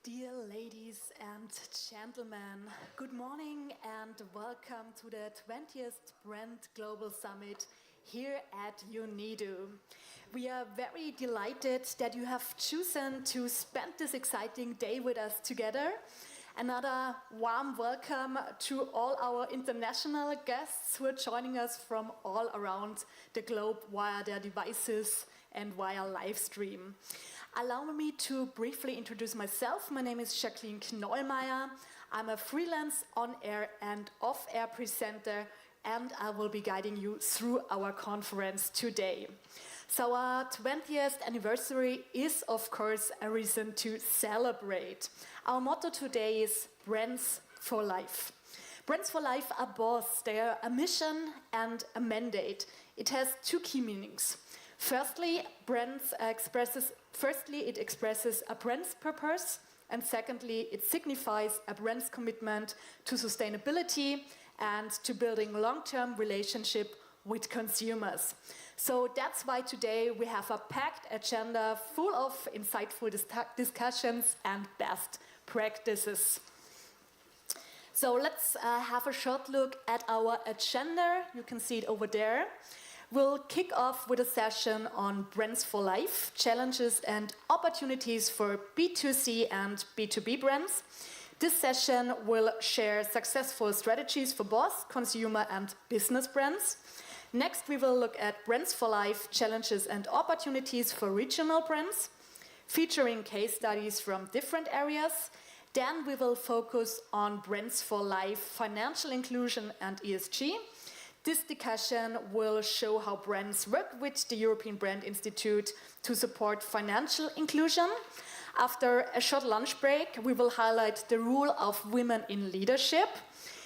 Dear ladies and gentlemen, good morning and welcome to the 20th Brand Global Summit here at UNIDO. We are very delighted that you have chosen to spend this exciting day with us together. Another warm welcome to all our international guests who are joining us from all around the globe via their devices and via live stream. Allow me to briefly introduce myself. My name is Jacqueline Knollmeier. I'm a freelance on-air and off-air presenter, and I will be guiding you through our conference today. So our 20th anniversary is, of course, a reason to celebrate. Our motto today is Brands for Life. Brands for Life are both. They are a mission and a mandate. It has two key meanings. Firstly, it expresses a brand's purpose, and secondly, it signifies a brand's commitment to sustainability and to building long-term relationship with consumers. So that's why today we have a packed agenda full of insightful discussions and best practices. So let's have a short look at our agenda. You can see it over there. We'll kick off with a session on Brands for Life, challenges and opportunities for B2C and B2B brands. This session will share successful strategies for both consumer and business brands. Next, we will look at Brands for Life, challenges and opportunities for regional brands, featuring case studies from different areas. Then we will focus on Brands for Life, financial inclusion and ESG. This discussion will show how brands work with the European Brand Institute to support financial inclusion. After a short lunch break, we will highlight the role of women in leadership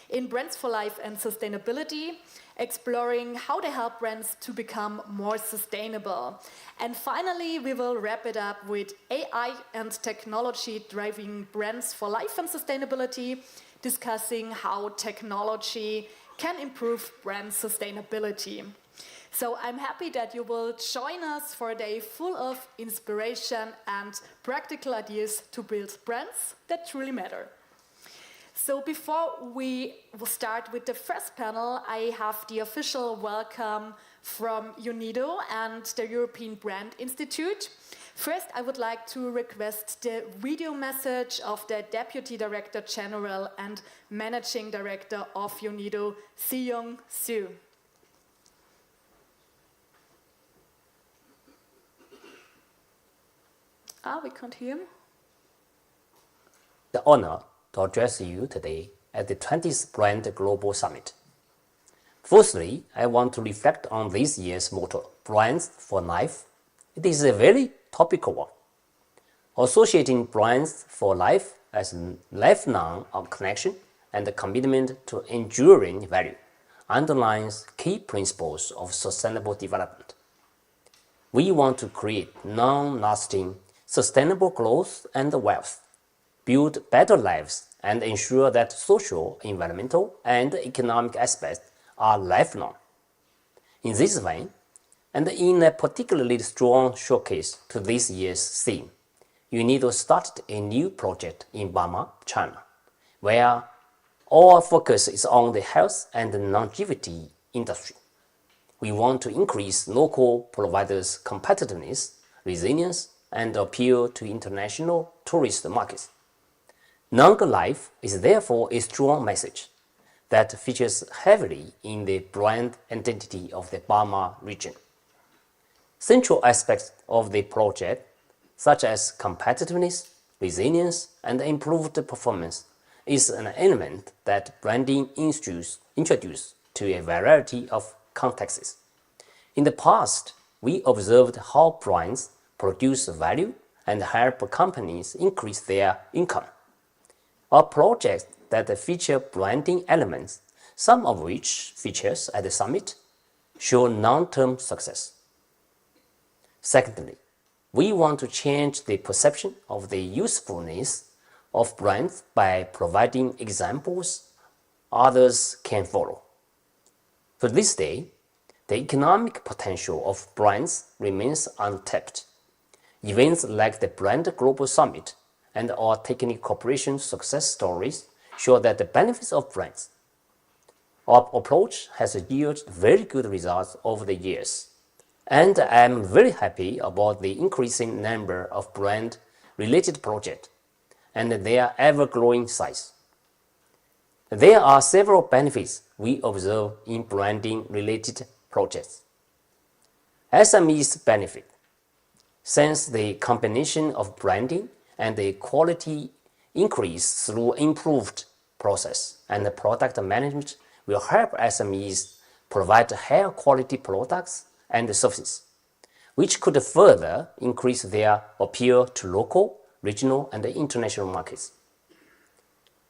in Brands for Life and sustainability, exploring how they help brands to become more sustainable. And finally, we will wrap it up with AI and technology driving Brands for Life and sustainability, discussing how technology can improve brand sustainability. So I'm happy that you will join us for a day full of inspiration and practical ideas to build brands that truly matter. So before we will start with the first panel, I have the official welcome from UNIDO and the European Brand Institute. First, I would like to request the video message of the Deputy Director General and Managing Director of UNIDO, Si-Young Su. We can't hear him. The honor to address you today at the 20th Brand Global Summit. Firstly, I want to reflect on this year's motto, Brands for Life. It is a very topical one. Associating Brands for Life as lifelong connection and a commitment to enduring value underlines key principles of sustainable development. We want to create long-lasting, sustainable growth and wealth, build better lives, and ensure that social, environmental, and economic aspects are lifelong. In this vein, and in a particularly strong showcase to this year's theme, UNIDO started a new project in Burma, China, where our focus is on the health and longevity industry. We want to increase local providers' competitiveness, resilience, and appeal to international tourist markets. Longer life is therefore a strong message that features heavily in the brand identity of the Burma region. Central aspects of the project, such as competitiveness, resilience, and improved performance, is an element that branding introduced to a variety of contexts. In the past, we observed how brands produce value and help companies increase their income. Our projects that feature branding elements, some of which features at the summit, show long-term success. Secondly, we want to change the perception of the usefulness of brands by providing examples others can follow. To this day, the economic potential of brands remains untapped. Events like the Brand Global Summit and our technical cooperation success stories show that the benefits of brands. Our approach has yielded very good results over the years, and I am very happy about the increasing number of brand-related projects and their ever-growing size. There are several benefits we observe in branding-related projects. SMEs benefit, since the combination of branding and the quality increase through improved process and product management will help SMEs provide higher quality products and services, which could further increase their appeal to local, regional, and international markets.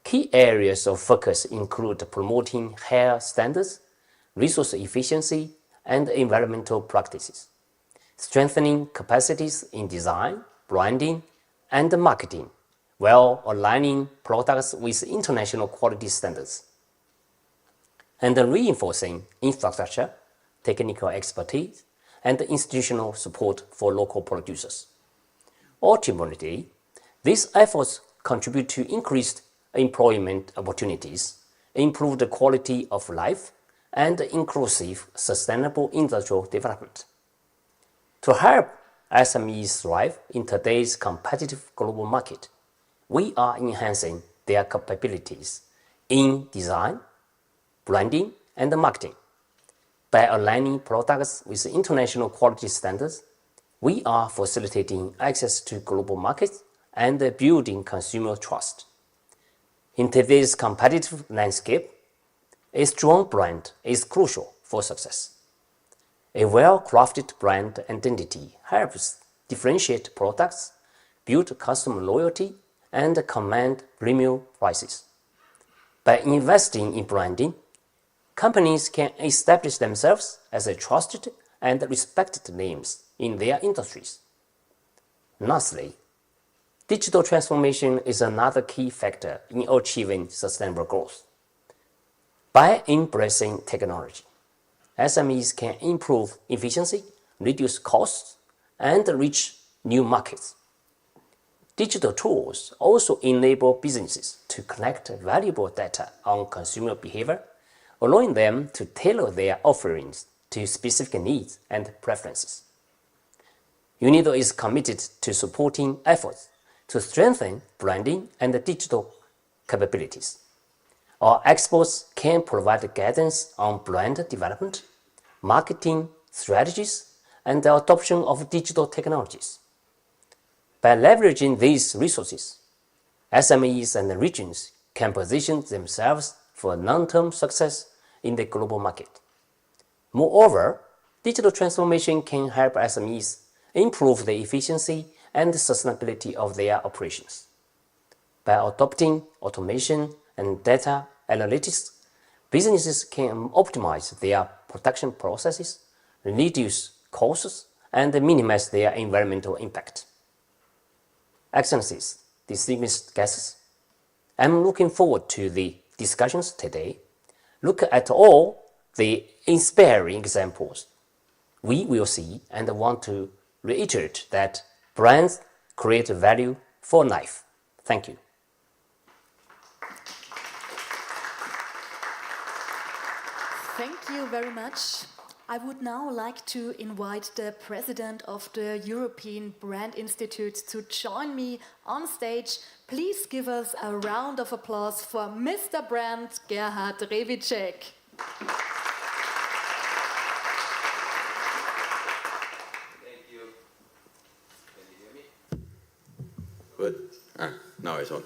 Key areas of focus include promoting higher standards, resource efficiency, and environmental practices, strengthening capacities in design, branding, and marketing, while aligning products with international quality standards, and reinforcing infrastructure, technical expertise, and institutional support for local producers. Ultimately, these efforts contribute to increased employment opportunities, improved quality of life, and inclusive, sustainable industrial development. To help SMEs thrive in today's competitive global market, we are enhancing their capabilities in design, branding, and marketing. By aligning products with international quality standards, we are facilitating access to global markets and building consumer trust. In today's competitive landscape, a strong brand is crucial for success. A well-crafted brand identity helps differentiate products, build customer loyalty, and command premium prices. By investing in branding, companies can establish themselves as a trusted and respected names in their industries. Lastly, digital transformation is another key factor in achieving sustainable growth. By embracing technology, SMEs can improve efficiency, reduce costs, and reach new markets. Digital tools also enable businesses to collect valuable data on consumer behavior, allowing them to tailor their offerings to specific needs and preferences. UNIDO is committed to supporting efforts to strengthen branding and digital capabilities. Our experts can provide guidance on brand development, marketing strategies, and the adoption of digital technologies. By leveraging these resources, SMEs and regions can position themselves for long-term success in the global market. Moreover, digital transformation can help SMEs improve the efficiency and sustainability of their operations. By adopting automation and data analytics, businesses can optimize their production processes, reduce costs, and minimize their environmental impact. Excellencies, distinguished guests, I'm looking forward to the discussions today. Look at all the inspiring examples we will see and want to reiterate that brands create value for life. Thank you. Thank you very much. I would now like to invite the president of the European Brand Institute to join me on stage. Please give us a round of applause for Mr. Brand Gerhard Revicek. Thank you. Can you hear me? Good. Now it's on.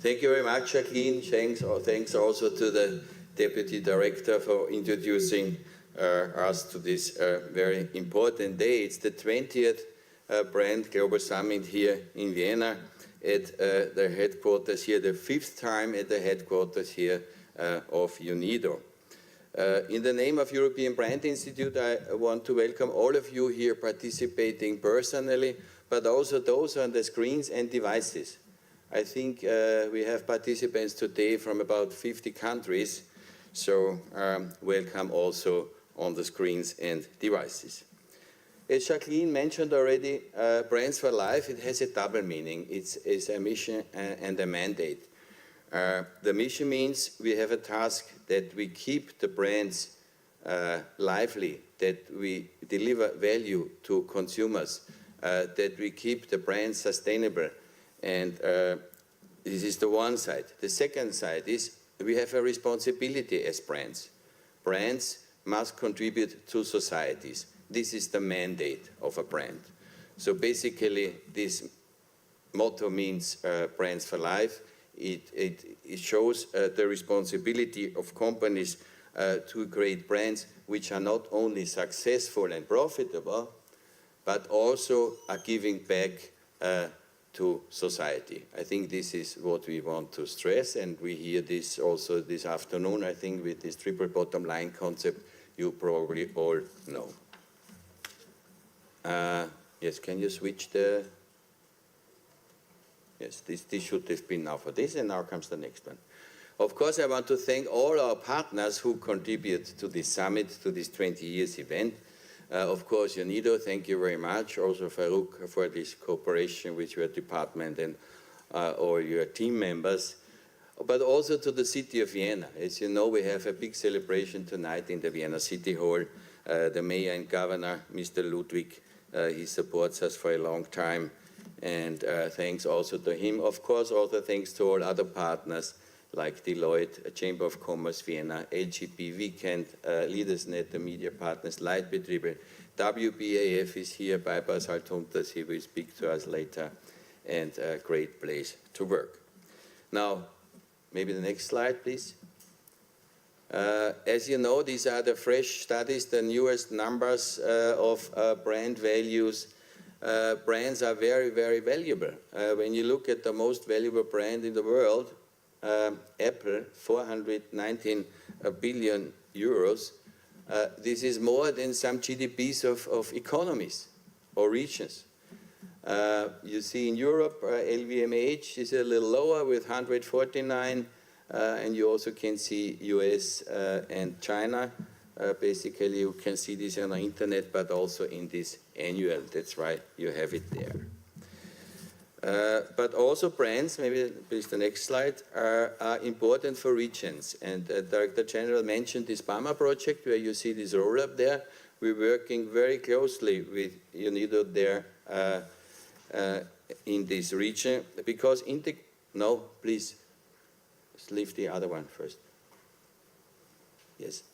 Thank you very much, Jacqueline. Thanks also to the Deputy Director for introducing us to this very important day. It's the 20th Brand Global Summit here in Vienna at the headquarters here, the 5th time at the headquarters here of UNIDO. In the name of European Brand Institute, I want to welcome all of you here participating personally, but also those on the screens and devices. I think we have participants today from about 50 countries, so welcome also on the screens and devices. As Jacqueline mentioned already, Brands for Life, it has a double meaning. It's a mission and a mandate. The mission means we have a task that we keep the brands lively, that we deliver value to consumers, that we keep the brands sustainable. And this is the one side. The second side is we have a responsibility as brands. Brands must contribute to societies. This is the mandate of a brand. So basically, this motto means Brands for Life. It shows the responsibility of companies to create brands which are not only successful and profitable, but also are giving back to society. I think this is what we want to stress, and we hear this also this afternoon, I think, with this triple bottom line concept you probably all know. Yes, can you switch the... Yes, this should have been now for this, and now comes the next one. Of course, I want to thank all our partners who contribute to this summit, to this 20 years event. Of course, UNIDO, thank you very much. Also, Farouk, for this cooperation with your department and all your team members. But also to the city of Vienna. As you know, we have a big celebration tonight in the Vienna City Hall. The mayor and governor, Mr. Ludwig, he supports us for a long time. And thanks also to him. Of course, also thanks to all other partners like Deloitte, Chamber of Commerce Vienna, LGP Weekend, Leadersnet, the media partners, Leitbetriebe, WBAF is here, Bypass Altuntas, he will speak to us later, and a great place to work. Now, maybe the next slide, please. As you know, these are the fresh studies, the newest numbers of brand values. Brands are very, very valuable. When you look at the most valuable brand in the world, Apple, 419 billion euros. This is more than some GDPs of economies or regions. You see in Europe, LVMH is a little lower with 149, and you also can see US and China. Basically, you can see this on the internet, but also in this annual. That's why you have it there. But also brands, maybe please the next slide, are important for regions. And Director General mentioned this BAMA project where you see this roll-up there. We're working very closely with UNIDO there in this region because no, please, leave the other one first. Yes.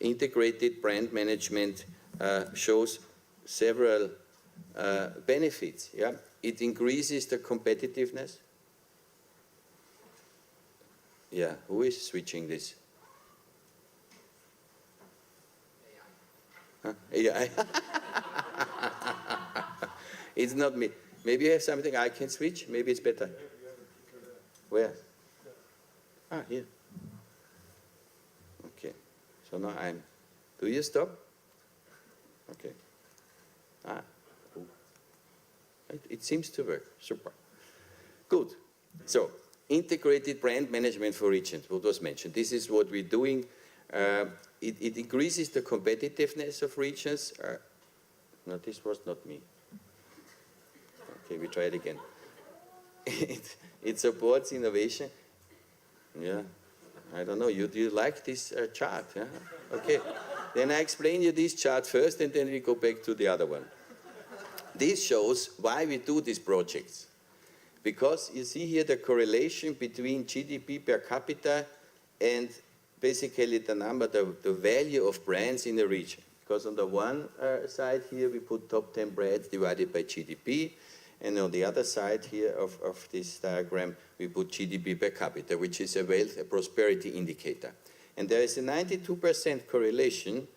Integrated brand management shows several benefits. Yeah? It increases the competitiveness. Yeah, who is switching this? AI. Huh? AI. It's not me. Maybe you have something I can switch. Maybe it's better. Where? Ah, here. Okay. So now I'm... Do you stop? Okay. Ah. It seems to work. Super. Good. So, integrated brand management for regions, what was mentioned. This is what we're doing. It increases the competitiveness of regions. No, this was not me. Okay, we try it again. It supports innovation. Yeah, I don't know. Do you like this chart? Yeah? Okay. Then I explain you this chart first, and then we go back to the other one. This shows why we do these projects. Because you see here the correlation between GDP per capita and basically the number, the value of brands in the region. Because on the one side here we put top 10 brands divided by GDP, and on the other side here of this diagram we put GDP per capita, which is a wealth, a prosperity indicator. And there is a 92% correlation.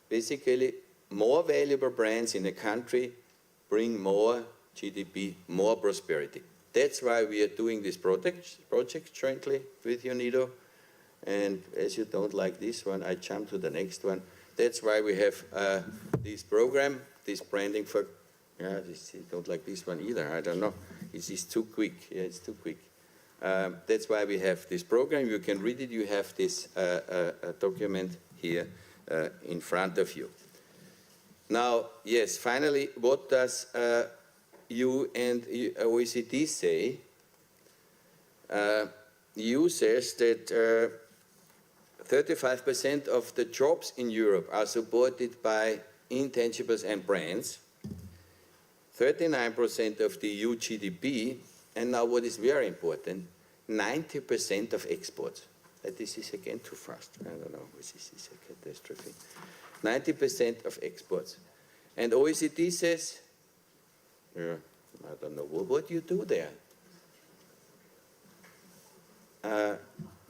Basically, more valuable brands in a country bring more GDP, more prosperity. That's why we are doing this project jointly with UNIDO. And as you don't like this one, I jump to the next one. That's why we have this program, this branding for, yeah, you don't like this one either, I don't know. It's too quick, yeah, it's too quick. That's why we have this program. You can read it, you have this document here in front of you. Now, yes, finally, what does you and OECD say? EU says that 35% of the jobs in Europe are supported by intangibles and brands, 39% of the EU GDP, and now what is very important, 90% of exports. This is again too fast. I don't know, this is a catastrophe. 90% of exports. And OECD says, yeah, I don't know, what do you do there?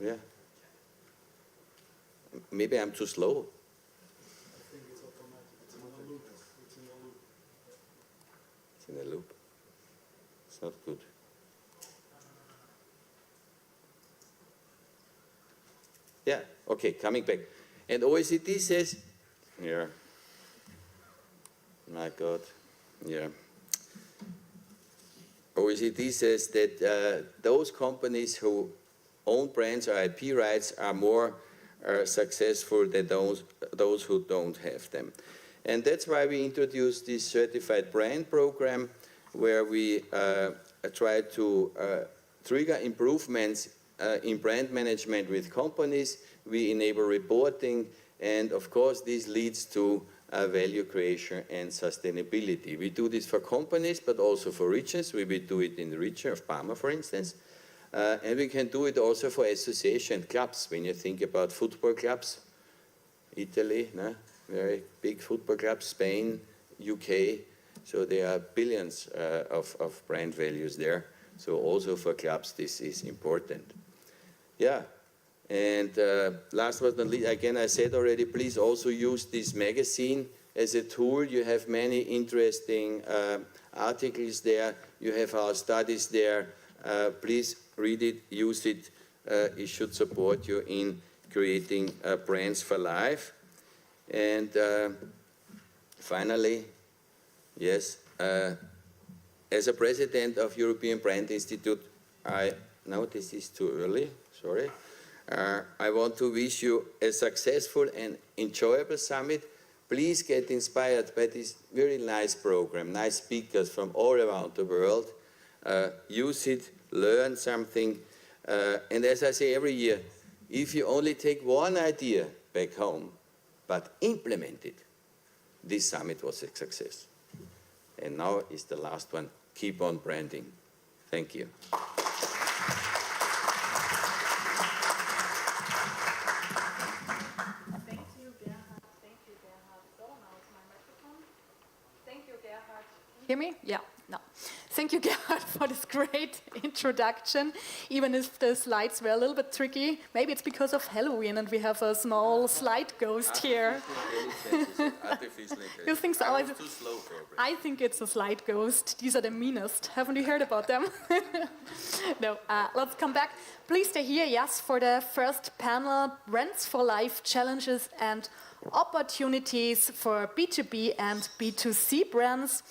Yeah. Maybe I'm too slow. I think it's automatic. It's in a loop. It's in a loop. It's in a loop. It's not good. Yeah, okay, coming back. And OECD says, yeah, my God, yeah. OECD says that those companies who own brands or IP rights are more successful than those who don't have them. And that's why we introduced this certified brand program, where we try to trigger improvements in brand management with companies. We enable reporting, and of course this leads to value creation and sustainability. We do this for companies, but also for regions. We will do it in the region of Parma, for instance. And we can do it also for association clubs. When you think about football clubs, Italy, no? Very big football clubs, Spain, UK. So there are billions of brand values there. So also for clubs, this is important. Yeah. And last but not least, again, I said already, please also use this magazine as a tool. You have many interesting articles there. You have our studies there. Please read it, use it. It should support you in creating brands for life. And finally, yes, as a president of European Brand Institute, no, this is too early, sorry. I want to wish you a successful and enjoyable summit. Please get inspired by this very nice program, nice speakers from all around the world. Use it, learn something. And as I say every year, if you only take one idea back home, but implement it, this summit was a success. And now is the last one. Keep on branding. Thank you. Hear me? Yeah, no. Thank you, Gerhard, for this great introduction. Even if the slides were a little bit tricky, maybe it's because of Halloween and we have a small slide ghost here. You think so? I was too slow, probably. I think it's a slide ghost. These are the meanest. Haven't you heard about them? No, let's come back. Please stay here, yes, for the first panel, Brands for Life, Challenges and Opportunities for B2B and B2C brands.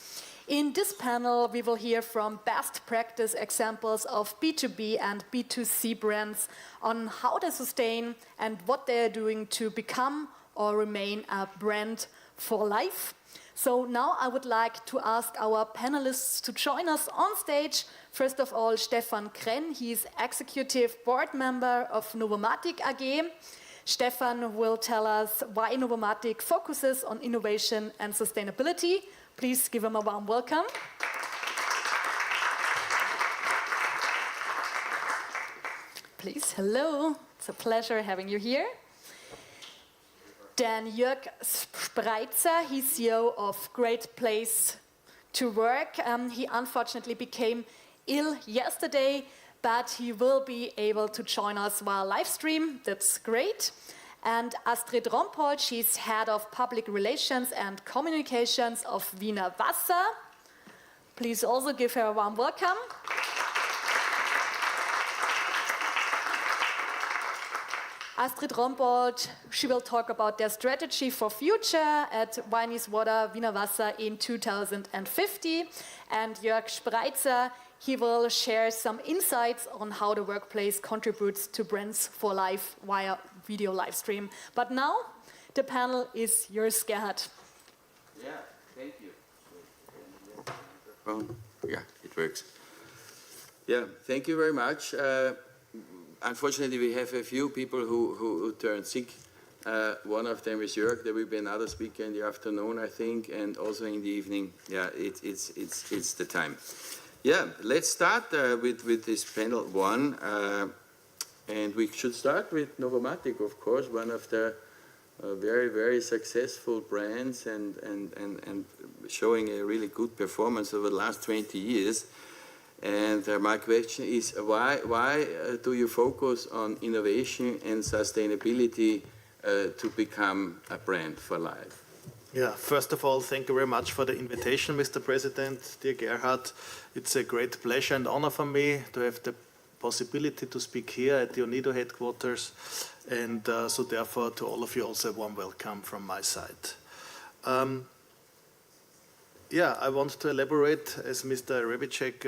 In this panel, we will hear from best practice examples of B2B and B2C brands on how they sustain and what they are doing to become or remain a brand for life. So now I would like to ask our panelists to join us on stage. First of all, Stefan Krenn, he's Executive Board Member of Novomatic AG. Stefan will tell us why Novomatic focuses on innovation and sustainability. Please give him a warm welcome. Please, hello. It's a pleasure having you here. Then Jörg Spreitzer, he's CEO of Great Place to Work. He unfortunately became ill yesterday, but he will be able to join us via live stream. That's great. And Astrid Rompold, she's Head of Public Relations and Communications of Wiener Wasser. Please also give her a warm welcome. Astrid Rompold, she will talk about their strategy for future at Wiener Wasser in 2050. And Jörg Spreitzer, he will share some insights on how the workplace contributes to Brands for Life via video live stream. But now, the panel is yours, Gerhard. Yeah, thank you. Yeah, it works. Yeah, thank you very much. Unfortunately, we have a few people who turned sick. One of them is Jörg. There will be another speaker in the afternoon, I think, and also in the evening. Yeah, it's the time. Yeah, let's start with this panel one. And we should start with Novomatic, of course, one of the very, very successful brands and showing a really good performance over the last 20 years. And my question is, why do you focus on innovation and sustainability to become a brand for life? Yeah, first of all, thank you very much for the invitation, Mr. President, dear Gerhard. It's a great pleasure and honor for me to have the possibility to speak here at the UNIDO headquarters, and so therefore to all of you also a warm welcome from my side. Yeah, I want to elaborate, as Mr. Revicek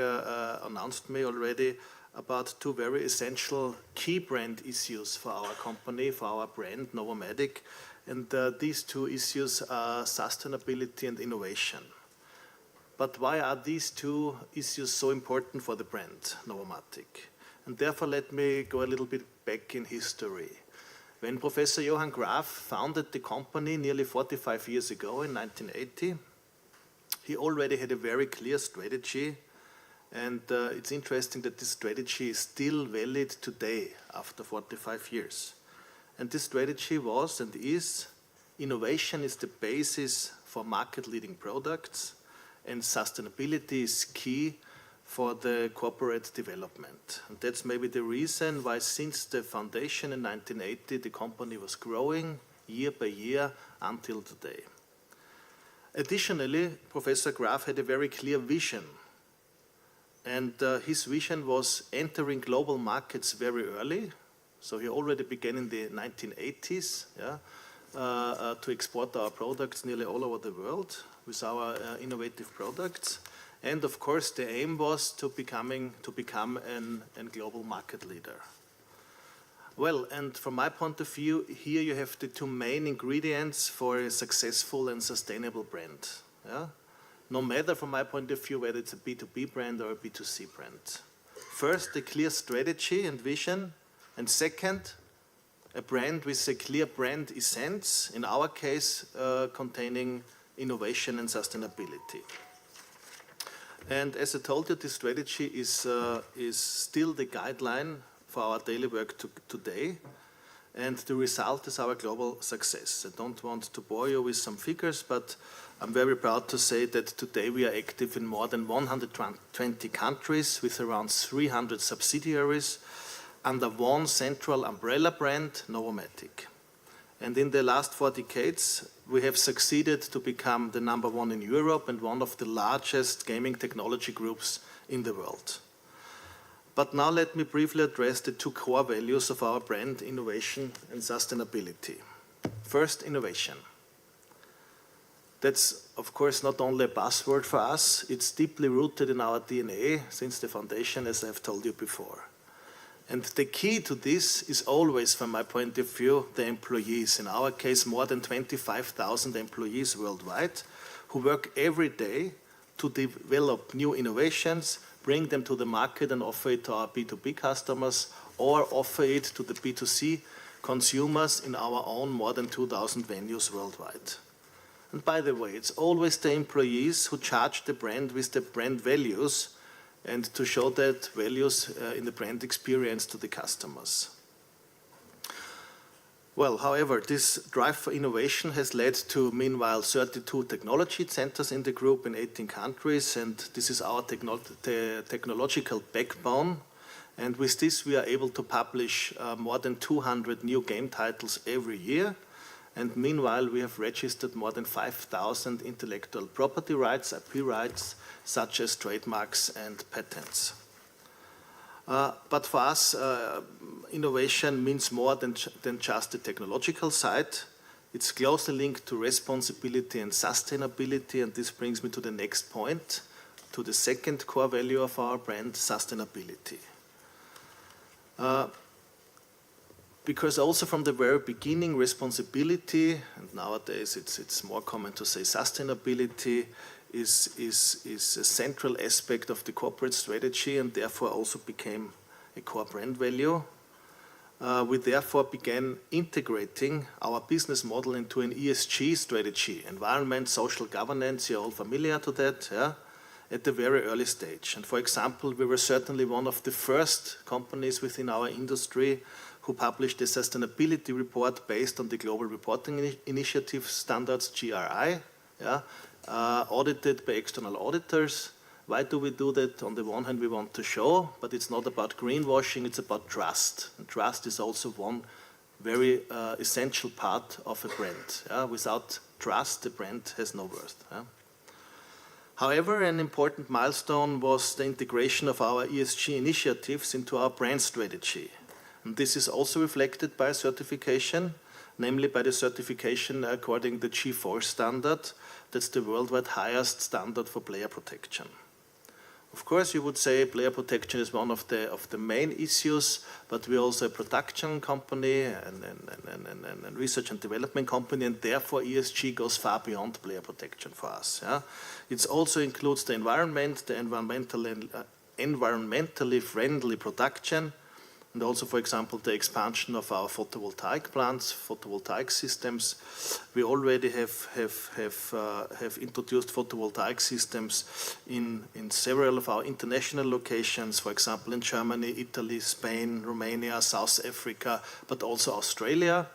announced me already, about two very essential key brand issues for our company, for our brand, Novomatic. And these two issues are sustainability and innovation. But why are these two issues so important for the brand, Novomatic? And therefore, let me go a little bit back in history. When Professor Johann Graf founded the company nearly 45 years ago in 1980, he already had a very clear strategy, and it's interesting that this strategy is still valid today after 45 years. And this strategy was and is: innovation is the basis for market-leading products, and sustainability is key for the corporate development. And that's maybe the reason why since the foundation in 1980, the company was growing year by year until today. Additionally, Professor Graf had a very clear vision, and his vision was entering global markets very early. So he already began in the 1980s to export our products nearly all over the world with our innovative products. And of course, the aim was to become a global market leader. Well, and from my point of view, here you have the two main ingredients for a successful and sustainable brand. Yeah? No matter from my point of view whether it's a B2B brand or a B2C brand. First, a clear strategy and vision, and second, a brand with a clear brand essence, in our case, containing innovation and sustainability. And as I told you, this strategy is still the guideline for our daily work today, and the result is our global success. I don't want to bore you with some figures, but I'm very proud to say that today we are active in more than 120 countries with around 300 subsidiaries under one central umbrella brand, Novomatic. And in the last 4 decades, we have succeeded to become the #1 in Europe and one of the largest gaming technology groups in the world. But now let me briefly address the two core values of our brand, innovation and sustainability. First, innovation. That's, of course, not only a buzzword for us, it's deeply rooted in our DNA since the foundation, as I've told you before. And the key to this is always, from my point of view, the employees. In our case, more than 25,000 employees worldwide who work every day to develop new innovations, bring them to the market and offer it to our B2B customers, or offer it to the B2C consumers in our own more than 2,000 venues worldwide. And by the way, it's always the employees who charge the brand with the brand values and to show that values in the brand experience to the customers. Well, however, this drive for innovation has led to, meanwhile, 32 technology centers in the group in 18 countries, and this is our technological backbone. And with this, we are able to publish more than 200 new game titles every year. And meanwhile, we have registered more than 5,000 intellectual property rights, IP rights, such as trademarks and patents. But for us, innovation means more than just the technological side. It's closely linked to responsibility and sustainability, and this brings me to the next point, to the second core value of our brand, sustainability. because also from the very beginning, responsibility, and nowadays it's more common to say sustainability, is a central aspect of the corporate strategy and therefore also became a core brand value. We therefore began integrating our business model into an ESG strategy, environment, social governance, you're all familiar to that, yeah? At the very early stage. And for example, we were certainly one of the first companies within our industry who published a sustainability report based on the Global Reporting Initiative Standards, GRI, yeah? Audited by external auditors. Why do we do that? On the one hand, we want to show, but it's not about greenwashing, it's about trust. And trust is also one very essential part of a brand. Yeah? Without trust, the brand has no worth. Yeah? However, an important milestone was the integration of our ESG initiatives into our brand strategy. And this is also reflected by certification, namely by the certification according to the G4 standard. That's the worldwide highest standard for player protection. Of course, you would say player protection is one of the main issues, but we're also a production company and research and development company, and therefore ESG goes far beyond player protection for us. Yeah? It also includes the environment, the environmentally friendly production, and also, for example, the expansion of our photovoltaic plants, photovoltaic systems. We already have introduced photovoltaic systems in several of our international locations, for example, in Germany, Italy, Spain, Romania, South Africa, but also Australia.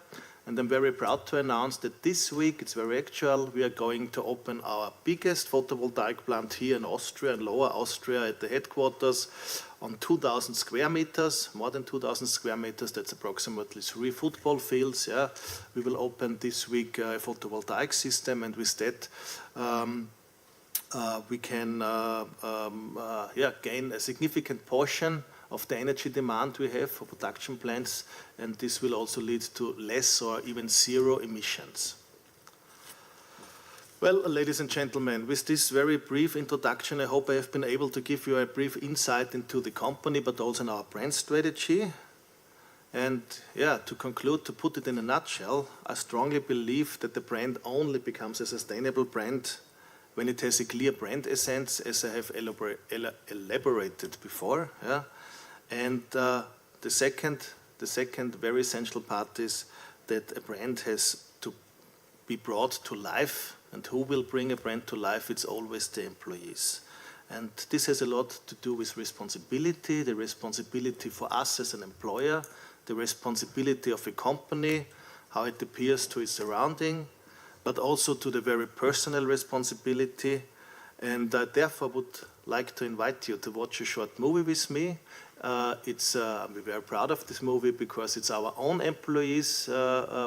And I'm very proud to announce that this week, it's very actual, we are going to open our biggest photovoltaic plant here in Austria, in Lower Austria, at the headquarters, on 2,000 square meters, more than 2,000 square meters, that's approximately 3 football fields. Yeah. We will open this week a photovoltaic system, and with that we can gain a significant portion of the energy demand we have for production plants, and this will also lead to less or even zero emissions. Well, ladies and gentlemen, with this very brief introduction, I hope I have been able to give you a brief insight into the company, but also in our brand strategy. And yeah, to conclude, to put it in a nutshell, I strongly believe that the brand only becomes a sustainable brand when it has a clear brand essence, as I have elaborated before. Yeah? And the second very essential part is that a brand has to be brought to life. And who will bring a brand to life? It's always the employees. And this has a lot to do with responsibility, the responsibility for us as an employer, the responsibility of a company, how it appears to its surrounding, but also to the very personal responsibility. And I therefore would like to invite you to watch a short movie with me. We're very proud of this movie because it's our own employees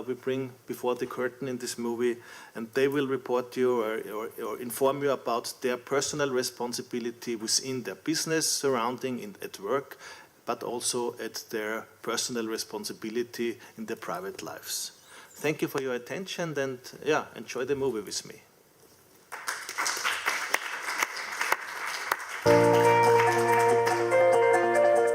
we bring before the curtain in this movie, and they will report you or inform you about their personal responsibility within their business surrounding at work, but also at their personal responsibility in their private lives. Thank you for your attention, and yeah, enjoy the movie with me.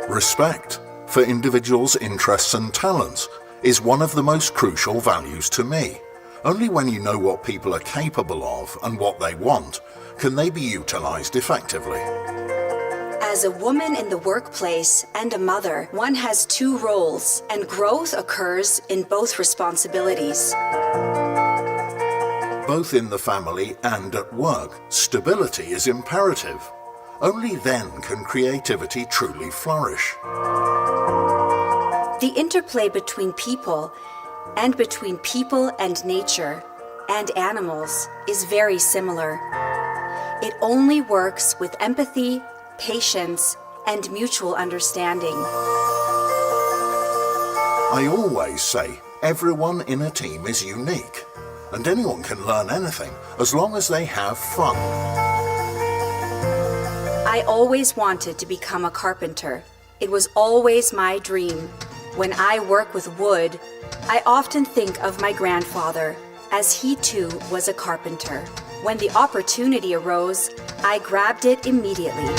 Respect for individuals' interests and talents is one of the most crucial values to me. Only when you know what people are capable of and what they want can they be utilized effectively. As a woman in the workplace and a mother, one has 2 roles, and growth occurs in both responsibilities. Both in the family and at work, stability is imperative. Only then can creativity truly flourish. The interplay between people and nature and animals is very similar. It only works with empathy, patience, and mutual understanding. I always say everyone in a team is unique, and anyone can learn anything as long as they have fun. I always wanted to become a carpenter. It was always my dream. When I work with wood, I often think of my grandfather, as he too was a carpenter. When the opportunity arose, I grabbed it immediately.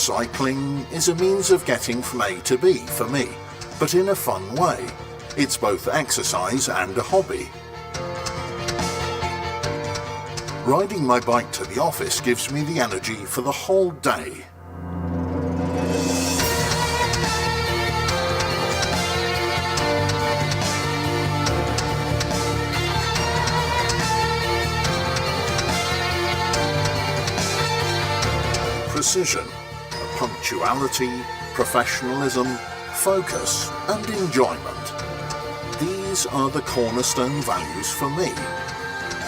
Cycling is a means of getting from A to B for me, but in a fun way. It's both exercise and a hobby. Riding my bike to the office gives me the energy for the whole day. Precision, punctuality, professionalism, focus and enjoyment. These are the cornerstone values for me,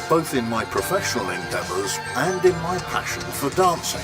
both in my professional endeavours and in my passion for dancing.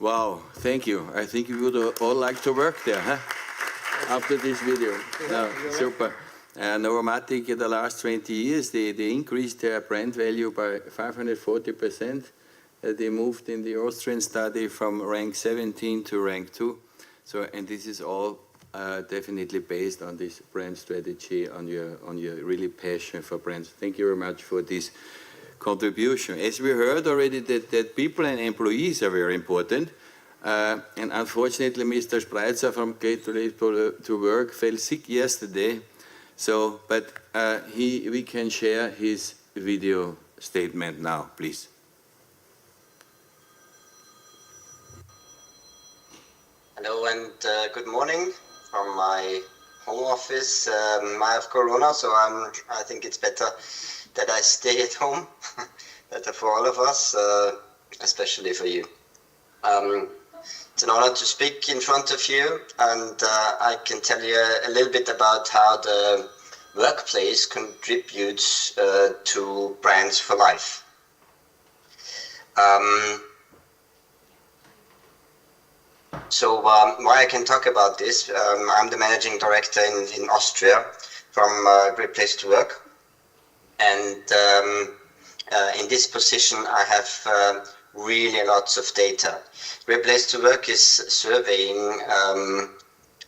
Wow, thank you. I think we would all like to work there, huh? After this video. No, super. Novomatic in the last 20 years, they increased their brand value by 540%. They moved in the Austrian study from rank 17 to rank 2. So, and this is all definitely based on this brand strategy, on your really passion for brands. Thank you very much for this contribution. As we heard already, that people and employees are very important. And unfortunately, Mr. Spreitzer from Great Place to Work fell sick yesterday. So, but we can share his video statement now, please. Hello and good morning from my home office. I have Corona, so I think it's better that I stay at home. Better for all of us, especially for you. It's an honor to speak in front of you, and I can tell you a little bit about how the workplace contributes to Brands for Life. So why I can talk about this, I'm the managing director in Austria from Great Place to Work. And in this position, I have really lots of data. Great Place to Work is surveying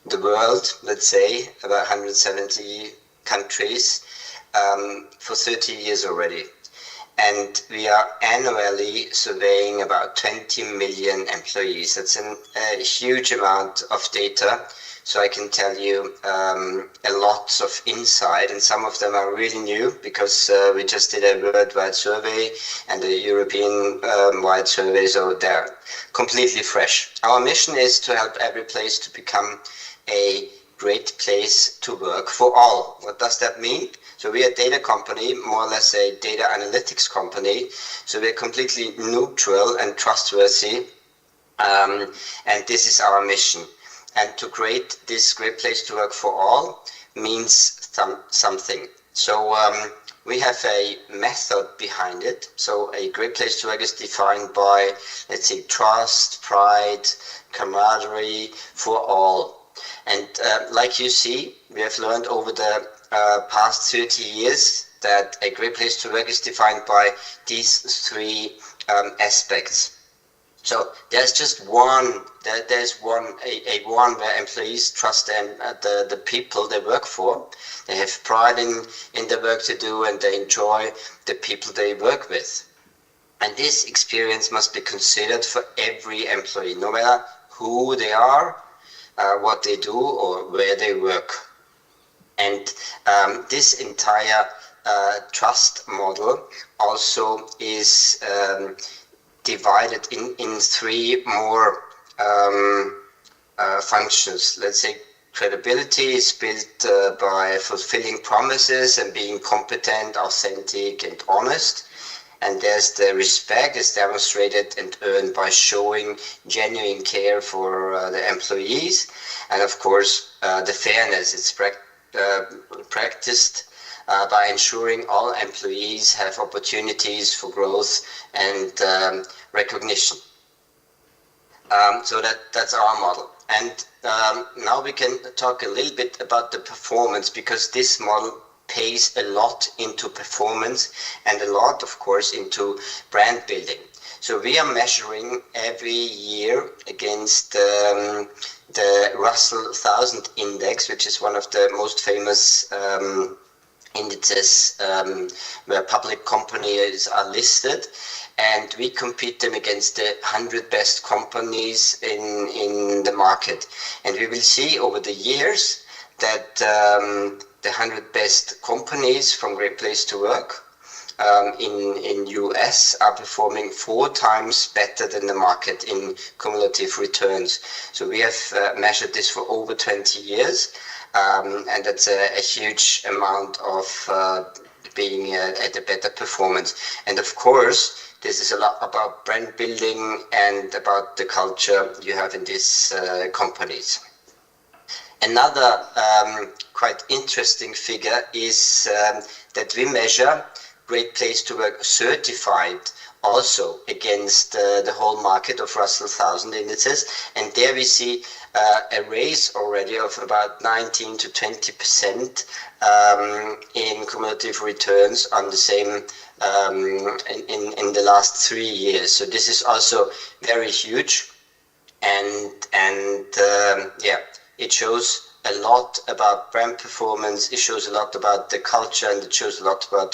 the world, let's say, about 170 countries for 30 years already. And we are annually surveying about 20 million employees. That's a huge amount of data. So I can tell you a lot of insight, and some of them are really new because we just did a worldwide survey and a European-wide survey, so they're completely fresh. Our mission is to help every place to become a great place to work for all. What does that mean? So we are a data company, more or less a data analytics company. So we're completely neutral and trustworthy, and this is our mission. And to create this great place to work for all means something. So we have a method behind it. So a great place to work is defined by, let's say, trust, pride, camaraderie for all. And like you see, we have learned over the past 30 years that a great place to work is defined by these three aspects. So there's just one. There's one where employees trust the people they work for. They have pride in the work to do, and they enjoy the people they work with. And this experience must be considered for every employee, no matter who they are, what they do, or where they work. And this entire trust model also is divided in three more functions. Let's say credibility is built by fulfilling promises and being competent, authentic, and honest. And there's the respect is demonstrated and earned by showing genuine care for the employees. And of course, the fairness is practiced by ensuring all employees have opportunities for growth and recognition. So that's our model. And now we can talk a little bit about the performance, because this model pays a lot into performance and a lot, of course, into brand building. So we are measuring every year against the Russell 1000 index, which is one of the most famous indices where public companies are listed, and we compete them against the 100 best companies in the market. And we will see over the years that the 100 best companies from Great Place to Work in US are performing 4 times better than the market in cumulative returns. So we have measured this for over 20 years. And that's a huge amount of being at a better performance. And of course, this is a lot about brand building and about the culture you have in these companies. Another quite interesting figure is that we measure Great Place to Work certified also against the whole market of Russell 1000 indices, and there we see a raise already of about 19 to 20% in cumulative returns on the same in the last 3 years. So this is also very huge, and yeah, it shows a lot about brand performance, it shows a lot about the culture, and it shows a lot about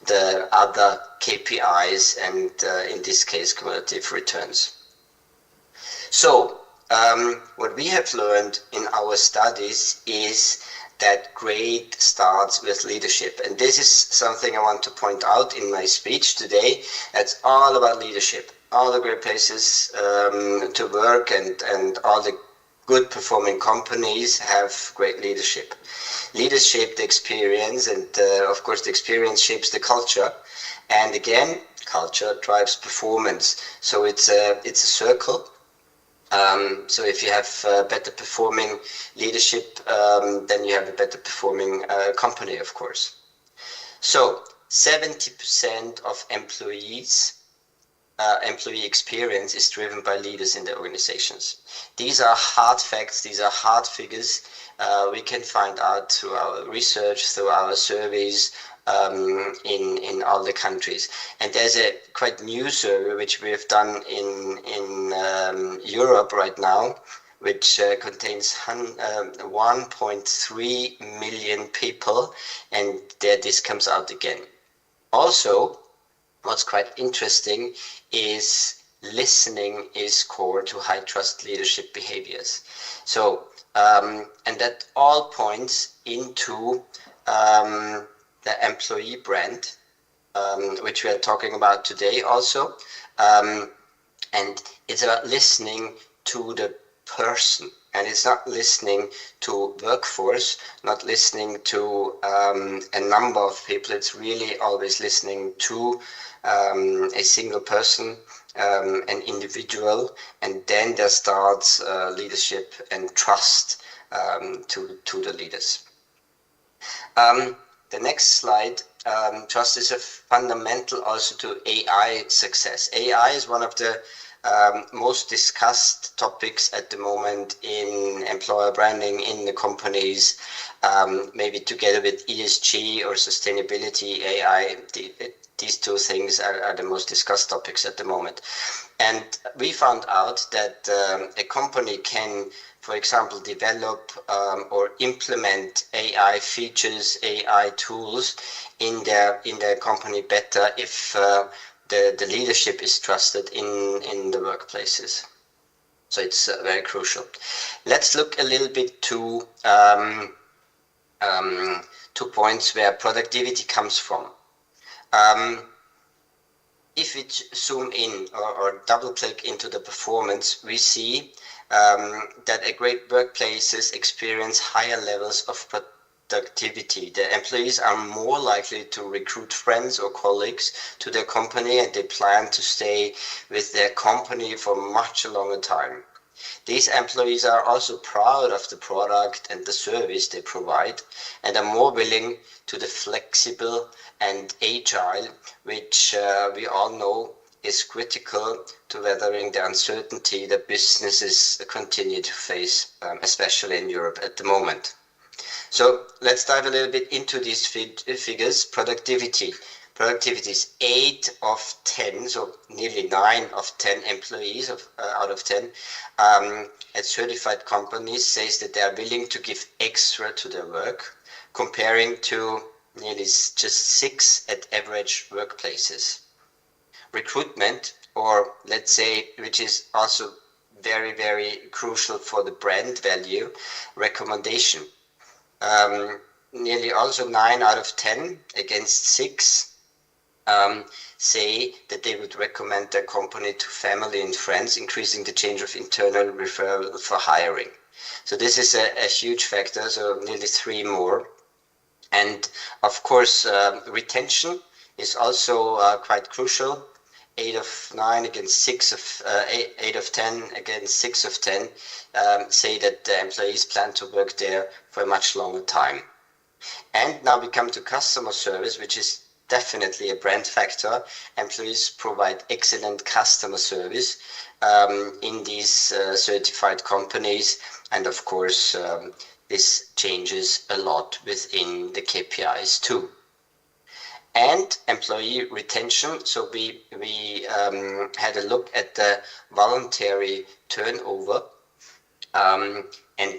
the other KPIs, and in this case, cumulative returns. So, what we have learned in our studies is that great starts with leadership. And this is something I want to point out in my speech today. It's all about leadership. All the great places to work and all the good performing companies have great leadership. Leadership, the experience, and of course the experience shapes the culture. And again, culture drives performance. So it's a circle. So if you have better performing leadership, then you have a better performing company, of course. So 70% of employee experience is driven by leaders in the organizations. These are hard facts, these are hard figures. We can find out through our research, through our surveys in all the countries. And there's a quite new survey which we have done in Europe right now, which contains 1.3 million people, and there this comes out again. Also, what's quite interesting is listening is core to high trust leadership behaviors. So, and that all points into the employee brand, which we are talking about today also. And it's about listening to the person. And it's not listening to workforce, not listening to a number of people. It's really always listening to a single person, an individual, and then there starts leadership and trust to the leaders. The next slide, trust is a fundamental also to AI success. AI is one of the most discussed topics at the moment in employer branding in the companies, maybe together with ESG or sustainability. AI, these two things are the most discussed topics at the moment. And we found out that a company can, for example, develop or implement AI features, AI tools in their company better if the leadership is trusted in the workplaces. So it's very crucial. Let's look a little bit to 2 points where productivity comes from. If we zoom in or double click into the performance, we see that a great workplaces experience higher levels of productivity. The employees are more likely to recruit friends or colleagues to their company, and they plan to stay with their company for much longer time. These employees are also proud of the product and the service they provide, and are more willing to be flexible and agile, which we all know is critical to weathering the uncertainty that businesses continue to face, especially in Europe at the moment. So let's dive a little bit into these figures. Productivity. Productivity is 8 of 10, so nearly 9 of 10 employees out of 10 at certified companies says that they are willing to give extra to their work, comparing to nearly just 6 at average workplaces. Recruitment, or let's say, which is also very, very crucial for the brand value, recommendation. Nearly also 9 out of 10 against 6 say that they would recommend their company to family and friends, increasing the change of internal referral for hiring. So this is a huge factor, so nearly 3 more. And of course, retention is also quite crucial. 8 of 9 against 6 of 8 of 10 against 6 of 10 say that the employees plan to work there for a much longer time. And now we come to customer service, which is definitely a brand factor. Employees provide excellent customer service in these certified companies, and of course this changes a lot within the KPIs too. And employee retention. So we had a look at the voluntary turnover, and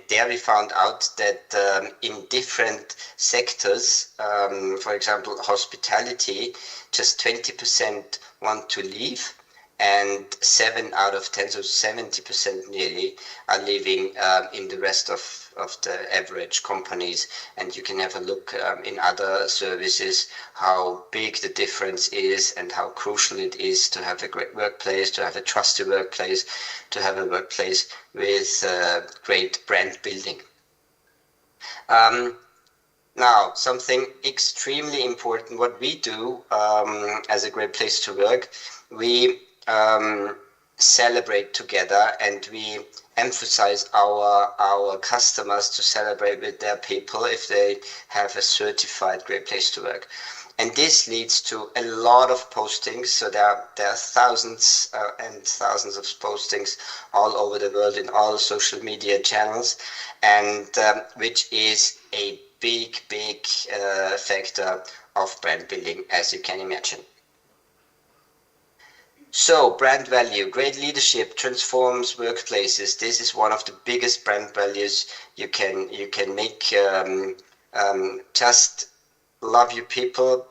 there we found out that in different sectors, for example, hospitality, just 20% want to leave, and 7 out of 10, so 70% nearly, are leaving in the rest of the average companies. And you can have a look in other services how big the difference is and how crucial it is to have a great workplace, to have a trusted workplace, to have a workplace with great brand building. Now, something extremely important, what we do as a great place to work, we celebrate together, and we emphasize our customers to celebrate with their people if they have a certified great place to work. And this leads to a lot of postings. So there are thousands and thousands of postings all over the world in all social media channels, and which is a big factor of brand building, as you can imagine. So, brand value, great leadership transforms workplaces. This is one of the biggest brand values you can make. Just love your people,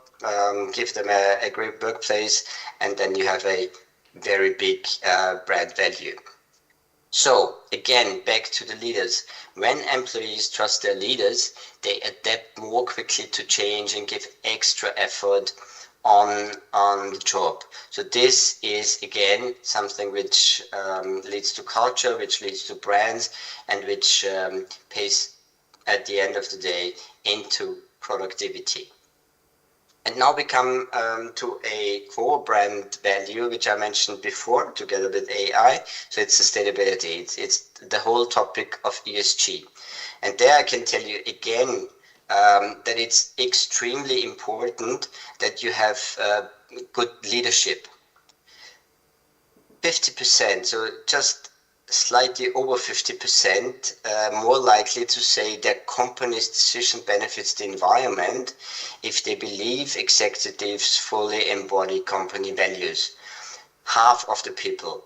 give them a great workplace, and then you have a very big brand value. So, again, back to the leaders. When employees trust their leaders, they adapt more quickly to change and give extra effort on the job. So this is again something which leads to culture, which leads to brands, and which pays at the end of the day into productivity. And now we come to a core brand value, which I mentioned before, together with AI. So it's sustainability. It's the whole topic of ESG. And there I can tell you again that it's extremely important that you have good leadership. 50%, so just slightly over 50%, more likely to say that company's decision benefits the environment if they believe executives fully embody company values. Half of the people,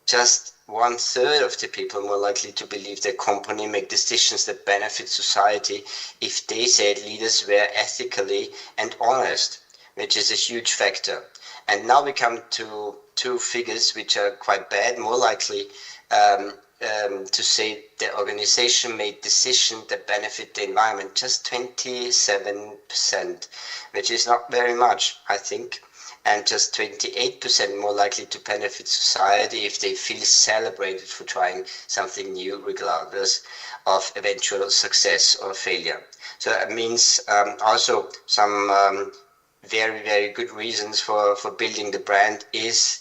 just 1/3 of the people, more likely to believe their company make decisions that benefit society if they said leaders were ethically and honest, which is a huge factor. And now we come to two figures which are quite bad, more likely to say the organization made decisions that benefit the environment, just 27%, which is not very much, I think. And just 28% more likely to benefit society if they feel celebrated for trying something new, regardless of eventual success or failure. So that means also some very, very good reasons for building the brand is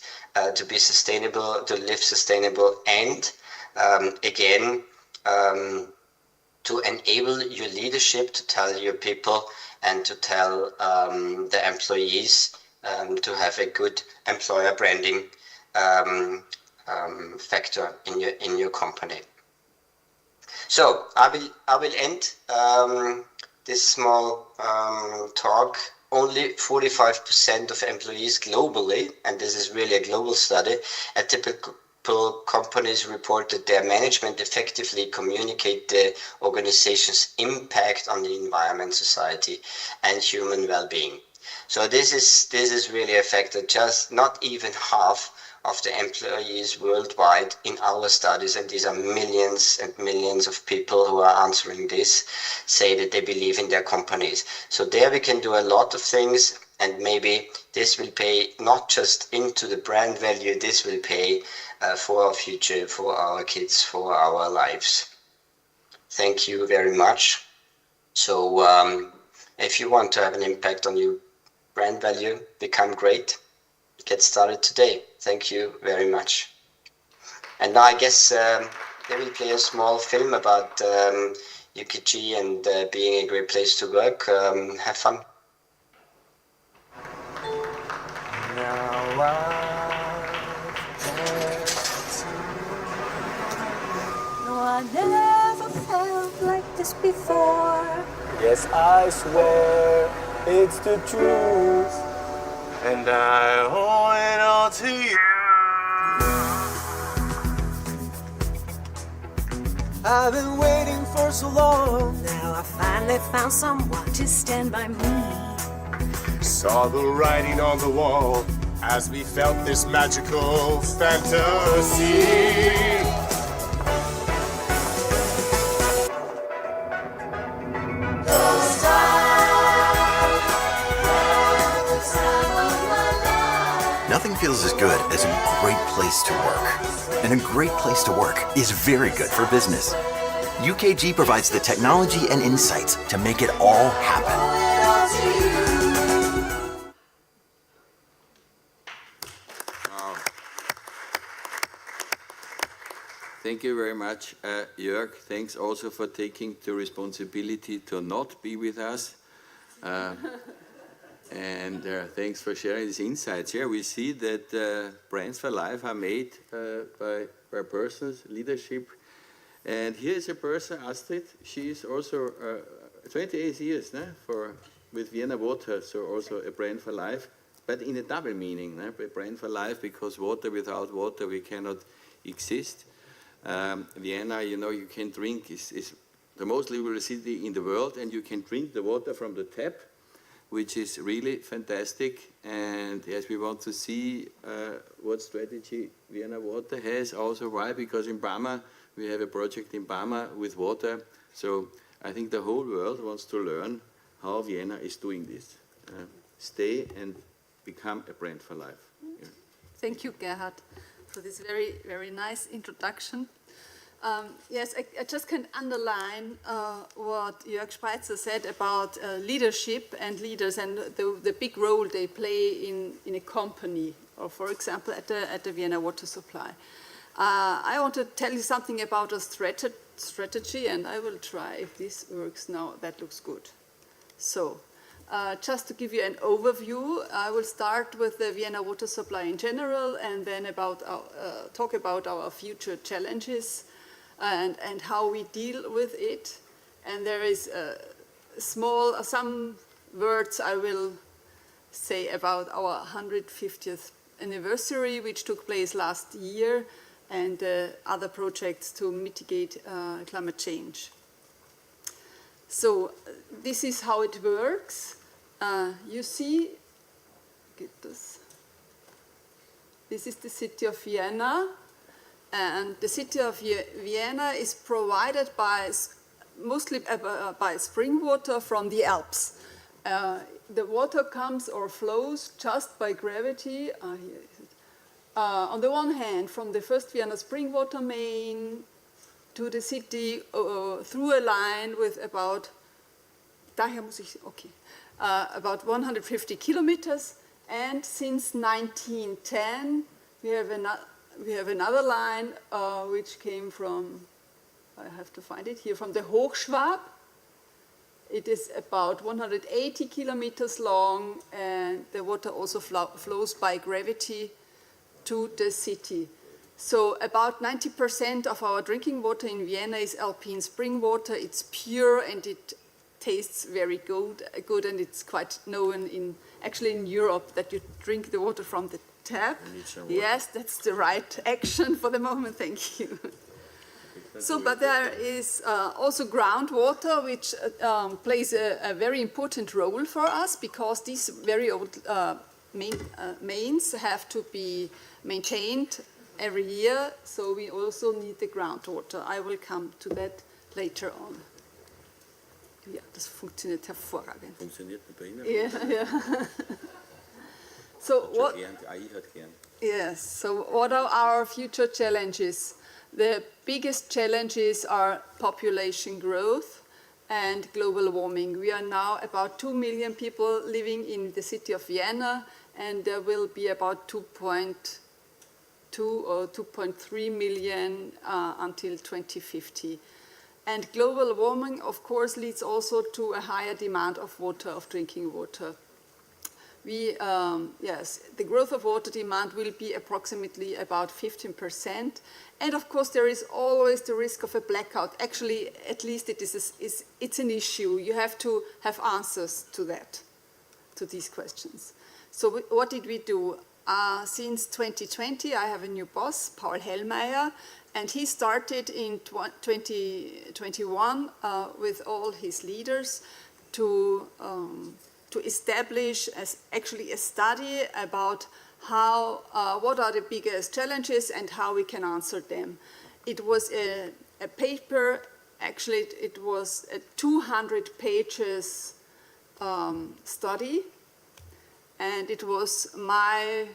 to be sustainable, to live sustainable, and again, to enable your leadership to tell your people and to tell the employees to have a good employer branding factor in your company. So I will end this small talk. Only 45% of employees globally, and this is really a global study, at typical companies report that their management effectively communicate the organization's impact on the environment, society, and human well-being. So this is really a factor. Just not even half of the employees worldwide in our studies, and these are millions and millions of people who are answering this, say that they believe in their companies. So there we can do a lot of things, and maybe this will pay not just into the brand value, this will pay for our future, for our kids, for our lives. Thank you very much. So if you want to have an impact on your brand value, become great, get started today. Thank you very much. And now I guess they will play a small film about UKG and being a great place to work. Have fun. No, I never felt like this before. Yes, I swear it's the truth, and I owe it all to you. I've been waiting for so long. Now I finally found someone to stand by me. Saw the writing on the wall as we felt this magical fantasy. Nothing feels as good as a great place to work. And a great place to work is very good for business. UKG provides the technology and insights to make it all happen. Wow. Thank you very much, Jörg. Thanks also for taking the responsibility to not be with us. And thanks for sharing these insights. Yeah, we see that brands for life are made by persons, leadership. And here is a person, Astrid. She is also 28 years with Vienna Water, so also a brand for life, but in a double meaning. A brand for life because without water we cannot exist. Vienna, you can drink, is the most liberal city in the world, and you can drink the water from the tap, which is really fantastic. And yes, we want to see what strategy Vienna Water has. Also, why? Because in Parma, we have a project in Parma with water. So I think the whole world wants to learn how Vienna is doing this. Stay and become a brand for life. Yeah. Thank you, Gerhard, for this very, very nice introduction. Yes, I just can underline what Jörg Spreitzer said about leadership and leaders and the big role they play in a company, or for example at the Vienna Water Supply. I want to tell you something about a strategy, and I will try if this works now. That looks good. So, just to give you an overview, I will start with the Vienna Water Supply in general, and then talk about our future challenges and how we deal with it. And there is some words I will say about our 150th anniversary, which took place last year, and other projects to mitigate climate change. So this is how it works. You see, this is the city of Vienna, and the city of Vienna is provided mostly by spring water from the Alps. The water comes or flows just by gravity. On the one hand, from the first Vienna spring water main to the city through a line with about daher muss ich, okay, about 150 kilometers. And since 1910, we have another line which came from, I have to find it here, from the Hochschwab. It is about 180 kilometers long, and the water also flows by gravity to the city. So about 90% of our drinking water in Vienna is alpine spring water. It's pure and it tastes very good, and it's quite known actually in Europe that you drink the water from the tap. Yes, that's the right action for the moment, thank you. So, but there is also groundwater, which plays a very important role for us, because these very old mains have to be maintained every year, so we also need the groundwater. I will come to that later on. Ja, das funktioniert hervorragend. Funktioniert bei Ihnen? Yeah. So what? Yes. So what are our future challenges? The biggest challenges are population growth and global warming. We are now about 2 million people living in the city of Vienna, and there will be about 2.2 or 2.3 million until 2050. And global warming, of course, leads also to a higher demand of water, of drinking water. Yes, the growth of water demand will be approximately about 15%. And of course, there is always the risk of a blackout. Actually, at least it's an issue. You have to have answers to that, to these questions. So what did we do? Since 2020, I have a new boss, Paul Hellmeier, and he started in 2021 with all his leaders to establish actually a study about what are the biggest challenges and how we can answer them. It was a paper, actually it was a 200 pages study, and it was my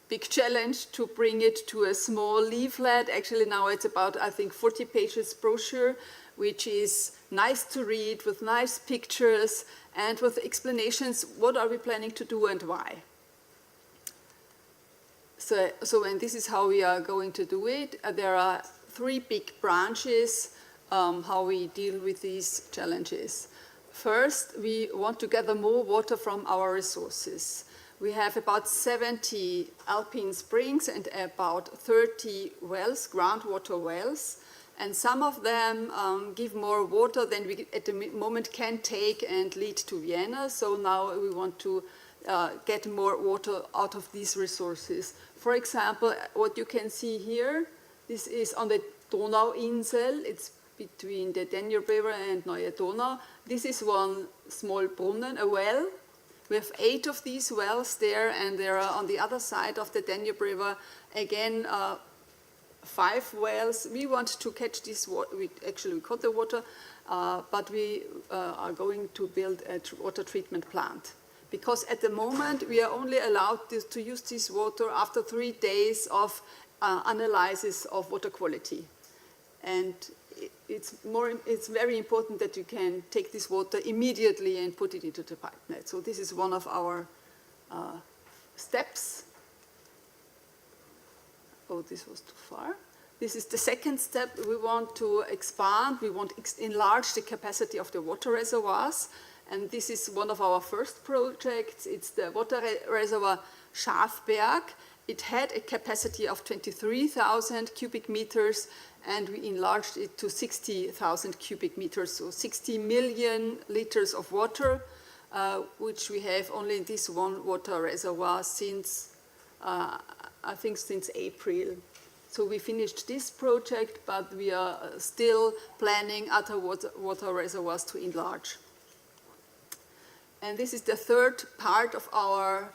big challenge to bring it to a small leaflet. Actually now it's about, I think, 40 pages brochure, which is nice to read, with nice pictures and with explanations, what are we planning to do and why. So and this is how we are going to do it. There are 3 big branches how we deal with these challenges. First, we want to gather more water from our resources. We have about 70 alpine springs and about 30 wells, groundwater wells, and some of them give more water than we at the moment can take and lead to Vienna. So now we want to get more water out of these resources. For example, what you can see here, this is on the Donauinsel. It's between the Danube River and Neue Donau. This is one small brunnen, a well. We have 8 of these wells there, and there are on the other side of the Danube River, again, 5 wells. We want to catch this water. We caught the water, but we are going to build a water treatment plant. Because at the moment, we are only allowed to use this water after 3 days of analysis of water quality. And it's very important that you can take this water immediately and put it into the pipe net. So this is one of our steps. Oh, this was too far. This is the second step. We want to expand. We want to enlarge the capacity of the water reservoirs. And this is one of our first projects. It's the water reservoir Schafberg. It had a capacity of 23,000 cubic meters, and we enlarged it to 60,000 cubic meters, so 60 million liters of water, which we have only in this one water reservoir since, I think, since April. So we finished this project, but we are still planning other water reservoirs to enlarge. And this is the third part of our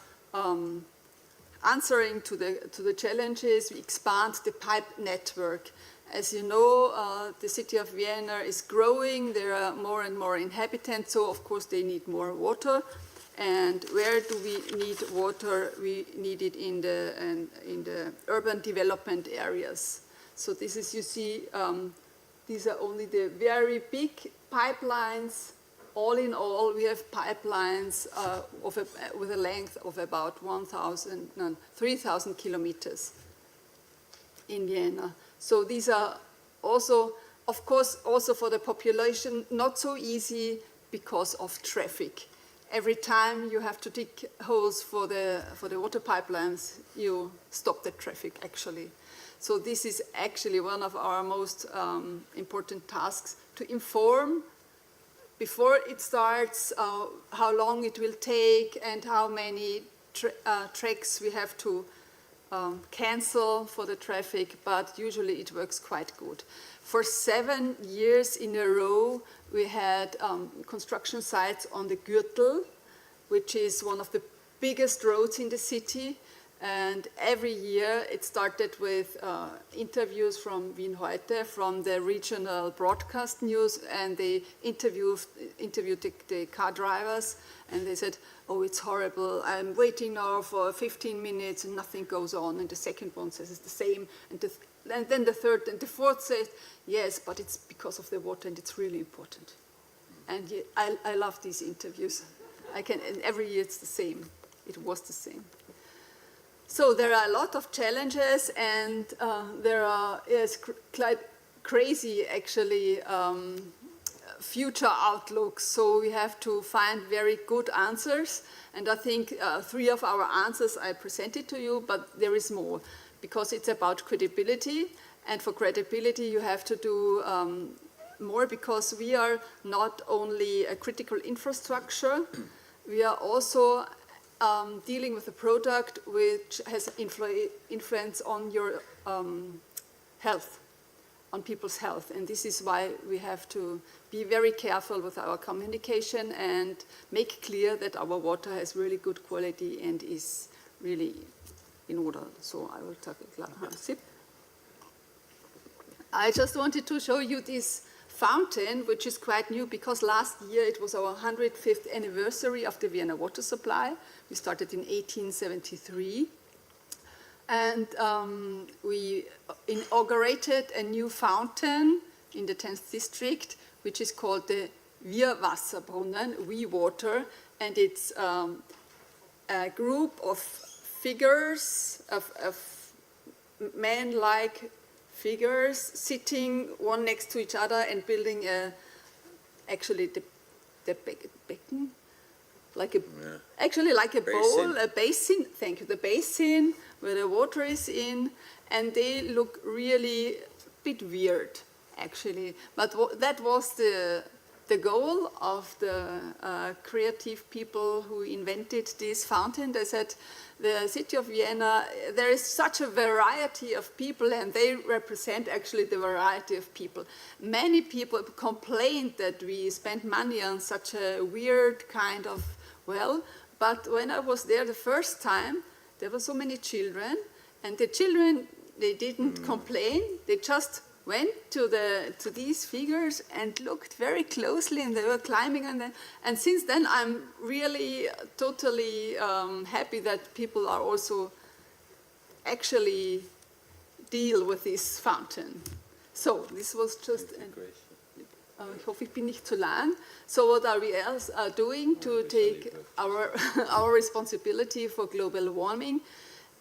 answering to the challenges. We expand the pipe network. As you know, the city of Vienna is growing. There are more and more inhabitants, so of course they need more water. And where do we need water? We need it in the urban development areas. So this is, you see, these are only the very big pipelines all in all, we have pipelines with a length of about 3,000 kilometers in Vienna. So these are also, of course, also for the population, not so easy because of traffic. Every time you have to dig holes for the water pipelines, you stop the traffic, actually. So this is actually one of our most important tasks, to inform before it starts how long it will take and how many tracks we have to cancel for the traffic, but usually it works quite good. For 7 years in a row, we had construction sites on the Gürtel, which is one of the biggest roads in the city. And every year it started with interviews from Wien Heute, from the regional broadcast news, and they interviewed the car drivers, and they said, oh, it's horrible, I'm waiting now for 15 minutes and nothing goes on. And the second one says it's the same, and then the third and the fourth says, yes, but it's because of the water and it's really important. And I love these interviews. And every year it's the same. It was the same. So there are a lot of challenges, and there are quite crazy, actually, future outlooks. So we have to find very good answers. And I think 3 of our answers I presented to you, but there is more, because it's about credibility. And for credibility, you have to do more, because we are not only a critical infrastructure, we are also dealing with a product which has influence on your health, on people's health. And this is why we have to be very careful with our communication and make clear that our water has really good quality and is really in order. So I will take a sip. I just wanted to show you this fountain, which is quite new, because last year it was our 105th anniversary of the Vienna water supply. We started in 1873. And we inaugurated a new fountain in the 10th district, which is called the Wir-Wasserbrunnen, We Water. And it's a group of figures, of man-like figures sitting one next to each other and building actually the becken, like a actually like a bowl, a basin. Thank you, the basin where the water is in, and they look really a bit weird, actually. But that was the goal of the creative people who invented this fountain. They said, the city of Vienna, there is such a variety of people, and they represent actually the variety of people. Many people complained that we spent money on such a weird kind of well, but when I was there the first time, there were so many children, and the children, they didn't complain. They just went to these figures and looked very closely, and they were climbing on them. And since then, I'm really totally happy that people are also actually deal with this fountain. So this was just. Ich hoffe, ich bin nicht zu lang. So what are we else doing to take our responsibility for global warming?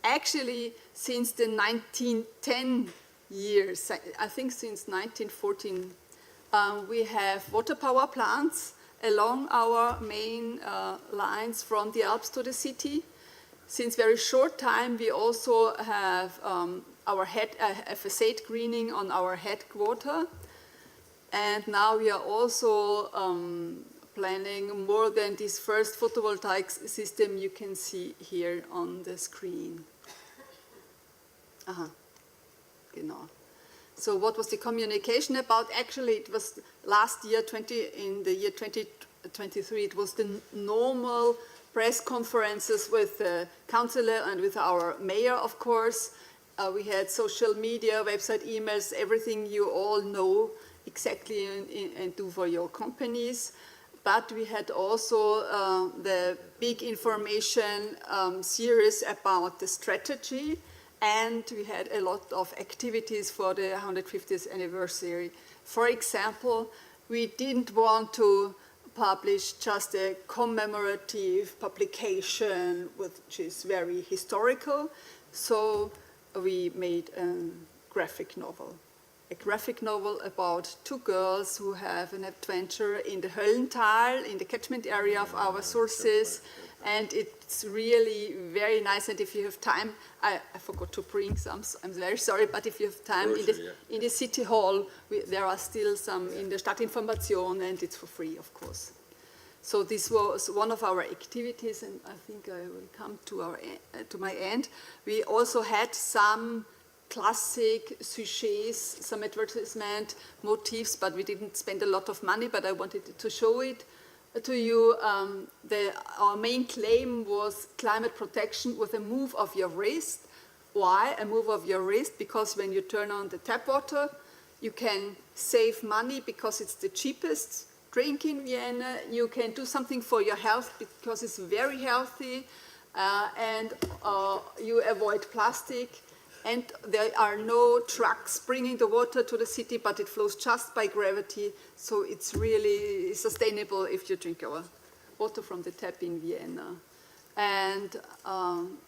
Actually, since the 1910 years, I think since 1914, we have water power plants along our main lines from the Alps to the city. Since very short time, we also have a facade greening on our headquarters. And now we are also planning more than this first photovoltaic system you can see here on the screen. Genau. So what was the communication about? Actually, it was last year, in the year 2023, it was the normal press conferences with the councillor and with our mayor, of course. We had social media, website, emails, everything you all know exactly and do for your companies. But we had also the big information series about the strategy, and we had a lot of activities for the 150th anniversary. For example, we didn't want to publish just a commemorative publication which is very historical. So we made a graphic novel about two girls who have an adventure in the Höllental, in the catchment area of our sources, and it's really very nice. And if you have time, I forgot to bring some, so I'm very sorry, but if you have time, in the city hall, there are still some in the Stadtinformation, and it's for free, of course. So this was one of our activities, and I think I will come to my end. We also had some classic sujets, some advertisement motifs, but we didn't spend a lot of money, but I wanted to show it to you. Our main claim was climate protection with a move of your wrist. Why a move of your wrist? Because when you turn on the tap water, you can save money because it's the cheapest drink in Vienna. You can do something for your health because it's very healthy, and you avoid plastic. And there are no trucks bringing the water to the city, but it flows just by gravity. So it's really sustainable if you drink our water from the tap in Vienna. And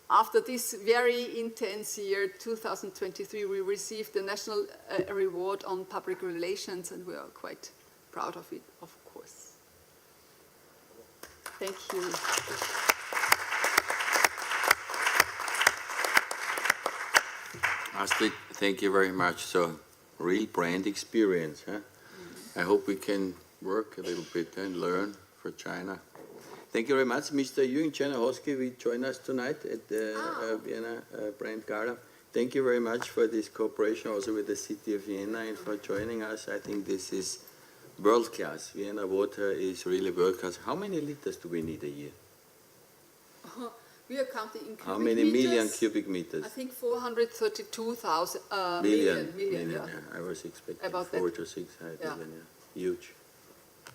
after this very intense year, 2023, we received the National Award on Public Relations, and we are quite proud of it, of course. Thank you. Astrid, thank you very much. So, real brand experience, huh? I hope we can work a little bit and learn for China. Thank you very much. Mr. Jürgen Czernohowski will join us tonight at the Vienna Brand Gala. Thank you very much for this cooperation also with the city of Vienna and for joining us. I think this is world class. Vienna water is really world class. How many liters do we need a year? We are counting in cubic How many meters. Million cubic meters? I think 432,000 Million, yeah. I was expecting About 4 that. to 6. Yeah. Huge.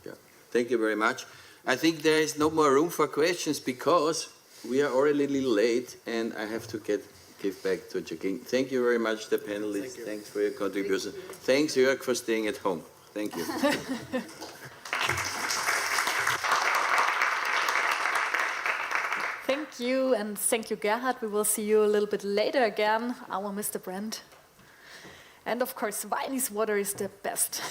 Yeah. Thank you very much. I think there is no more room for questions because we are already a little late and I have to give back to Jacqueline. Thank you very much, the panelists. Thanks for your contribution. Thanks, Jörg, for staying at home. Thank you. Thank you, and thank you, Gerhard. We will see you a little bit later again, our Mr. Brand. And of course, Chinese water is the best.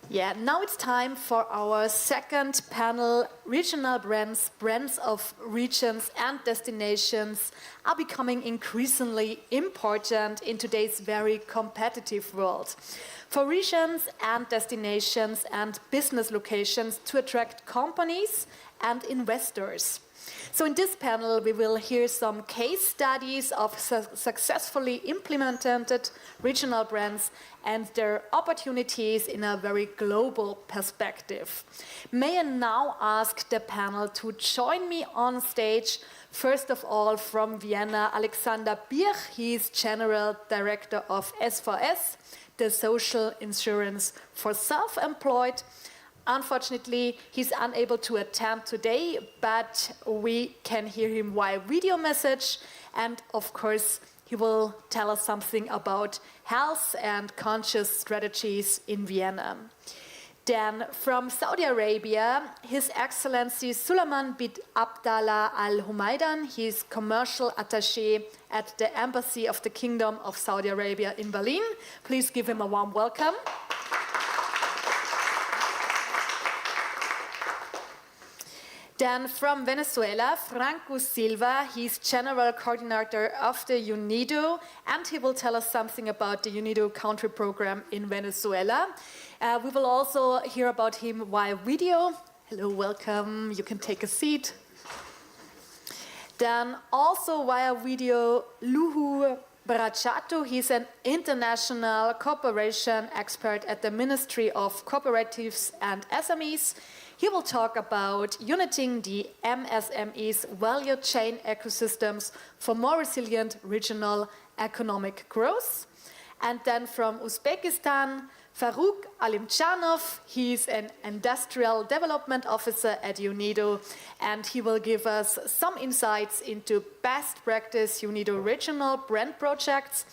Yeah, now it's time for our second panel. Regional brands, brands of regions and destinations are becoming increasingly important in today's very competitive world. For regions and destinations and business locations to attract companies and investors. So in this panel, we will hear some case studies of successfully implemented regional brands and their opportunities in a very global perspective. May I now ask the panel to join me on stage. First of all, from Vienna, Alexander Birch. He is General Director of S4S, the social insurance for self-employed. Unfortunately, he's unable to attend today, but we can hear him via video message. And of course, he will tell us something about health and conscious strategies in Vienna. Then from Saudi Arabia, His Excellency Sulaiman bin Abdallah Al Humaidan. He is commercial attaché at the Embassy of the Kingdom of Saudi Arabia in Berlin. Please give him a warm welcome. Then from Venezuela, Franco Silva, he's General Coordinator of the UNIDO, and he will tell us something about the UNIDO country program in Venezuela. We will also hear about him via video. Hello, welcome, you can take a seat. Then also via video, Luhu Barachato, he's an international cooperation expert at the Ministry of Cooperatives and SMEs. He will talk about uniting the MSME's value chain ecosystems for more resilient regional economic growth. And then from Uzbekistan, Farouk Alimchanov, he's an industrial development officer at UNIDO, and he will give us some insights into best practice UNIDO regional brand projects.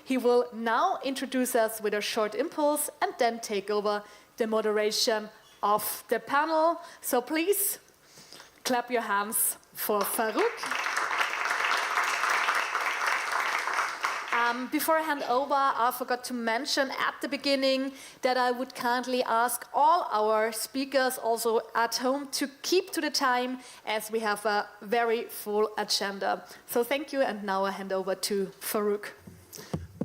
He will now introduce us with a short impulse and then take over the moderation of the panel. So please clap your hands for Farouk. Before I hand over, I forgot to mention at the beginning that I would kindly ask all our speakers also at home to keep to the time, as we have a very full agenda. So thank you, and now I hand over to Farouk.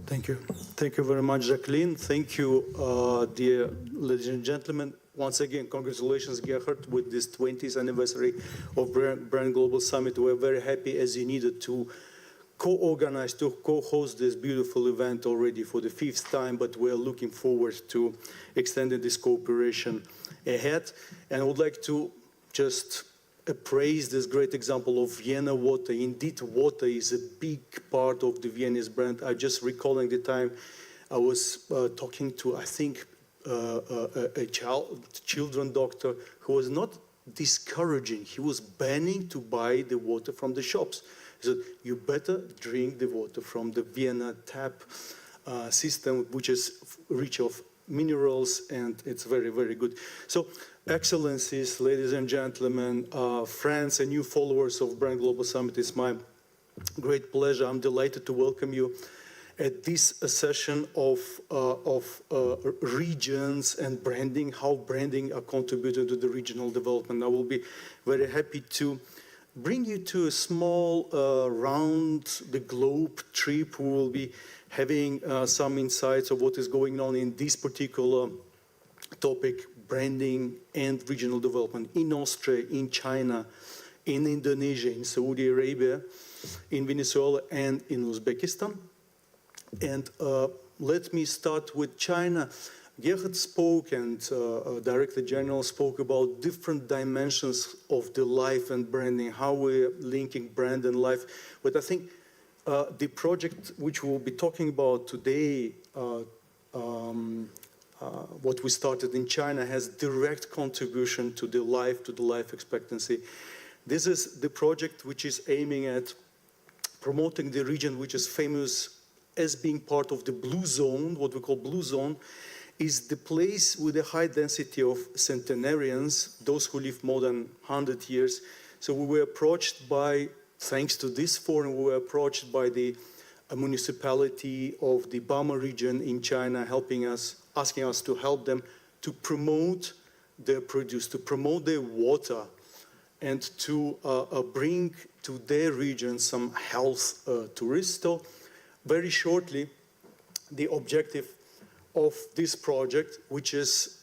Thank you. Thank you very much, Jacqueline. Thank you, dear ladies and gentlemen. Once again, congratulations, Gerhard, with this 20th anniversary of Brand Global Summit. We're very happy as UNIDO to co-organize, to co-host this beautiful event already for the 5th time, but we're looking forward to extending this cooperation ahead. And I would like to just praise this great example of Vienna water. Indeed, water is a big part of the Viennese brand. I'm just recalling the time I was talking to, I think, a children doctor who was not discouraging. He was banning to buy the water from the shops. He said, you better drink the water from the Vienna tap system, which is rich of minerals, and it's very, very good. So, Excellencies, ladies and gentlemen, friends and new followers of Brand Global Summit, it's my great pleasure. I'm delighted to welcome you at this session of regions and branding, how branding are contributing to the regional development. I will be very happy to bring you to a small round the globe trip. We will be having some insights of what is going on in this particular topic, branding and regional development in Austria, in China, in Indonesia, in Saudi Arabia, in Venezuela, and in Uzbekistan. And let me start with China. Gerhard spoke, and Director General spoke about different dimensions of the life and branding, how we're linking brand and life. But I think the project which we'll be talking about today, what we started in China, has direct contribution to the life expectancy. This is the project which is aiming at promoting the region which is famous as being part of the blue zone. What we call blue zone is the place with a high density of centenarians, those who live more than 100 years. So we were approached by, thanks to this forum, we were approached by the municipality of the Bama region in China, asking us to help them to promote their produce, to promote their water, and to bring to their region some health tourists. So very shortly, the objective of this project, which is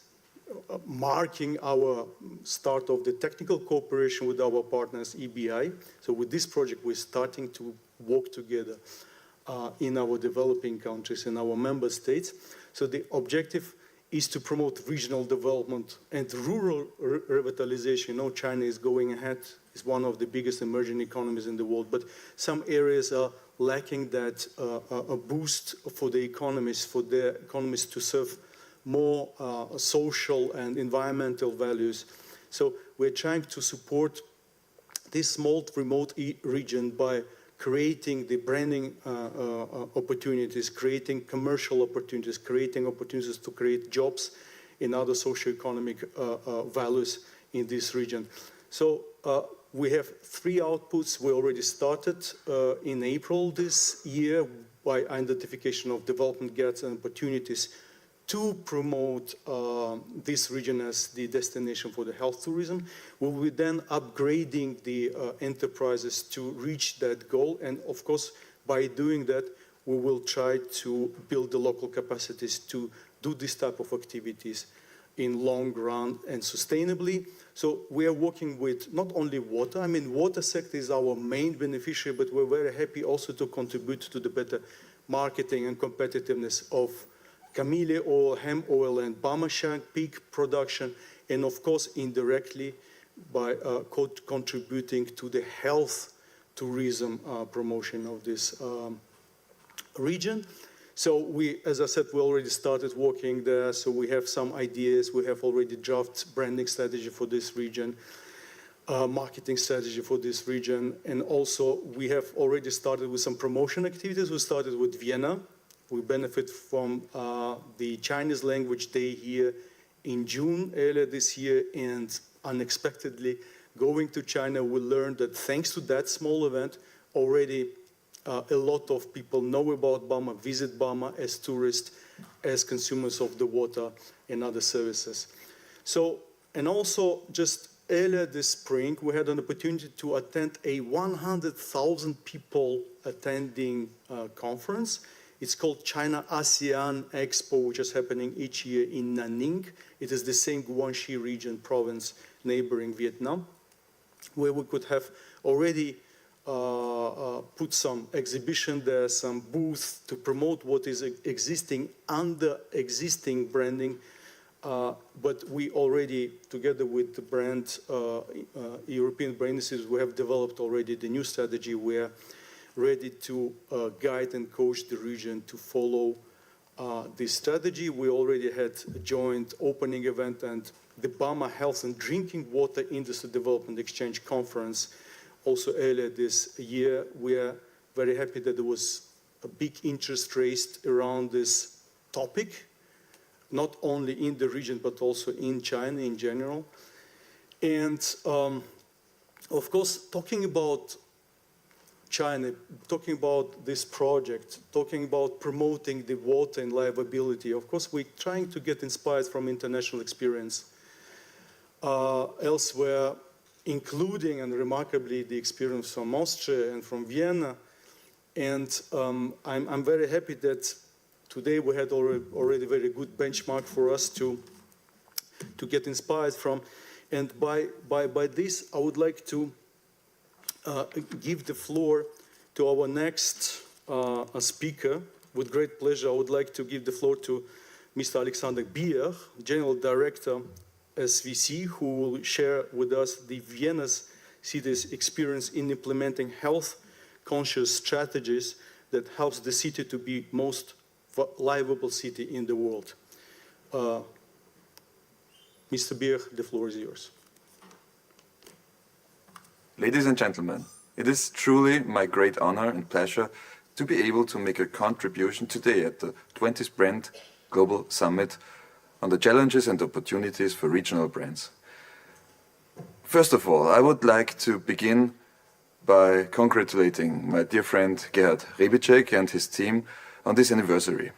marking our start of the technical cooperation with our partners, EBI. So with this project, we're starting to work together in our developing countries, in our member states. So the objective is to promote regional development and rural revitalization. You know, China is going ahead, is one of the biggest emerging economies in the world, but some areas are lacking that a boost for the economies to serve more social and environmental values. So we're trying to support this small remote region by creating the branding opportunities, creating commercial opportunities, creating opportunities to create jobs in other socioeconomic values in this region. So we have 3 outputs. We already started in April this year by identification of development gaps and opportunities to promote this region as the destination for the health tourism. We will be then upgrading the enterprises to reach that goal. And of course, by doing that, we will try to build the local capacities to do this type of activities in long run and sustainably. So we are working with not only water, I mean, water sector is our main beneficiary, but we're very happy also to contribute to the better marketing and competitiveness of camellia oil, hemp oil, and Bama shank pig production, and of course, indirectly by contributing to the health tourism promotion of this region. So we, as I said, we already started working there, so we have some ideas. We have already drafted branding strategy for this region, marketing strategy for this region, and also we have already started with some promotion activities. We started with Vienna. We benefit from the Chinese language day here in June earlier this year, and unexpectedly going to China, we learned that thanks to that small event, already a lot of people know about Burma, visit Burma as tourists, as consumers of the water and other services. So, and also just earlier this spring, we had an opportunity to attend a 100,000 people attending conference. It's called China ASEAN Expo, which is happening each year in Nanning. It is the same Guangxi region province neighboring Vietnam, where we could have already put some exhibition there, some booths to promote what is existing under existing branding. But we already, together with the brand, European Brand Institute, we have developed already the new strategy. We are ready to guide and coach the region to follow this strategy. We already had a joint opening event and the Burma Health and Drinking Water Industry Development Exchange Conference also earlier this year. We are very happy that there was a big interest raised around this topic, not only in the region, but also in China in general. And of course, talking about China, talking about this project, talking about promoting the water and livability, of course, we're trying to get inspired from international experience elsewhere, including and remarkably the experience from Austria and from Vienna. And I'm very happy that today we had already very good benchmark for us to get inspired from. And by this, I would like to give the floor to our next speaker. With great pleasure, I would like to give the floor to Mr. Alexander Bier, General Director, SVC, who will share with us the Vienna city's experience in implementing health-conscious strategies that helps the city to be most livable city in the world. Mr. Bier, the floor is yours. Ladies and gentlemen, it is truly my great honor and pleasure to be able to make a contribution today at the 20th Brand Global Summit on the challenges and opportunities for regional brands. First of all, I would like to begin by congratulating my dear friend Gerhard Rebicek and his team on this anniversary.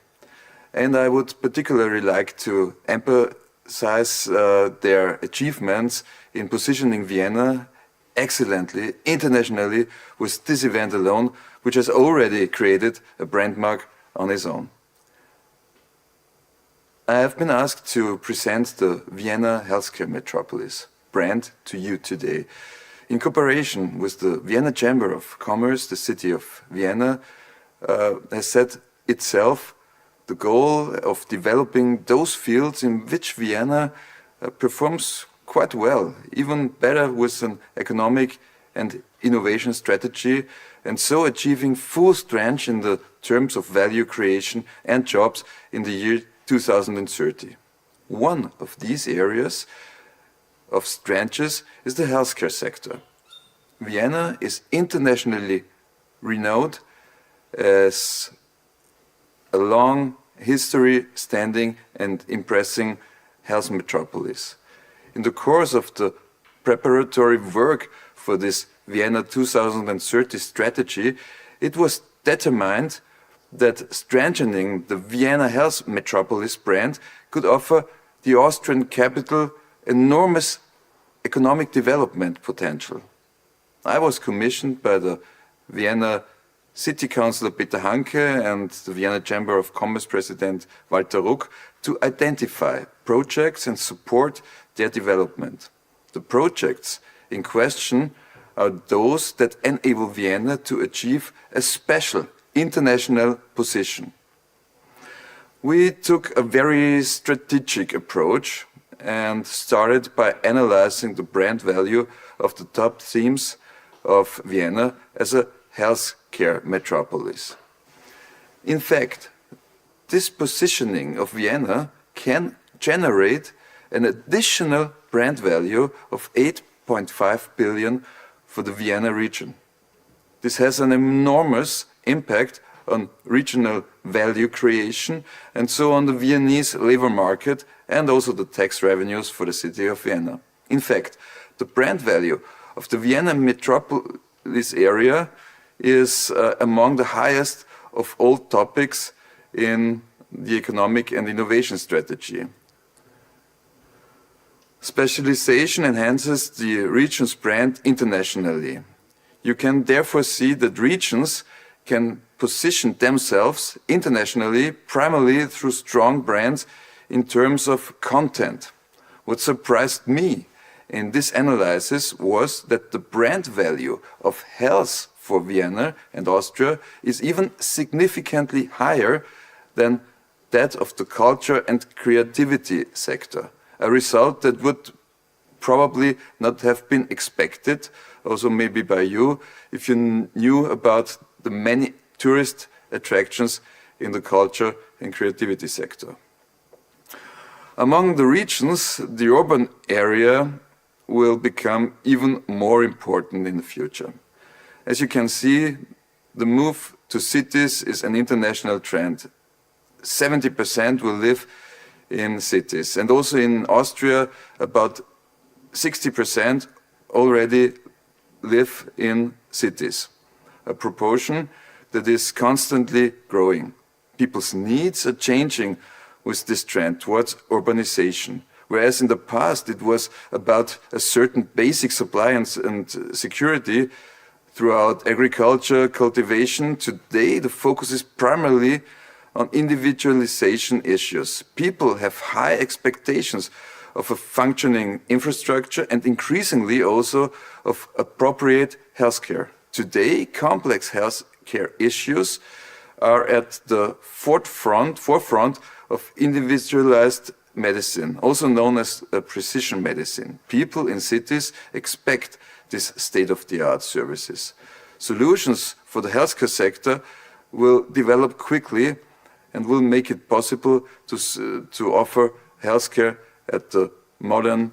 And I would particularly like to emphasize their achievements in positioning Vienna excellently, internationally, with this event alone, which has already created a brand mark on its own. I have been asked to present the Vienna Healthcare Metropolis brand to you today. In cooperation with the Vienna Chamber of Commerce, the city of Vienna has set itself the goal of developing those fields in which Vienna performs quite well, even better with an economic and innovation strategy, and so achieving full strength in the terms of value creation and jobs in the year 2030. One of these areas of strengths is the healthcare sector. Vienna is internationally renowned as a long history, standing and impressing health metropolis. In the course of the preparatory work for this Vienna 2030 strategy, it was determined that strengthening the Vienna Health Metropolis brand could offer the Austrian capital enormous economic development potential. I was commissioned by the Vienna City Councillor Peter Hanke and the Vienna Chamber of Commerce President Walter Ruck to identify projects and support their development. The projects in question are those that enable Vienna to achieve a special international position. We took a very strategic approach and started by analyzing the brand value of the top themes of Vienna as a healthcare metropolis. In fact, this positioning of Vienna can generate an additional brand value of 8.5 billion for the Vienna region. This has an enormous impact on regional value creation, and so on the Viennese labor market and also the tax revenues for the city of Vienna. In fact, the brand value of the Vienna metropolis area is among the highest of all topics in the economic and innovation strategy. Specialization enhances the region's brand internationally. You can therefore see that regions can position themselves internationally primarily through strong brands in terms of content. What surprised me in this analysis was that the brand value of health for Vienna and Austria is even significantly higher than that of the culture and creativity sector, a result that would probably not have been expected, also maybe by you, if you knew about the many tourist attractions in the culture and creativity sector. Among the regions, the urban area will become even more important in the future. As you can see, the move to cities is an international trend. 70% will live in cities, and also in Austria, about 60% already live in cities, a proportion that is constantly growing. People's needs are changing with this trend towards urbanization. Whereas in the past it was about a certain basic supply and security throughout agriculture, cultivation, today the focus is primarily on individualization issues. People have high expectations of a functioning infrastructure and increasingly also of appropriate healthcare. Today, complex healthcare issues are at the forefront of individualized medicine, also known as precision medicine. People in cities expect this state-of-the-art services. Solutions for the healthcare sector will develop quickly and will make it possible to offer healthcare at the modern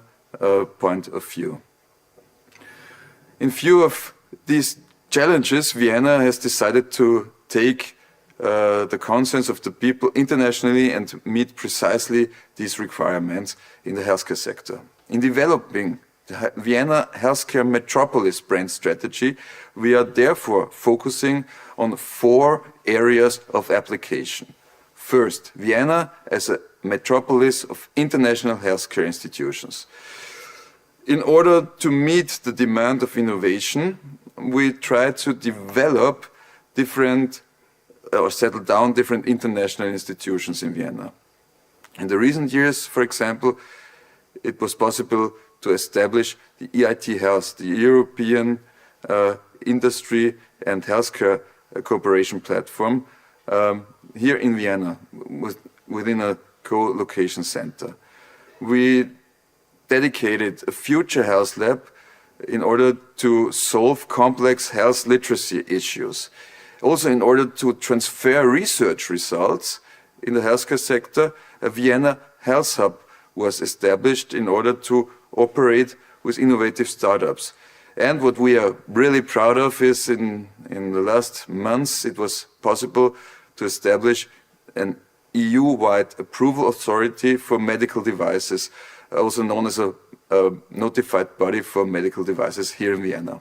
point of view. In view of these challenges, Vienna has decided to take the concerns of the people internationally and meet precisely these requirements in the healthcare sector. In developing the Vienna Healthcare Metropolis brand strategy, we are therefore focusing on 4 areas of application. First, Vienna as a metropolis of international healthcare institutions. In order to meet the demand of innovation, we try to develop different or settle down different international institutions in Vienna. In the recent years, for example, it was possible to establish the EIT Health, the European Industry and Healthcare Cooperation Platform, here in Vienna, within a co-location center. We dedicated a future health lab in order to solve complex health literacy issues. Also, in order to transfer research results in the healthcare sector, a Vienna Health Hub was established in order to operate with innovative startups. And what we are really proud of is in the last months, it was possible to establish an EU-wide approval authority for medical devices, also known as a notified body for medical devices here in Vienna.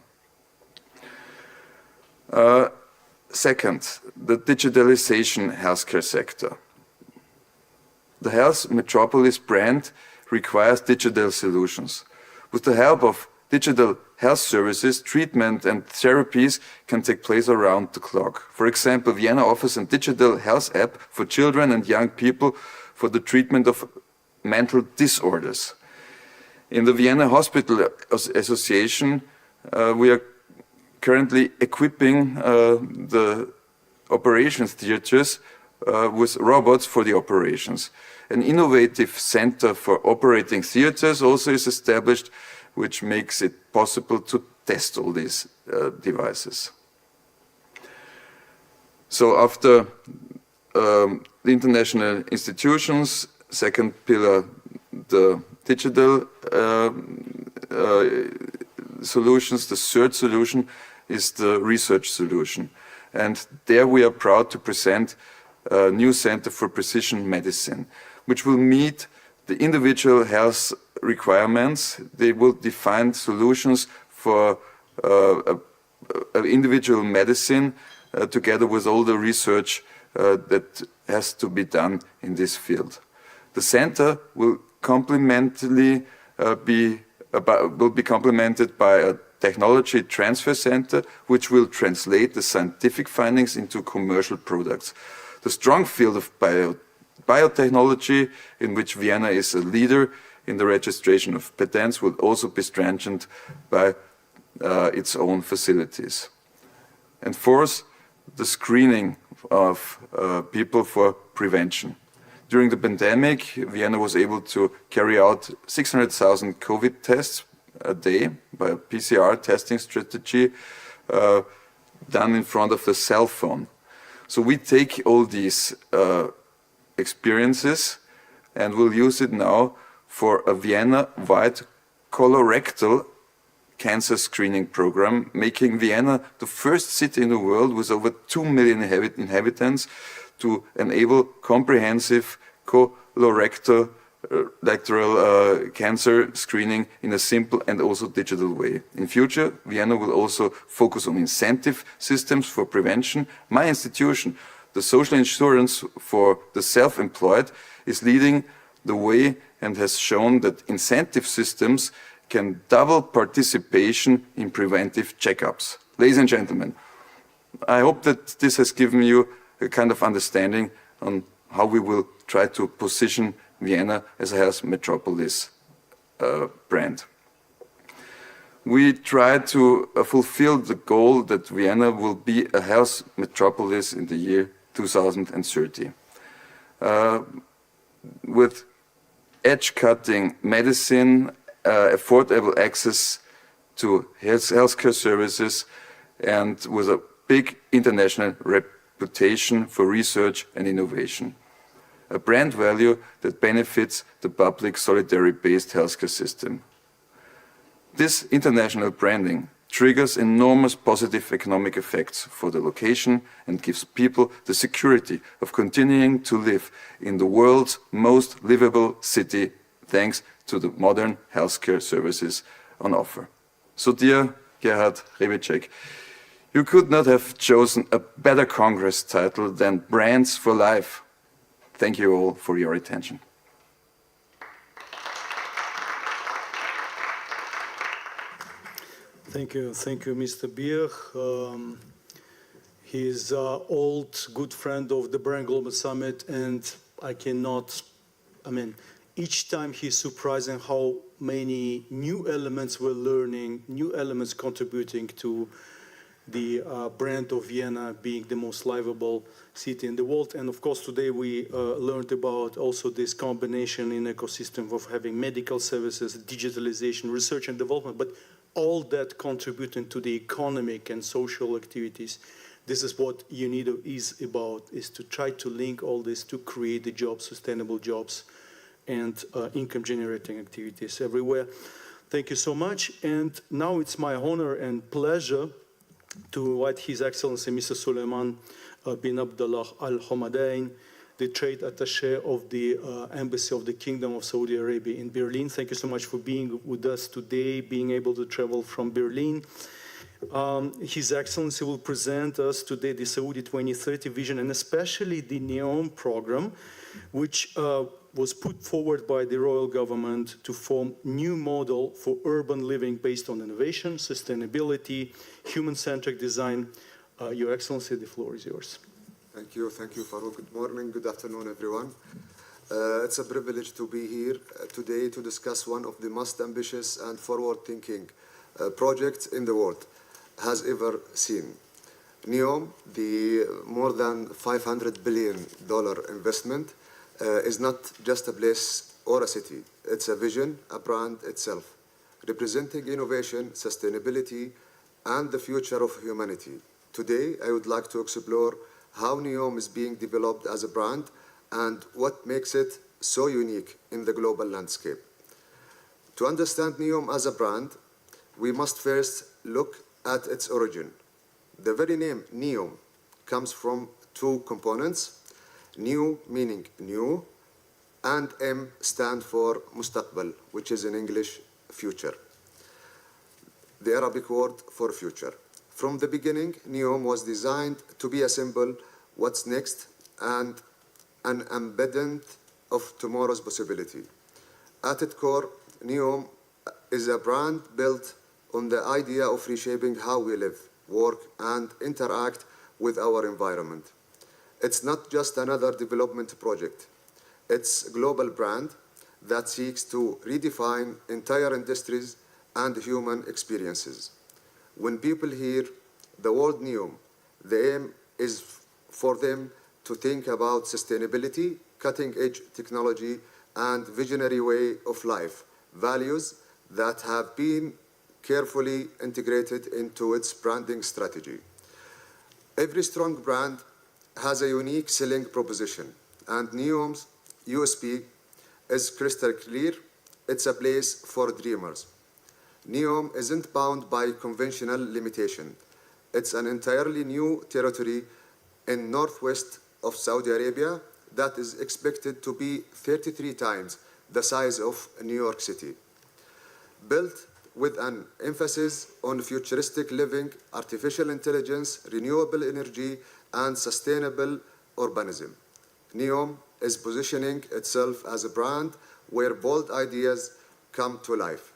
Second, the digitalization healthcare sector. The Health Metropolis brand requires digital solutions. With the help of digital health services, treatment and therapies can take place around the clock. For example, Vienna offers a digital health app for children and young people for the treatment of mental disorders. In the Vienna Hospital Association, we are currently equipping the operations theaters with robots for the operations. An innovative center for operating theaters also is established, which makes it possible to test all these devices. So after the international institutions, second pillar, the digital solutions, the third solution is the research solution. and there we are proud to present a new Center for Precision Medicine, which will meet the individual health requirements. They will define solutions for individual medicine together with all the research that has to be done in this field. The center will be complemented by a technology transfer center, which will translate the scientific findings into commercial products. The strong field of biotechnology, in which Vienna is a leader in the registration of patents, will also be strengthened by its own facilities. And fourth, the screening of people for prevention. During the pandemic, Vienna was able to carry out 600,000 COVID tests a day by a PCR testing strategy done in front of the cell phone. So we take all these experiences and will use it now for a Vienna-wide colorectal cancer screening program, making Vienna the first city in the world with over 2 million inhabitants to enable comprehensive colorectal cancer screening in a simple and also digital way. In future, Vienna will also focus on incentive systems for prevention. My institution, the social insurance for the self-employed, is leading the way and has shown that incentive systems can double participation in preventive checkups. Ladies and gentlemen, I hope that this has given you a kind of understanding on how we will try to position Vienna as a health metropolis brand. We try to fulfill the goal that Vienna will be a health metropolis in the year 2030. With edge-cutting medicine, affordable access to healthcare services, and with a big international reputation for research and innovation. A brand value that benefits the public solidarity-based healthcare system. This international branding triggers enormous positive economic effects for the location and gives people the security of continuing to live in the world's most livable city thanks to the modern healthcare services on offer. So dear Gerhard Rebicek, you could not have chosen a better Congress title than Brands for Life. Thank you all for your attention. Thank you, Mr. Bier. He's an old, good friend of the Brand Global Summit, and each time he's surprising how many new elements we're learning, new elements contributing to the brand of Vienna being the most livable city in the world. And of course, today we learned about also this combination in ecosystem of having medical services, digitalization, research and development, but all that contributing to the economic and social activities. This is what UNIDO is about, is to try to link all this to create the jobs, sustainable jobs, and income-generating activities everywhere. Thank you so much. And now it's my honor and pleasure to invite His Excellency Mr. Suleiman bin Abdullah Al Hamadain, the trade attaché of the Embassy of the Kingdom of Saudi Arabia in Berlin. Thank you so much for being with us today, being able to travel from Berlin. His Excellency will present us today the Saudi 2030 vision and especially the NEOM program, which was put forward by the royal government to form new model for urban living based on innovation, sustainability, human-centric design. Your Excellency, the floor is yours. Thank you, Farouk. Good morning, good afternoon, everyone. It's a privilege to be here today to discuss one of the most ambitious and forward-thinking projects in the world has ever seen. NEOM, the more than $500 billion investment, is not just a place or a city. It's a vision, a brand itself, representing innovation, sustainability, and the future of humanity. Today, I would like to explore how NEOM is being developed as a brand and what makes it so unique in the global landscape. To understand NEOM as a brand, we must first look at its origin. The very name NEOM comes from two components. New meaning new, and M stand for mustaqbal, which is in English future, the Arabic word for future. From the beginning, NEOM was designed to be a symbol what's next and an embodiment of tomorrow's possibility. At its core, NEOM is a brand built on the idea of reshaping how we live, work, and interact with our environment. It's not just another development project. It's a global brand that seeks to redefine entire industries and human experiences. When people hear the word NEOM, the aim is for them to think about sustainability, cutting-edge technology, and visionary way of life, values that have been carefully integrated into its branding strategy. Every strong brand has a unique selling proposition, and NEOM's USP is crystal clear. It's a place for dreamers. NEOM isn't bound by conventional limitation. It's an entirely new territory in northwest of Saudi Arabia that is expected to be 33 times the size of New York City. Built with an emphasis on futuristic living, artificial intelligence, renewable energy, and sustainable urbanism, NEOM is positioning itself as a brand where bold ideas come to life.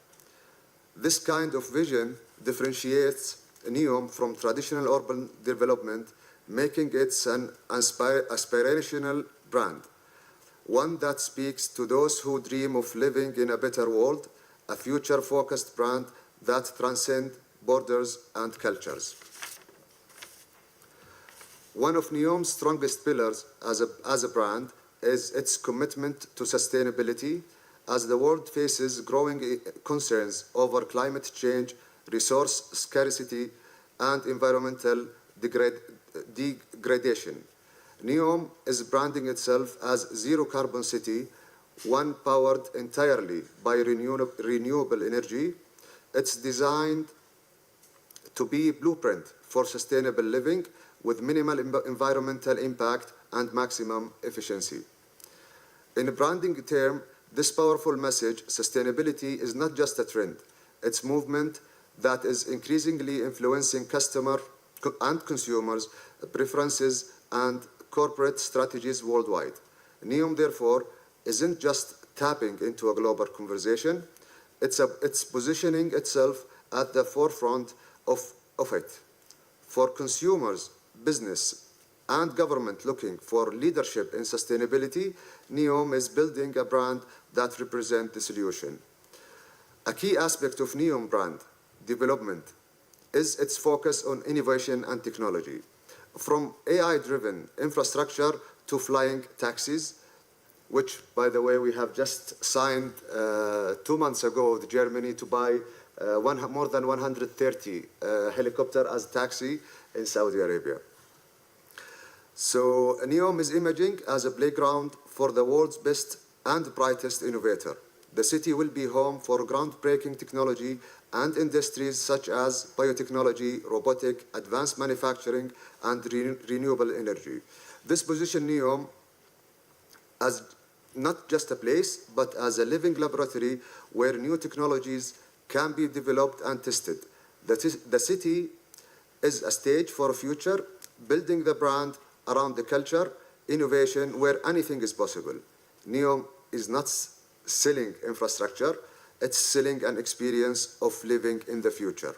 This kind of vision differentiates NEOM from traditional urban development, making it an aspirational brand, one that speaks to those who dream of living in a better world, a future-focused brand that transcends borders and cultures. One of NEOM's strongest pillars as a brand is its commitment to sustainability as the world faces growing concerns over climate change, resource scarcity, and environmental degradation. NEOM is branding itself as Zero Carbon City, one powered entirely by renewable energy. It's designed to be a blueprint for sustainable living with minimal environmental impact and maximum efficiency. In a branding term, this powerful message, sustainability, is not just a trend. It's a movement that is increasingly influencing customer and consumers' preferences and corporate strategies worldwide. NEOM, therefore, isn't just tapping into a global conversation, it's positioning itself at the forefront of it. For consumers, business, and government looking for leadership in sustainability, NEOM is building a brand that represents the solution. A key aspect of NEOM brand development is its focus on innovation and technology. From AI-driven infrastructure to flying taxis, which, by the way, we have just signed 2 months ago with Germany to buy more than 130 helicopters as taxi in Saudi Arabia. So NEOM is emerging as a playground for the world's best and brightest innovator. The city will be home for groundbreaking technology and industries such as biotechnology, robotic, advanced manufacturing, and renewable energy. This positions NEOM as not just a place, but as a living laboratory where new technologies can be developed and tested. The city is a stage for a future, building the brand around the culture, innovation, where anything is possible. NEOM is not selling infrastructure, it's selling an experience of living in the future.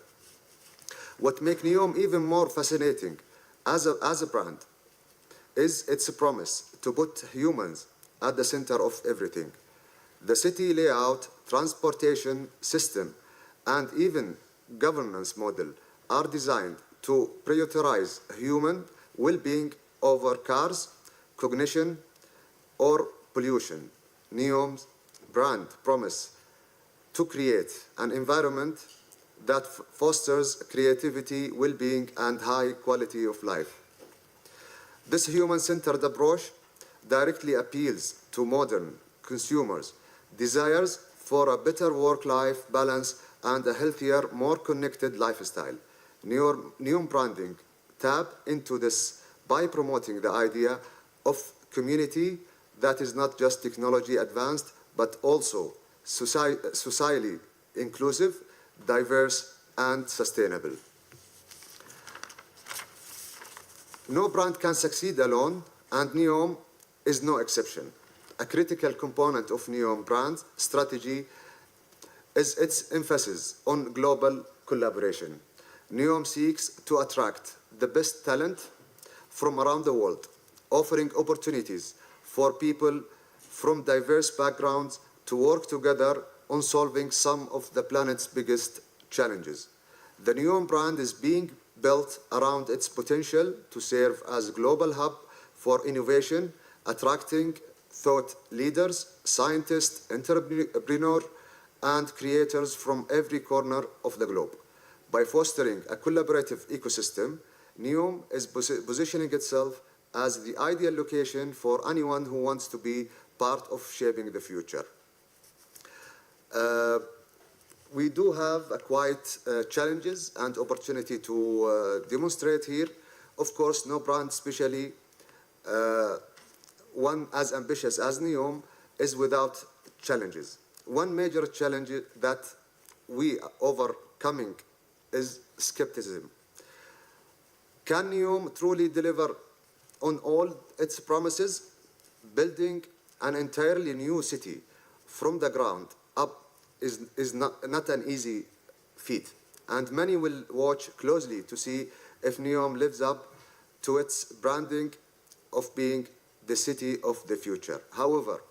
What makes NEOM even more fascinating as a brand is its promise to put humans at the center of everything. The city layout, transportation system, and even governance model are designed to prioritize human well-being over cars, cognition, or pollution. NEOM's brand promise to create an environment that fosters creativity, well-being, and high quality of life. This human-centered approach directly appeals to modern consumers' desires for a better work-life balance and a healthier, more connected lifestyle. NEOM branding tap into this by promoting the idea of community that is not just technology advanced, but also socially inclusive, diverse, and sustainable. No brand can succeed alone, and NEOM is no exception. A critical component of NEOM brand strategy is its emphasis on global collaboration. NEOM seeks to attract the best talent from around the world, offering opportunities for people from diverse backgrounds to work together on solving some of the planet's biggest challenges. The NEOM brand is being built around its potential to serve as a global hub for innovation, attracting thought leaders, scientists, entrepreneurs, and creators from every corner of the globe. By fostering a collaborative ecosystem, NEOM is positioning itself as the ideal location for anyone who wants to be part of shaping the future. We do have quite challenges and opportunity to demonstrate here. Of course, no brand, especially one as ambitious as NEOM, is without challenges. One major challenge that we are overcoming is skepticism. Can NEOM truly deliver on all its promises? Building an entirely new city from the ground up is not an easy feat, and many will watch closely to see if NEOM lives up to its branding of being the city of the future. However,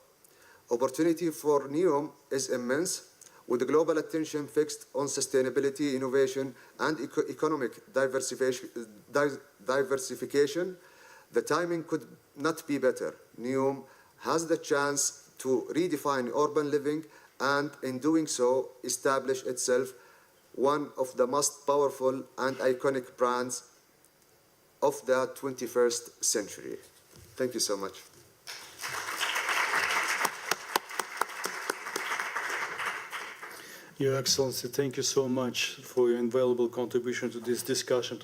opportunity for NEOM is immense, with global attention fixed on sustainability, innovation, and economic diversification. The timing could not be better. NEOM has the chance to redefine urban living and, in doing so, establish itself one of the most powerful and iconic brands of the 21st century. Thank you so much. Your Excellency, thank you so much for your invaluable contribution to this discussion,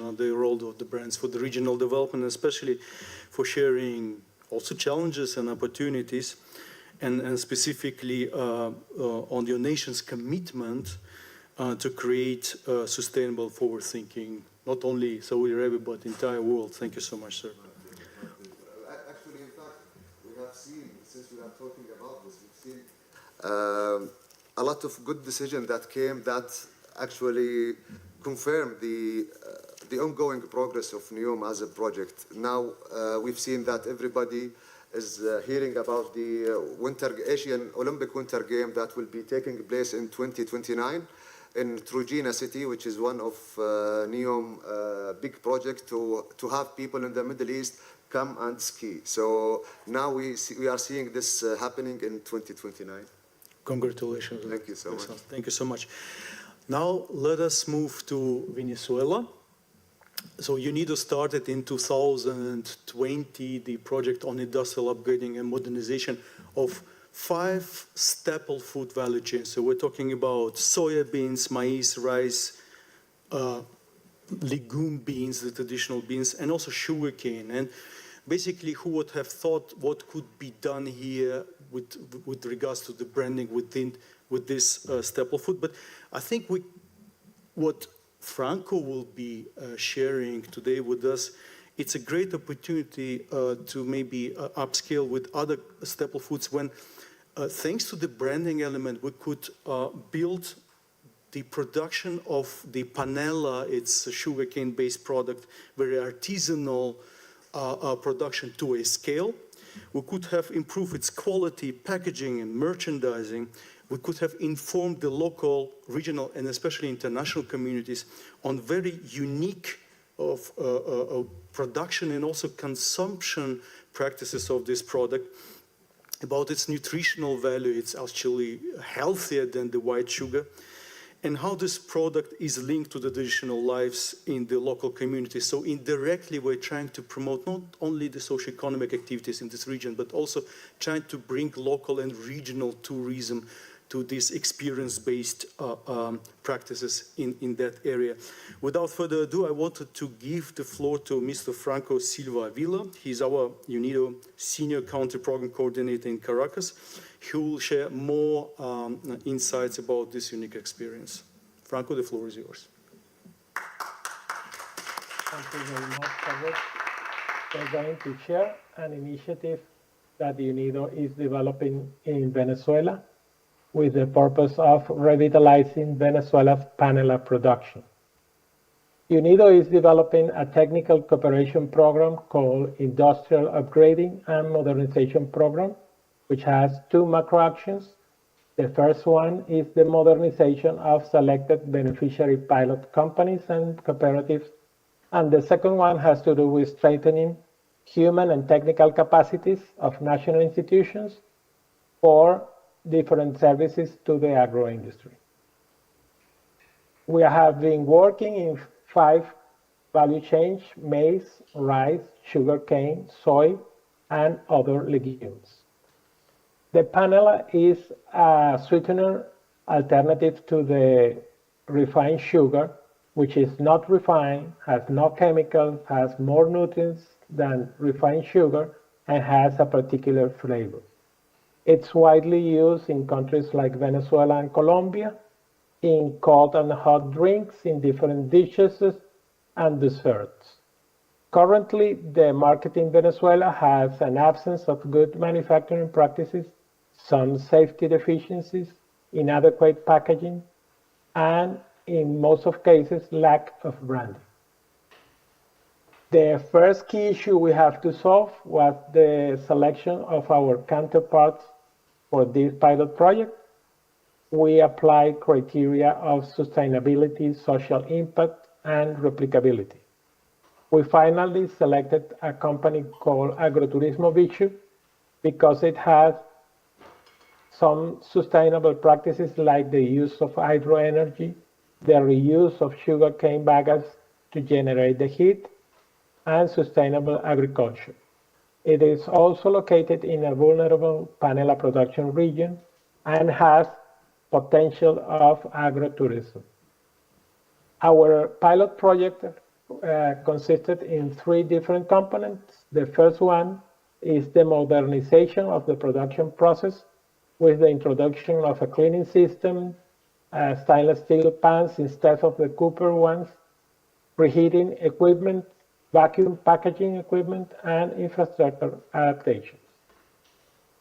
on the role of the brands for the regional development, especially for sharing also challenges and opportunities, and specifically on your nation's commitment to create sustainable forward-thinking, not only Saudi Arabia, but the entire world. Thank you so much, sir. Actually, in fact, we have seen, since we are talking about this, we've seen a lot of good decisions that came that actually confirm the ongoing progress of NEOM as a project. Now we've seen that everybody is hearing about the Asian Olympic Winter Game that will be taking place in 2029 in Trojena City, which is one of NEOM big project to have people in the Middle East come and ski. So now we are seeing this happening in 2029. Congratulations. Thank you so much. Thank you so much. Now let us move to Venezuela. So UNIDO started in 2020 the project on industrial upgrading and modernization of 5 staple food value chains. So we're talking about soya beans, maize, rice, legume beans, the traditional beans, and also sugarcane. And basically, who would have thought what could be done here with regards to the branding with this staple food? But I think what Franco will be sharing today with us, it's a great opportunity to maybe upscale with other staple foods when, thanks to the branding element, we could build the production of the panela. It's a sugarcane-based product, very artisanal production to a scale. We could have improved its quality, packaging, and merchandising. We could have informed the local, regional, and especially international communities on very unique production and also consumption practices of this product, about its nutritional value. It's actually healthier than the white sugar, and how this product is linked to the traditional lives in the local community. So indirectly, we're trying to promote not only the socio-economic activities in this region, but also trying to bring local and regional tourism to these experience-based practices in that area. Without further ado, I wanted to give the floor to Mr. Franco Silva Avila. He's our UNIDO Senior Country Program Coordinator in Caracas. He will share more insights about this unique experience. Franco, the floor is yours. Thank you very much, Robert. We're going to share an initiative that UNIDO is developing in Venezuela with the purpose of revitalizing Venezuela's panela production. UNIDO is developing a technical cooperation program called Industrial Upgrading and Modernization Program, which has two macro actions. The first one is the modernization of selected beneficiary pilot companies and cooperatives, and the second one has to do with strengthening human and technical capacities of national institutions for different services to the agro industry. We have been working in 5 value chains: maize, rice, sugarcane, soy, and other legumes. The panela is a sweetener alternative to the refined sugar, which is not refined, has no chemicals, has more nutrients than refined sugar, and has a particular flavor. It's widely used in countries like Venezuela and Colombia, in cold and hot drinks, in different dishes and desserts. Currently, the market in Venezuela has an absence of good manufacturing practices, some safety deficiencies, inadequate packaging, and in most of cases, lack of branding. The first key issue we have to solve was the selection of our counterparts for this pilot project. We applied criteria of sustainability, social impact, and replicability. We finally selected a company called Agroturismo Bichu because it has some sustainable practices like the use of hydroenergy, the reuse of sugarcane bagasse to generate the heat, and sustainable agriculture. It is also located in a vulnerable panela production region and has potential of agrotourism. Our pilot project consisted in 3 different components. The first one is the modernization of the production process with the introduction of a cleaning system, stainless steel pans instead of the copper ones, preheating equipment, vacuum packaging equipment, and infrastructure adaptations.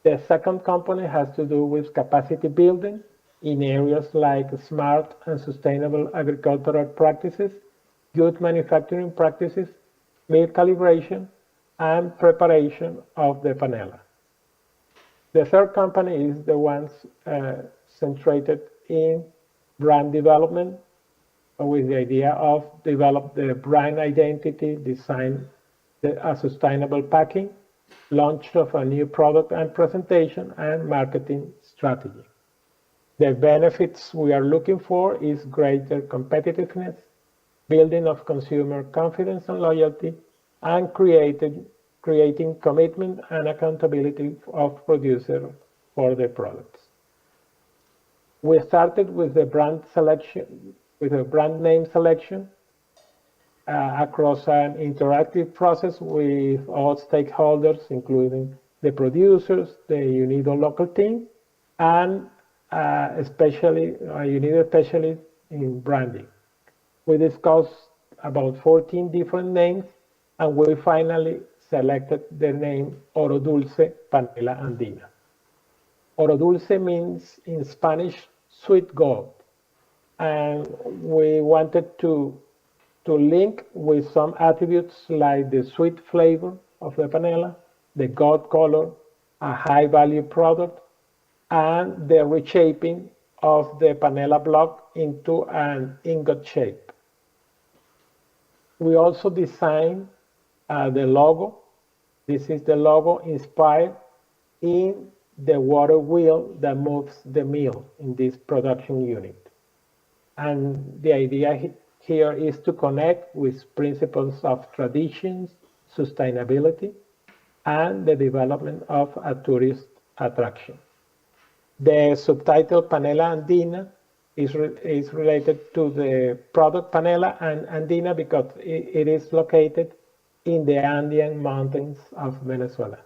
The second component has to do with capacity building in areas like smart and sustainable agricultural practices, good manufacturing practices, milk calibration, and preparation of the panela. The third component is the one centered in brand development, with the idea of develop the brand identity, design a sustainable packing, launch of a new product and presentation, and marketing strategy. The benefits we are looking for is greater competitiveness, building of consumer confidence and loyalty, and creating commitment and accountability of producers for the products. We started with the brand selection, with a brand name selection across an interactive process with all stakeholders, including the producers, the UNIDO local team, and especially UNIDO specialist in branding. We discussed about 14 different names, and we finally selected the name Oro Dulce Panela Andina. Oro Dulce means in Spanish sweet gold, and we wanted to link with some attributes like the sweet flavor of the panela, the gold color, a high value product, and the reshaping of the panela block into an ingot shape. We also designed the logo. This is the logo inspired in the water wheel that moves the mill in this production unit. And the idea here is to connect with principles of traditions, sustainability, and the development of a tourist attraction. The subtitle Panela Andina is related to the product Panela and Andina because it is located in the Andean mountains of Venezuela.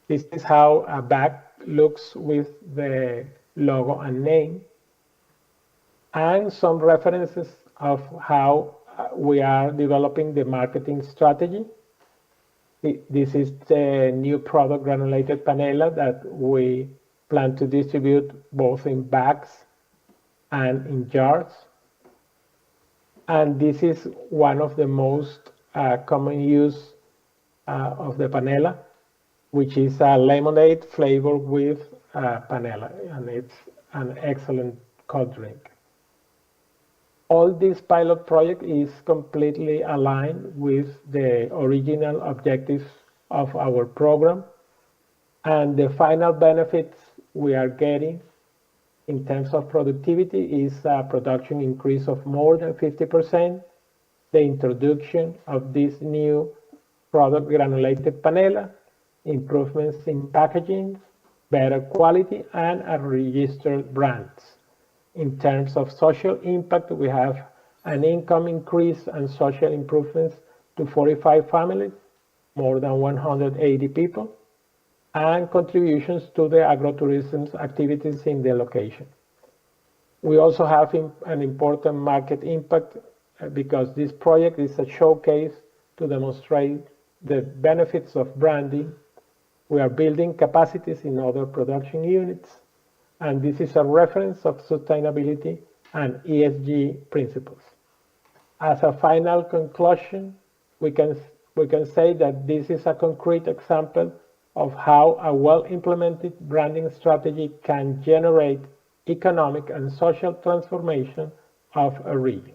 This is how a bag looks with the logo and name, and some references of how we are developing the marketing strategy. This is the new product granulated panela that we plan to distribute both in bags and in jars. And this is one of the most common use of the panela, which is a lemonade flavor with panela, and it's an excellent cold drink. All this pilot project is completely aligned with the original objectives of our program, and the final benefits we are getting in terms of productivity is a production increase of more than 50%, the introduction of this new product granulated panela, improvements in packaging, better quality, and a registered brands. In terms of social impact, we have an income increase and social improvements to 45 families, more than 180 people, and contributions to the agrotourism activities in the location. We also have an important market impact because this project is a showcase to demonstrate the benefits of branding. We are building capacities in other production units, and this is a reference of sustainability and ESG principles. As a final conclusion, we can say that this is a concrete example of how a well-implemented branding strategy can generate economic and social transformation of a region.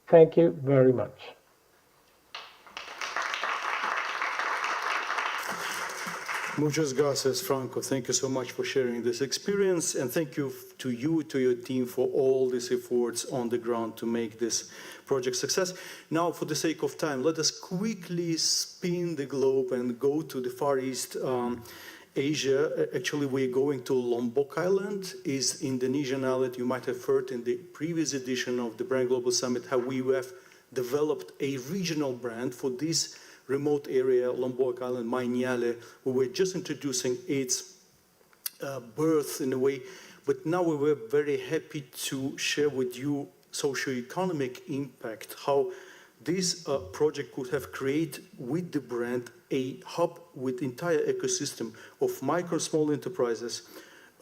Thank you very much. Muchas gracias, Franco. Thank you so much for sharing this experience, and thank you to your team for all these efforts on the ground to make this project success. Now, for the sake of time, let us quickly spin the globe and go to the Far East Asia. Actually, we're going to Lombok Island, is Indonesian island. You might have heard in the previous edition of the Brand Global Summit how we have developed a regional brand for this remote area, Lombok Island, Mainyale. We were just introducing its birth in a way, but now we were very happy to share with you socio-economic impact, how this project could have created with the brand a hub with entire ecosystem of micro small enterprises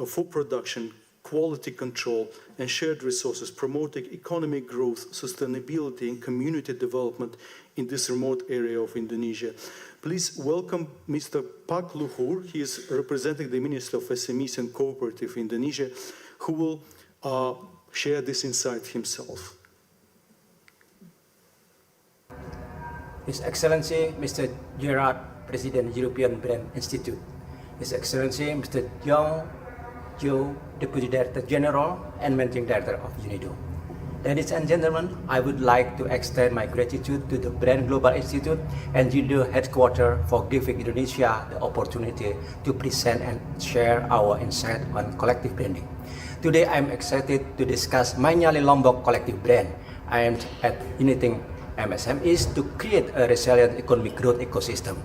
for production, quality control, and shared resources, promoting economic growth, sustainability, and community development in this remote area of Indonesia. Please welcome Mr. Pak Luhur. He is representing the Minister of SMEs and Cooperative Indonesia, who will share this insight himself. His Excellency Mr. Gerard, President European Brand Institute. His Excellency Mr. Yong Jo, Deputy Director General and Managing Director of UNIDO. Ladies and gentlemen, I would like to extend my gratitude to the Brand Global Institute and UNIDO headquarters for giving Indonesia the opportunity to present and share our insight on collective branding. Today, I'm excited to discuss Mainyale Lombok collective brand aimed at uniting MSMEs to create a resilient economic growth ecosystem.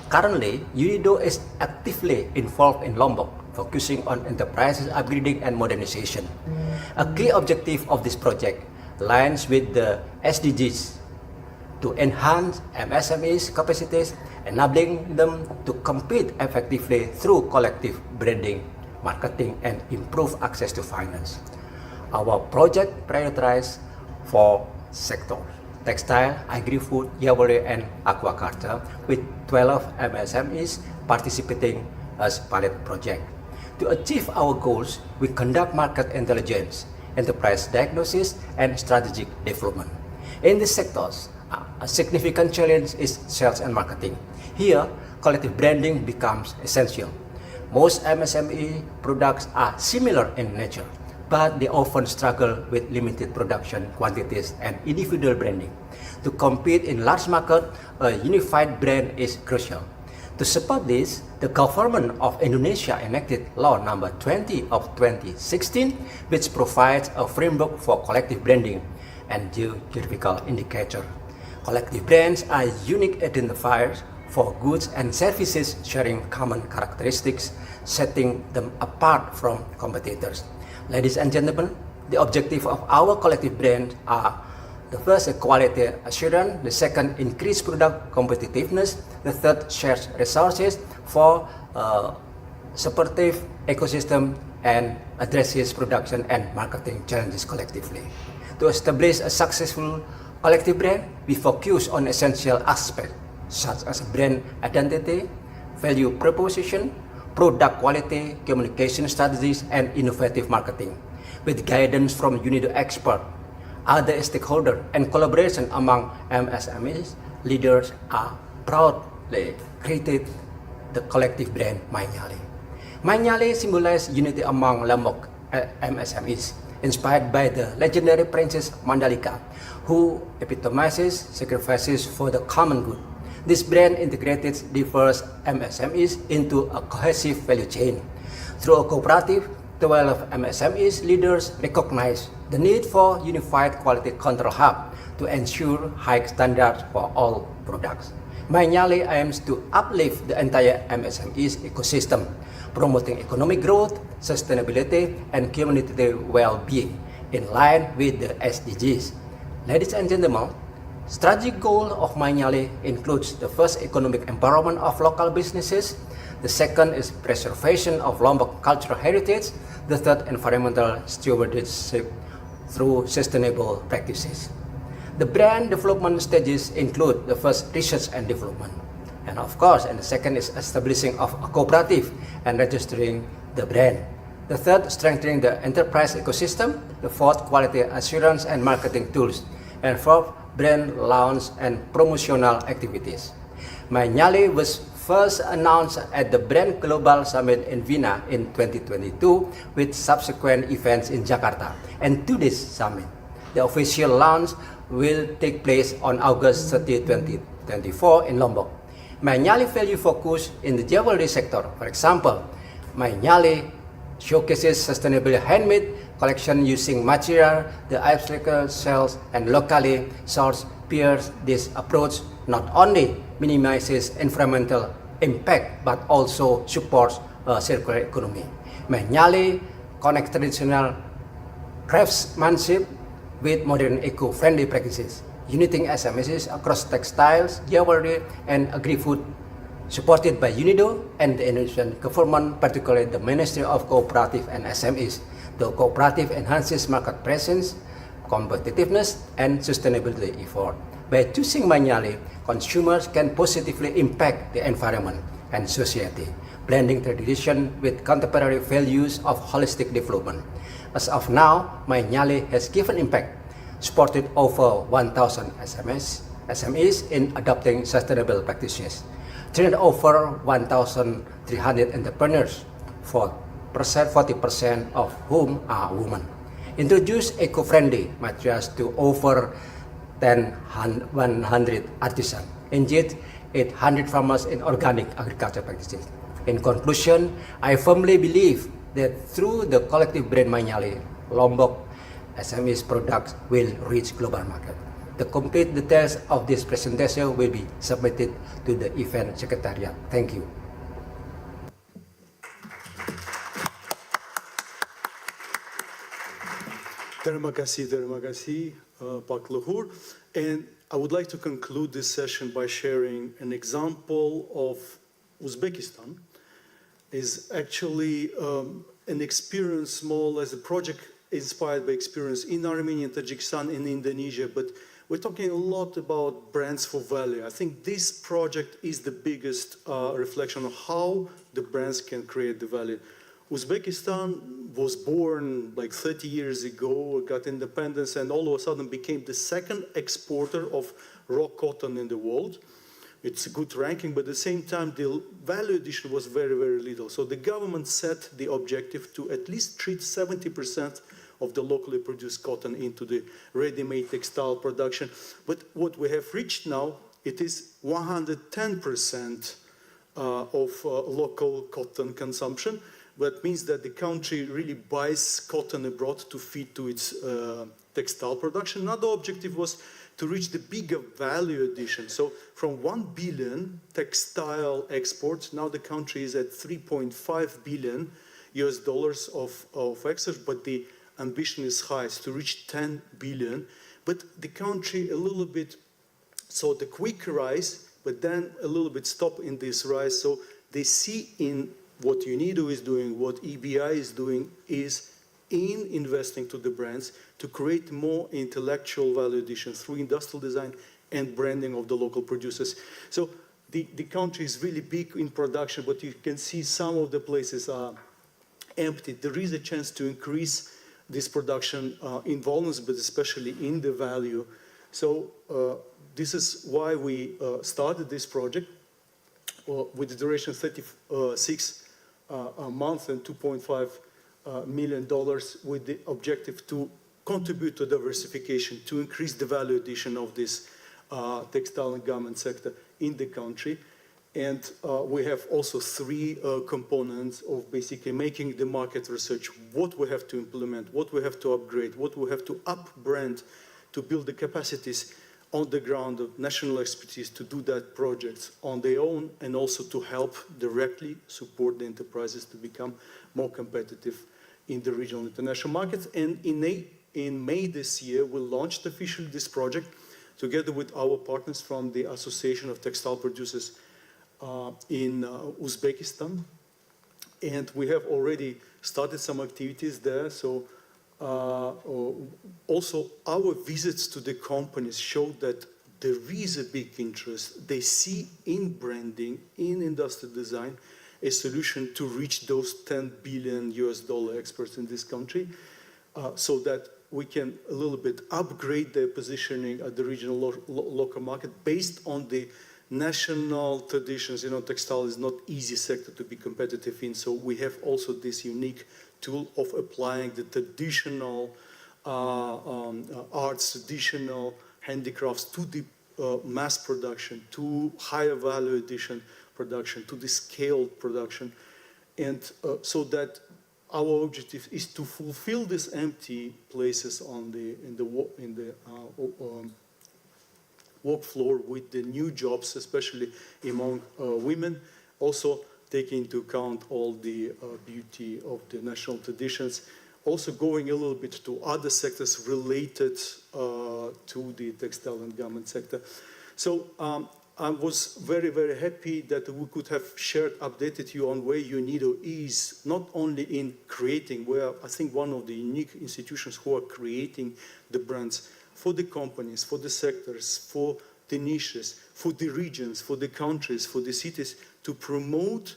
Currently, UNIDO is actively involved in Lombok, focusing on enterprises upgrading and modernization. A key objective of this project aligns with the SDGs to enhance MSMEs' capacities, enabling them to compete effectively through collective branding, marketing, and improve access to finance. Our project prioritizes 4 sectors: textile, agri-food, jewelry, and aquaculture, with 12 MSMEs participating as pilot project. To achieve our goals, we conduct market intelligence, enterprise diagnosis, and strategic development. In these sectors, a significant challenge is sales and marketing. Here, collective branding becomes essential. Most MSME products are similar in nature, but they often struggle with limited production quantities and individual branding. To compete in large market, a unified brand is crucial. To support this, the government of Indonesia enacted Law Number 20 of 2016, which provides a framework for collective branding and geographical indicator. Collective brands are unique identifiers for goods and services sharing common characteristics, setting them apart from competitors. Ladies and gentlemen, the objective of our collective brands are: the first, quality assurance; the second, increased product competitiveness; the third, shared resources; for supportive ecosystem and addresses production and marketing challenges collectively. To establish a successful collective brand, we focus on essential aspects such as brand identity, value proposition, product quality, communication strategies, and innovative marketing. With guidance from UNIDO experts, other stakeholders, and collaboration among MSMEs, leaders are proudly created the collective brand My Nyali. My Nyali symbolizes unity among Lombok MSMEs, inspired by the legendary Princess Mandalika, who epitomizes sacrifices for the common good. This brand integrated diverse MSMEs into a cohesive value chain. Through a cooperative, 12 MSMEs leaders recognize the need for unified quality control hub to ensure high standards for all products. My Nyali aims to uplift the entire MSMEs ecosystem, promoting economic growth, sustainability, and community well-being in line with the SDGs. Ladies and gentlemen, strategic goal of My Nyali includes the first, economic empowerment of local businesses; the second is preservation of Lombok cultural heritage; the third, environmental stewardship through sustainable practices. The brand development stages include the first, research and development, and of course, and the second is establishing of a cooperative and registering the brand. The third, strengthening the enterprise ecosystem; the fourth, quality assurance and marketing tools; and fourth, brand launch and promotional activities. My Nyali was first announced at the Brand Global Summit in Vienna in 2022, with subsequent events in Jakarta. And to this summit, the official launch will take place on August 30, 2024 in Lombok. My Nyali value focus in the jewelry sector. For example, My Nyali showcases sustainable handmade collection using material the upcycle cells and locally sourced peers. This approach not only minimizes environmental impact but also supports a circular economy. My Nyali connects traditional craftsmanship with modern eco-friendly practices, uniting SMEs across textiles, jewelry, and agri-food, supported by UNIDO and the Indonesian government, particularly the Ministry of Cooperative and SMEs. The cooperative enhances market presence, competitiveness, and sustainability effort. By choosing My Nyali, consumers can positively impact the environment and society, blending tradition with contemporary values of holistic development. As of now, My Nyali has given impact, supported over 1,000 SMEs in adopting sustainable practices, trained over 1,300 entrepreneurs, 40% of whom are women, introduced eco-friendly materials to over 100 artisans, engaged 800 farmers in organic agriculture practices. In conclusion, I firmly believe that through the collective brand My Nyali, Lombok SMEs products will reach global market. The complete details of this presentation will be submitted to the event secretariat. Thank you. Terima kasih, Pak Luhur. And I would like to conclude this session by sharing an example of Uzbekistan. Is actually an experience, small as a project inspired by experience in Armenia, Tajikistan, and Indonesia, but we're talking a lot about brands for value. I think this project is the biggest reflection of how the brands can create the value. Uzbekistan was born like 30 years ago, got independence, and all of a sudden became the second exporter of raw cotton in the world. It's a good ranking, but at the same time, the value addition was very, very little. So the government set the objective to at least treat 70% of the locally produced cotton into the ready-made textile production. But what we have reached now, it is 110% local cotton consumption. That means that the country really buys cotton abroad to feed to its textile production. Another objective was to reach the bigger value addition. So from 1 billion textile exports, now the country is at $3.5 billion of exports, but the ambition is high, to reach 10 billion. But the country a little bit saw the quick rise, but then a little bit stop in this rise. So they see in what UNIDO is doing, what EBI is doing, is in investing to the brands to create more intellectual value addition through industrial design and branding of the local producers. So the country is really big in production, but you can see some of the places are empty. There is a chance to increase this production in volumes, but especially in the value. So this is why we started this project with the duration of 36 months and $2.5 million with the objective to contribute to diversification, to increase the value addition of this textile and garment sector in the country. And we have also three components of basically making the market research, what we have to implement, what we have to upgrade, what we have to up-brand to build the capacities on the ground of national expertise to do that projects on their own, and also to help directly support the enterprises to become more competitive in the regional international markets. And in May this year, we launched officially this project together with our partners from the Association of Textile Producers in Uzbekistan. And we have already started some activities there. So also our visits to the companies show that there is a big interest. They see in branding, in industrial design, a solution to reach those $10 billion exports in this country, so that we can a little bit upgrade their positioning at the regional local market based on the national traditions. You know, textile is not easy sector to be competitive in, so we have also this unique tool of applying the traditional arts, traditional handicrafts to the mass production, to higher value addition production, to the scaled production. And so that our objective is to fulfill these empty places in the work floor with the new jobs, especially among women, also taking into account all the beauty of the national traditions, also going a little bit to other sectors related to the textile and garment sector. So I was very, very happy that we could have updated you on where UNIDO is, not only in creating, where I think one of the unique institutions who are creating the brands for the companies, for the sectors, for the niches, for the regions, for the countries, for the cities, to promote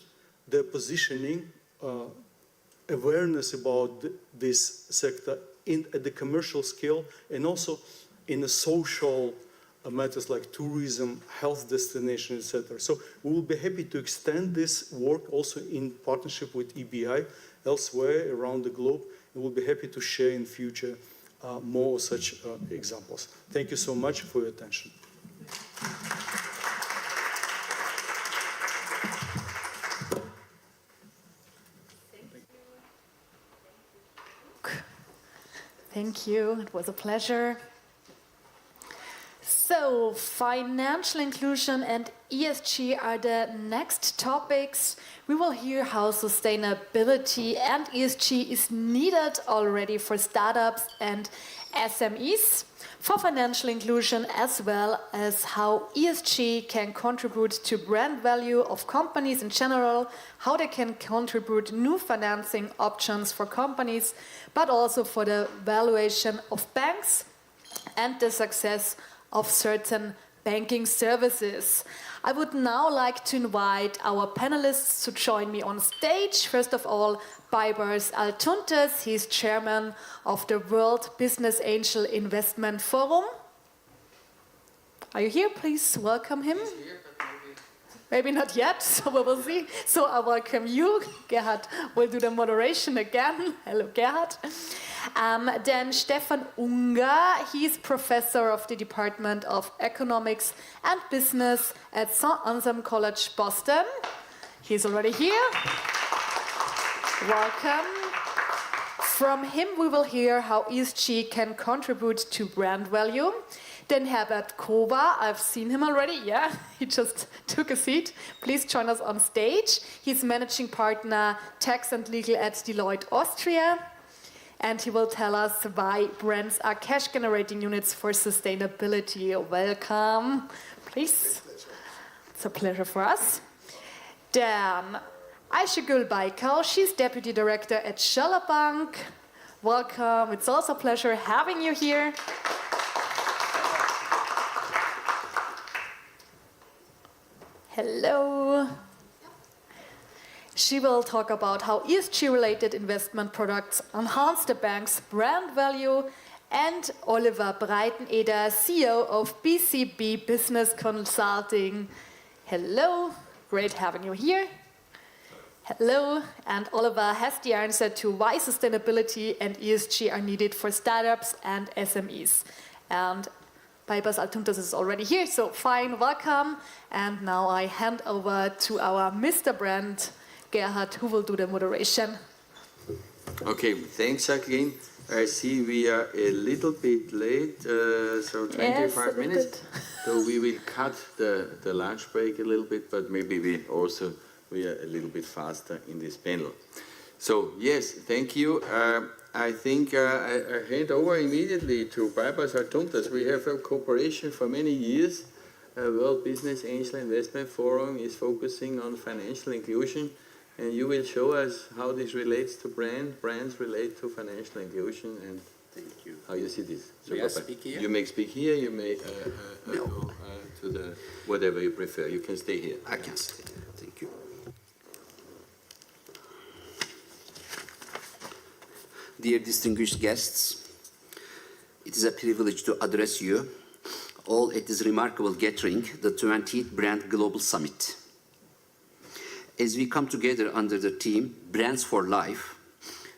their positioning, awareness about this sector at the commercial scale, and also in the social matters like tourism, health destination, etc. So we will be happy to extend this work also in partnership with EBI elsewhere around the globe, and we'll be happy to share in future more such examples. Thank you so much for your attention. Thank you. It was a pleasure. So, financial inclusion and ESG are the next topics. We will hear how sustainability and ESG is needed already for startups and SMEs, for financial inclusion, as well as how ESG can contribute to brand value of companies in general, how they can contribute new financing options for companies, but also for the valuation of banks and the success of certain banking services. I would now like to invite our panelists to join me on stage. First of all, Baibars Altuntes. He's chairman of the World Business Angel Investment Forum. Are you here? Please welcome him. He's here, but maybe not yet, so we will see. So I welcome you. Gerhard will do the moderation again. Hello, Gerhard. Then Stefan Unger, he's professor of the Department of Economics and Business at St. Anselm College, Boston. He's already here. Welcome. From him, we will hear how ESG can contribute to brand value. Then Herbert Kober, I've seen him already, yeah, he just took a seat. Please join us on stage. He's managing partner tax and legal at Deloitte Austria. And he will tell us why brands are cash-generating units for sustainability. Welcome, please. It's a pleasure for us. Then Ayşegül Baykal, she's Deputy Director at Scholler Bank. Welcome, it's also a pleasure having you here. Hello. She will talk about how ESG-related investment products enhance the bank's brand value, and Oliver Breiteneder, CEO of BCB Business Consulting. Hello, great having you here. Hello, and Oliver has the answer to why sustainability and ESG are needed for startups and SMEs. And Baibas Altuntas is already here, so fine, welcome. And now I hand over to our Mr. Brand, Gerhard, who will do the moderation. Okay, thanks, Jacqueline. I see we are a little bit late, so 25 minutes. So we will cut the lunch break a little bit, but maybe we are a little bit faster in this panel. So yes, thank you. I think I hand over immediately to Baibas Altuntas. We have a cooperation for many years. World Business Angel Investment Forum is focusing on financial inclusion, and you will show us how this relates to brands relate to financial inclusion, and thank you. How you see this. So may I speak here? You may speak here, you may go to the whatever you prefer. You can stay here. I can stay here. Thank you. Dear distinguished guests, it is a privilege to address you all at this remarkable gathering, the 20th Brand Global Summit. As we come together under the theme Brands for Life,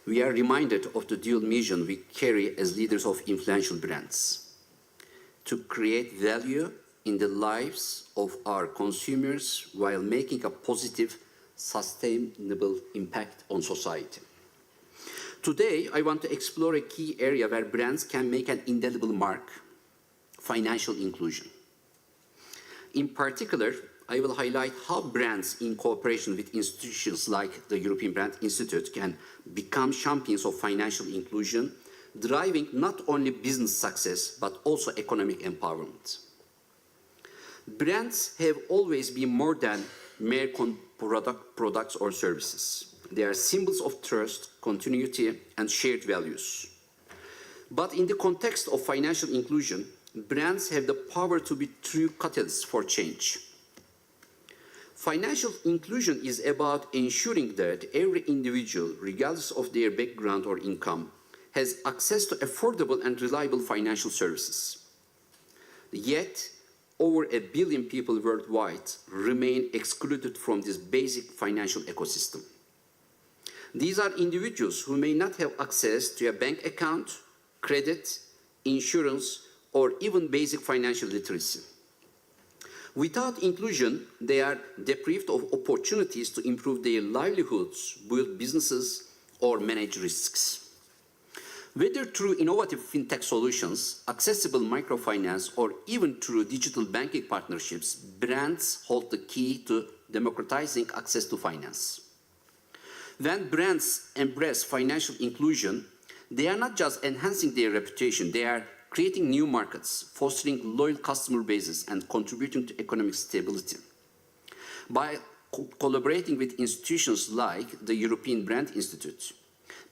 we are reminded of the dual mission we carry as leaders of influential brands: to create value in the lives of our consumers while making a positive, sustainable impact on society. Today, I want to explore a key area where brands can make an indelible mark: financial inclusion. In particular, I will highlight how brands in cooperation with institutions like the European Brand Institute can become champions of financial inclusion, driving not only business success, but also economic empowerment. Brands have always been more than mere products or services. They are symbols of trust, continuity, and shared values. But in the context of financial inclusion, brands have the power to be true catalysts for change. Financial inclusion is about ensuring that every individual, regardless of their background or income, has access to affordable and reliable financial services. Yet, over 1 billion people worldwide remain excluded from this basic financial ecosystem. These are individuals who may not have access to a bank account, credit, insurance, or even basic financial literacy. Without inclusion, they are deprived of opportunities to improve their livelihoods, build businesses, or manage risks. Whether through innovative fintech solutions, accessible microfinance, or even through digital banking partnerships, brands hold the key to democratizing access to finance. When brands embrace financial inclusion, they are not just enhancing their reputation, they are creating new markets, fostering loyal customer bases, and contributing to economic stability. By collaborating with institutions like the European Brand Institute,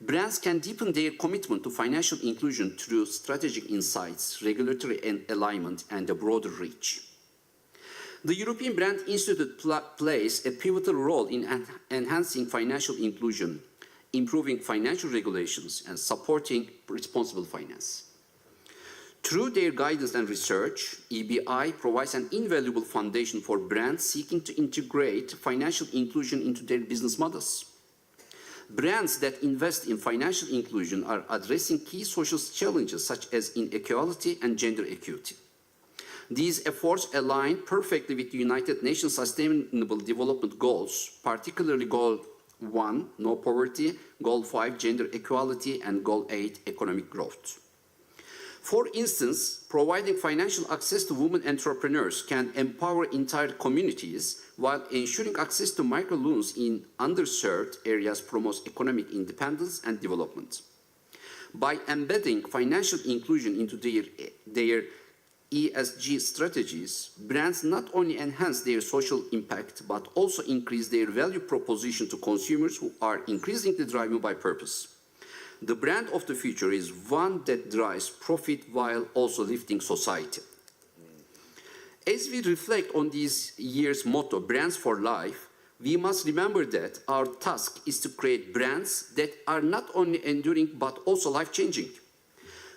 brands can deepen their commitment to financial inclusion through strategic insights, regulatory alignment, and a broader reach. The European Brand Institute plays a pivotal role in enhancing financial inclusion, improving financial regulations, and supporting responsible finance. Through their guidance and research, EBI provides an invaluable foundation for brands seeking to integrate financial inclusion into their business models. Brands that invest in financial inclusion are addressing key social challenges such as inequality and gender equity. These efforts align perfectly with the United Nations Sustainable Development Goals, particularly Goal 1, no poverty, Goal 5, gender equality, and Goal 8, economic growth. For instance, providing financial access to women entrepreneurs can empower entire communities, while ensuring access to microloans in underserved areas promotes economic independence and development. By embedding financial inclusion into their ESG strategies, brands not only enhance their social impact, but also increase their value proposition to consumers who are increasingly driven by purpose. The brand of the future is one that drives profit while also lifting society. As we reflect on this year's motto, Brands for Life, we must remember that our task is to create brands that are not only enduring but also life-changing.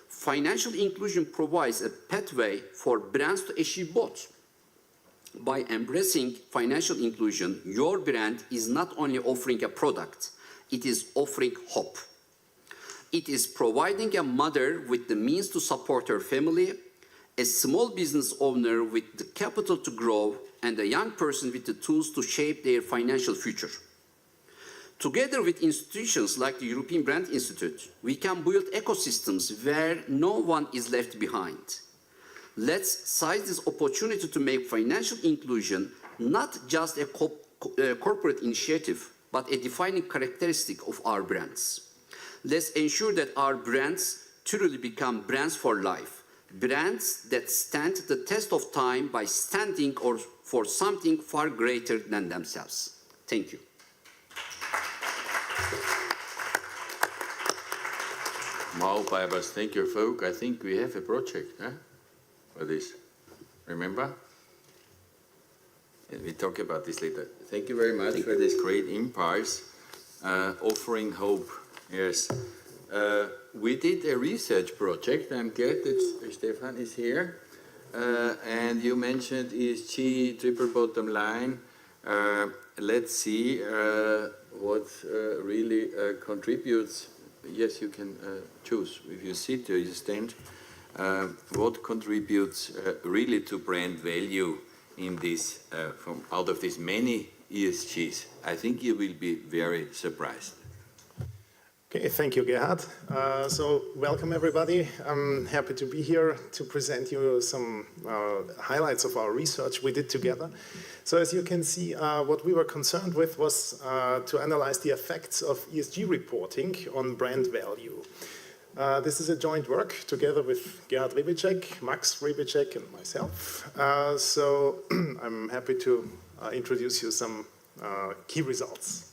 Financial inclusion provides a pathway for brands to achieve both. By embracing financial inclusion, your brand is not only offering a product, it is offering hope. It is providing a mother with the means to support her family, a small business owner with the capital to grow, and a young person with the tools to shape their financial future. Together with institutions like the European Brand Institute, we can build ecosystems where no one is left behind. Let's seize this opportunity to make financial inclusion not just a corporate initiative, but a defining characteristic of our brands. Let's ensure that our brands truly become brands for life, brands that stand the test of time by standing for something far greater than themselves. Thank you. Wow, Babas, thank you, folk. I think we have a project for this. Remember? And we talk about this later. Thank you very much for this great impulse, offering hope. Yes. We did a research project. I'm glad that Stefan is here. And you mentioned ESG, triple bottom line. Let's see what really contributes. Yes, you can choose. If you sit or you stand, what contributes really to brand value in this, from out of these many ESGs? I think you will be very surprised. Okay, thank you, Gerhard. So welcome everybody. I'm happy to be here to present you some highlights of our research we did together. So as you can see, what we were concerned with was to analyze the effects of ESG reporting on brand value. This is a joint work together with Gerhard Ribicek, Max Ribicek, and myself. So I'm happy to introduce you some key results.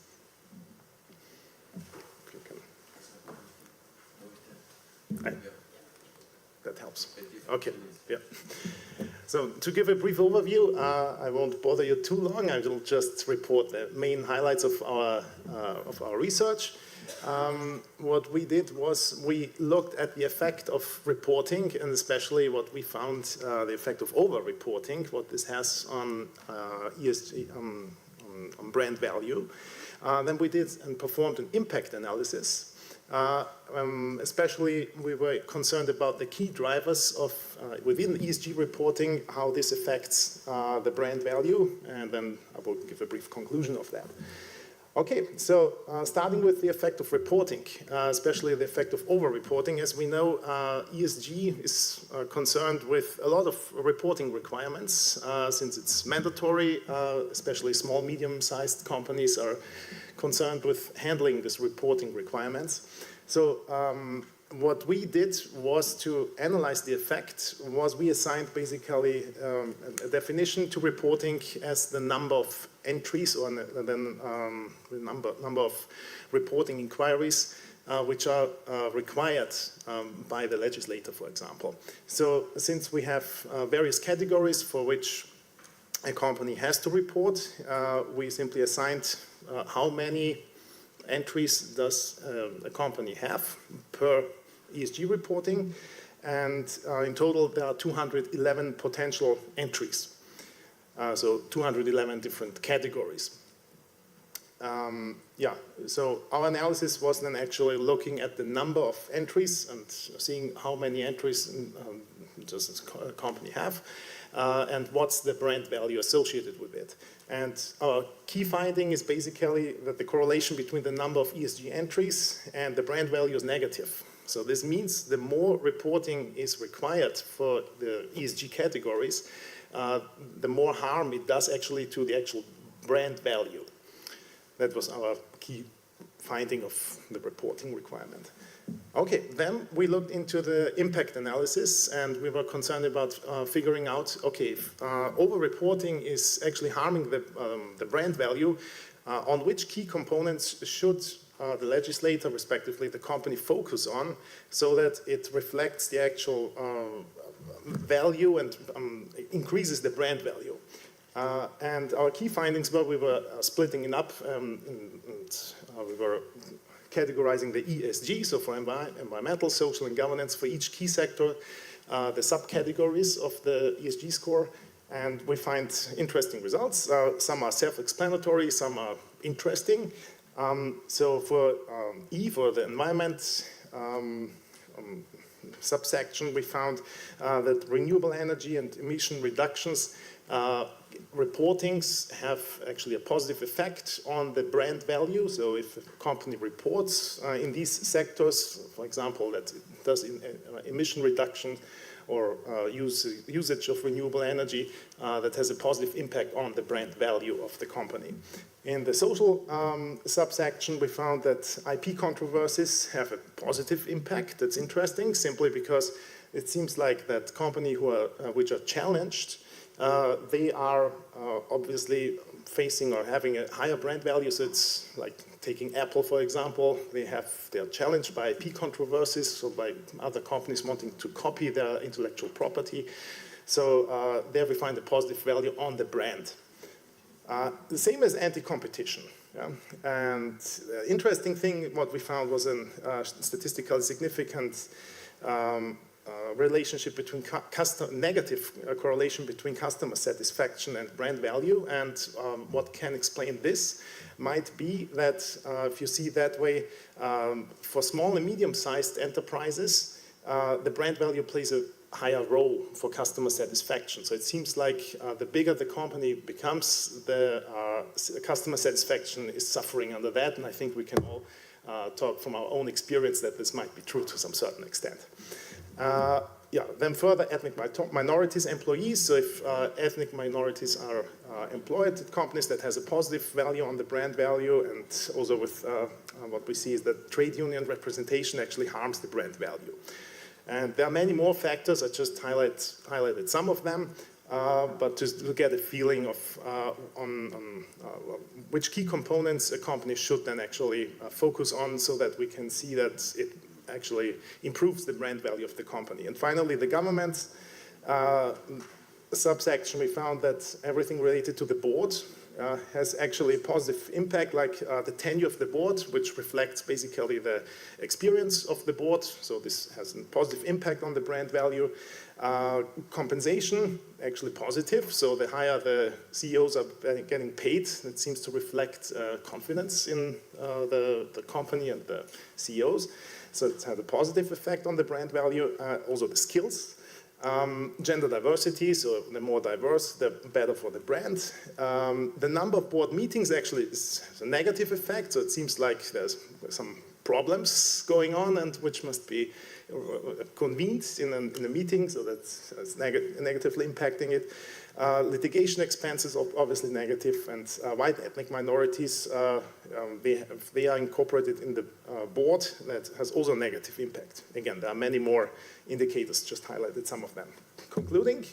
That helps. Okay, yeah. So to give a brief overview, I won't bother you too long. I will just report the main highlights of our research. What we did was we looked at the effect of reporting, and especially what we found the effect of over-reporting, what this has on ESG, on brand value. Then we did and performed an impact analysis. Especially we were concerned about the key drivers of within ESG reporting, how this affects the brand value, and then I will give a brief conclusion of that. Okay, so starting with the effect of reporting, especially the effect of over-reporting. As we know, ESG is concerned with a lot of reporting requirements since it's mandatory, especially small, medium-sized companies are concerned with handling this reporting requirements. So what we did was to analyze the effect, was we assigned basically a definition to reporting as the number of entries or then the number of reporting inquiries which are required by the legislator, for example. So since we have various categories for which a company has to report, we simply assigned how many entries does a company have per ESG reporting, and in total there are 211 potential entries, so 211 different categories. Yeah, so our analysis was then actually looking at the number of entries and seeing how many entries does a company have, and what's the brand value associated with it. And our key finding is basically that the correlation between the number of ESG entries and the brand value is negative. So this means the more reporting is required for the ESG categories, the more harm it does actually to the actual brand value. That was our key finding of the reporting requirement. Okay, then we looked into the impact analysis, and we were concerned about figuring out, okay, if over-reporting is actually harming the brand value, on which key components should the legislator, respectively the company, focus on so that it reflects the actual value and increases the brand value. And our key findings were, we were splitting it up, and we were categorizing the ESG, so for environmental, social, and governance, for each key sector, the subcategories of the ESG score, and we find interesting results. Some are self-explanatory, some are interesting. So for E, for the environment subsection, we found that renewable energy and emission reductions reportings have actually a positive effect on the brand value. So if a company reports in these sectors, for example, that it does emission reduction or usage of renewable energy, that has a positive impact on the brand value of the company. In the social subsection, we found that IP controversies have a positive impact. That's interesting, simply because it seems like that company which are challenged, they are obviously facing or having a higher brand value. So it's like taking Apple, for example. They are challenged by IP controversies, so by other companies wanting to copy their intellectual property. So there we find a positive value on the brand. The same as anti-competition. Yeah? And interesting thing, what we found was a statistically significant relationship between negative correlation between customer satisfaction and brand value. And what can explain this might be that if you see that way, for small and medium-sized enterprises, the brand value plays a higher role for customer satisfaction. So it seems like the bigger the company becomes, the customer satisfaction is suffering under that. And I think we can all talk from our own experience that this might be true to some certain extent. Yeah, then further, ethnic minorities employees. So if ethnic minorities are employed at companies, that has a positive value on the brand value. And also with what we see is that trade union representation actually harms the brand value. And there are many more factors. I just highlighted some of them, but just to get a feeling of on which key components a company should then actually focus on, so that we can see that it actually improves the brand value of the company. And finally, the government subsection, we found that everything related to the board has actually a positive impact, like the tenure of the board, which reflects basically the experience of the board. So this has a positive impact on the brand value. Compensation, actually positive. So the higher the CEOs are getting paid, it seems to reflect confidence in the company and the CEOs. So it had a positive effect on the brand value. Also the skills. Gender diversity, so the more diverse, the better for the brand. The number of board meetings actually is a negative effect, so it seems like there's some problems going on, and which must be convened in a meeting, so that's negatively impacting it. Litigation expenses are obviously negative, and white ethnic minorities, they are incorporated in the board. That has also a negative impact. Again, there are many more indicators, just highlighted some of them. Concluding,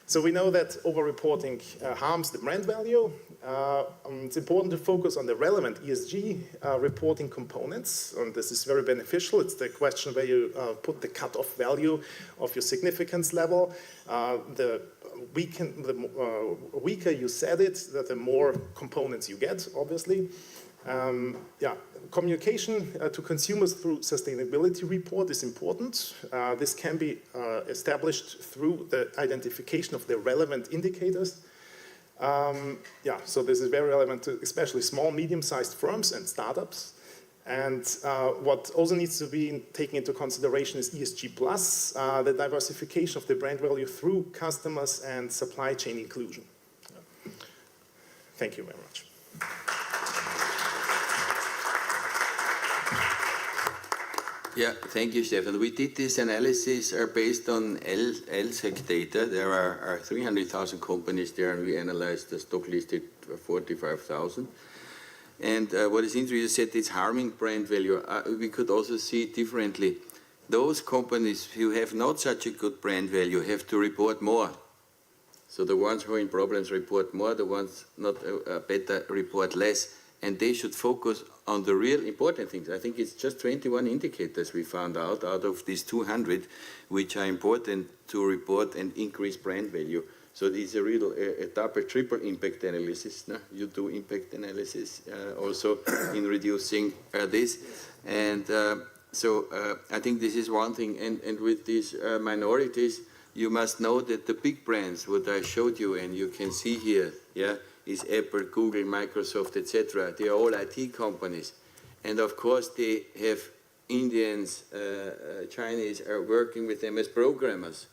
so we know that over-reporting harms the brand value. It's important to focus on the relevant ESG reporting components, and this is very beneficial. It's the question where you put the cutoff value of your significance level. The weaker you set it, the more components you get, obviously. Yeah, communication to consumers through sustainability report is important. This can be established through the identification of the relevant indicators. Yeah, so this is very relevant to especially small, medium-sized firms and startups. And what also needs to be taken into consideration is ESG plus, the diversification of the brand value through customers and supply chain inclusion. Thank you very much. Yeah, thank you, Stefan. We did this analysis based on LSEC data. There are 300,000 companies there, and we analyzed the stock listed 45,000. And what is interesting, you said it's harming brand value. We could also see it differently. Those companies who have not such a good brand value have to report more. So the ones who are in problems report more, the ones not better report less. And they should focus on the real important things. I think it's just 21 indicators we found out of these 200, which are important to report and increase brand value. So it is a real a double, triple impact analysis. No? You do impact analysis also in reducing this. And I think this is one thing. And with these minorities, you must know that the big brands, what I showed you, and you can see here, yeah, is Apple, Google, Microsoft, etc. They are all IT companies. And of course they have Indians, Chinese are working with them as programmers.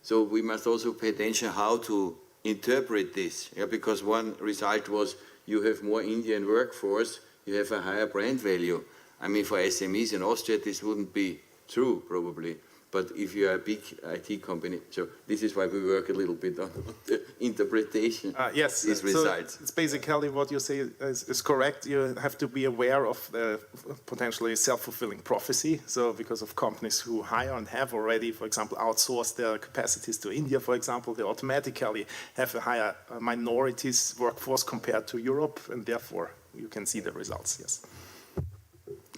So we must also pay attention how to interpret this, yeah, because one result was you have more Indian workforce, you have a higher brand value. I mean, for SMEs in Austria, this wouldn't be true, probably. But if you are a big IT company, so this is why we work a little bit on the interpretation yes, these results. So it's basically what you say is correct. You have to be aware of the potentially self-fulfilling prophecy. So because of companies who hire and have already, for example, outsourced their capacities to India, for example, they automatically have a higher minorities workforce compared to Europe, and therefore you can see the results, yes.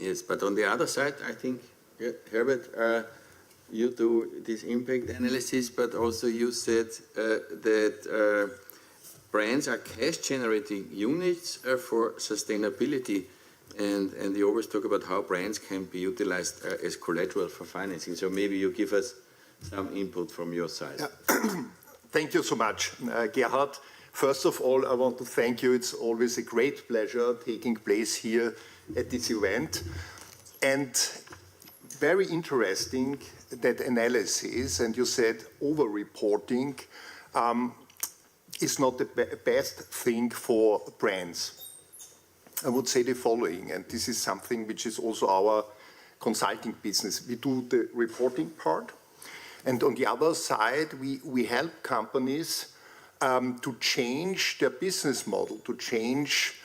Yes, but on the other side, I think, yeah, Herbert, you do this impact analysis, but also you said that brands are cash-generating units for sustainability, and you always talk about how brands can be utilized as collateral for financing. So maybe you give us some input from your side. Yeah. Thank you so much, Gerhard. First of all, I want to thank you. It's always a great pleasure taking place here at this event. And very interesting that analysis, and you said over-reporting is not the best thing for brands. I would say the following, and this is something which is also our consulting business. We do the reporting part, and on the other side, we help companies to change their business model, to change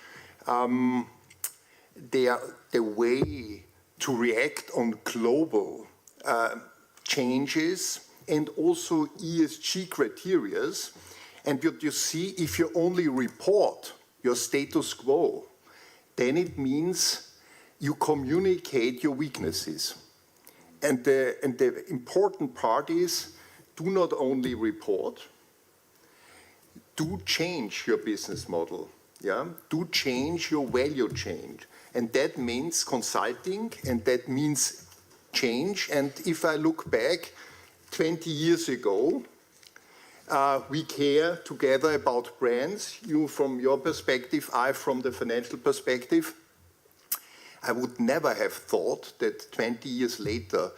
the way to react on global changes and also ESG criteria. And what you see, if you only report your status quo, then it means you communicate your weaknesses. And the important part is, do not only report, do change your business model, yeah? Do change your value chain. And that means consulting, and that means change. And if I look back 20 years ago, we care together about brands, you from your perspective, I from the financial perspective. I would never have thought that 20 years later,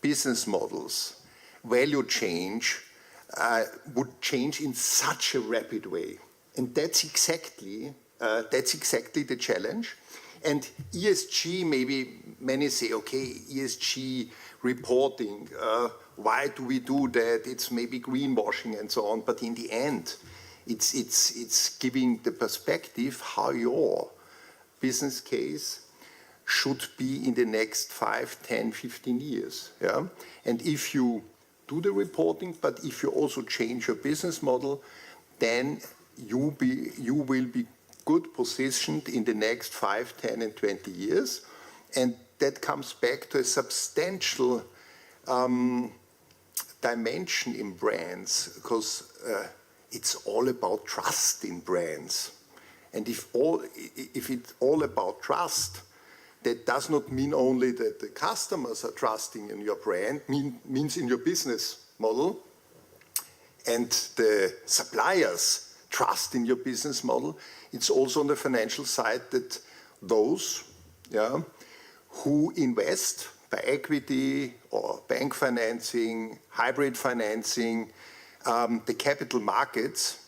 business models, value change, would change in such a rapid way. And that's exactly the challenge. And ESG, maybe many say, okay, ESG reporting, why do we do that? It's maybe greenwashing and so on. But in the end, it's giving the perspective how your business case should be in the next 5, 10, 15 years. Yeah? And if you do the reporting, but if you also change your business model, then you will be good positioned in the next 5, 10, and 20 years. And that comes back to a substantial dimension in brands, because it's all about trust in brands. And if it's all about trust, that does not mean only that the customers are trusting in your brand, means in your business model, and the suppliers trust in your business model. It's also on the financial side that those who invest by equity or bank financing, hybrid financing, the capital markets,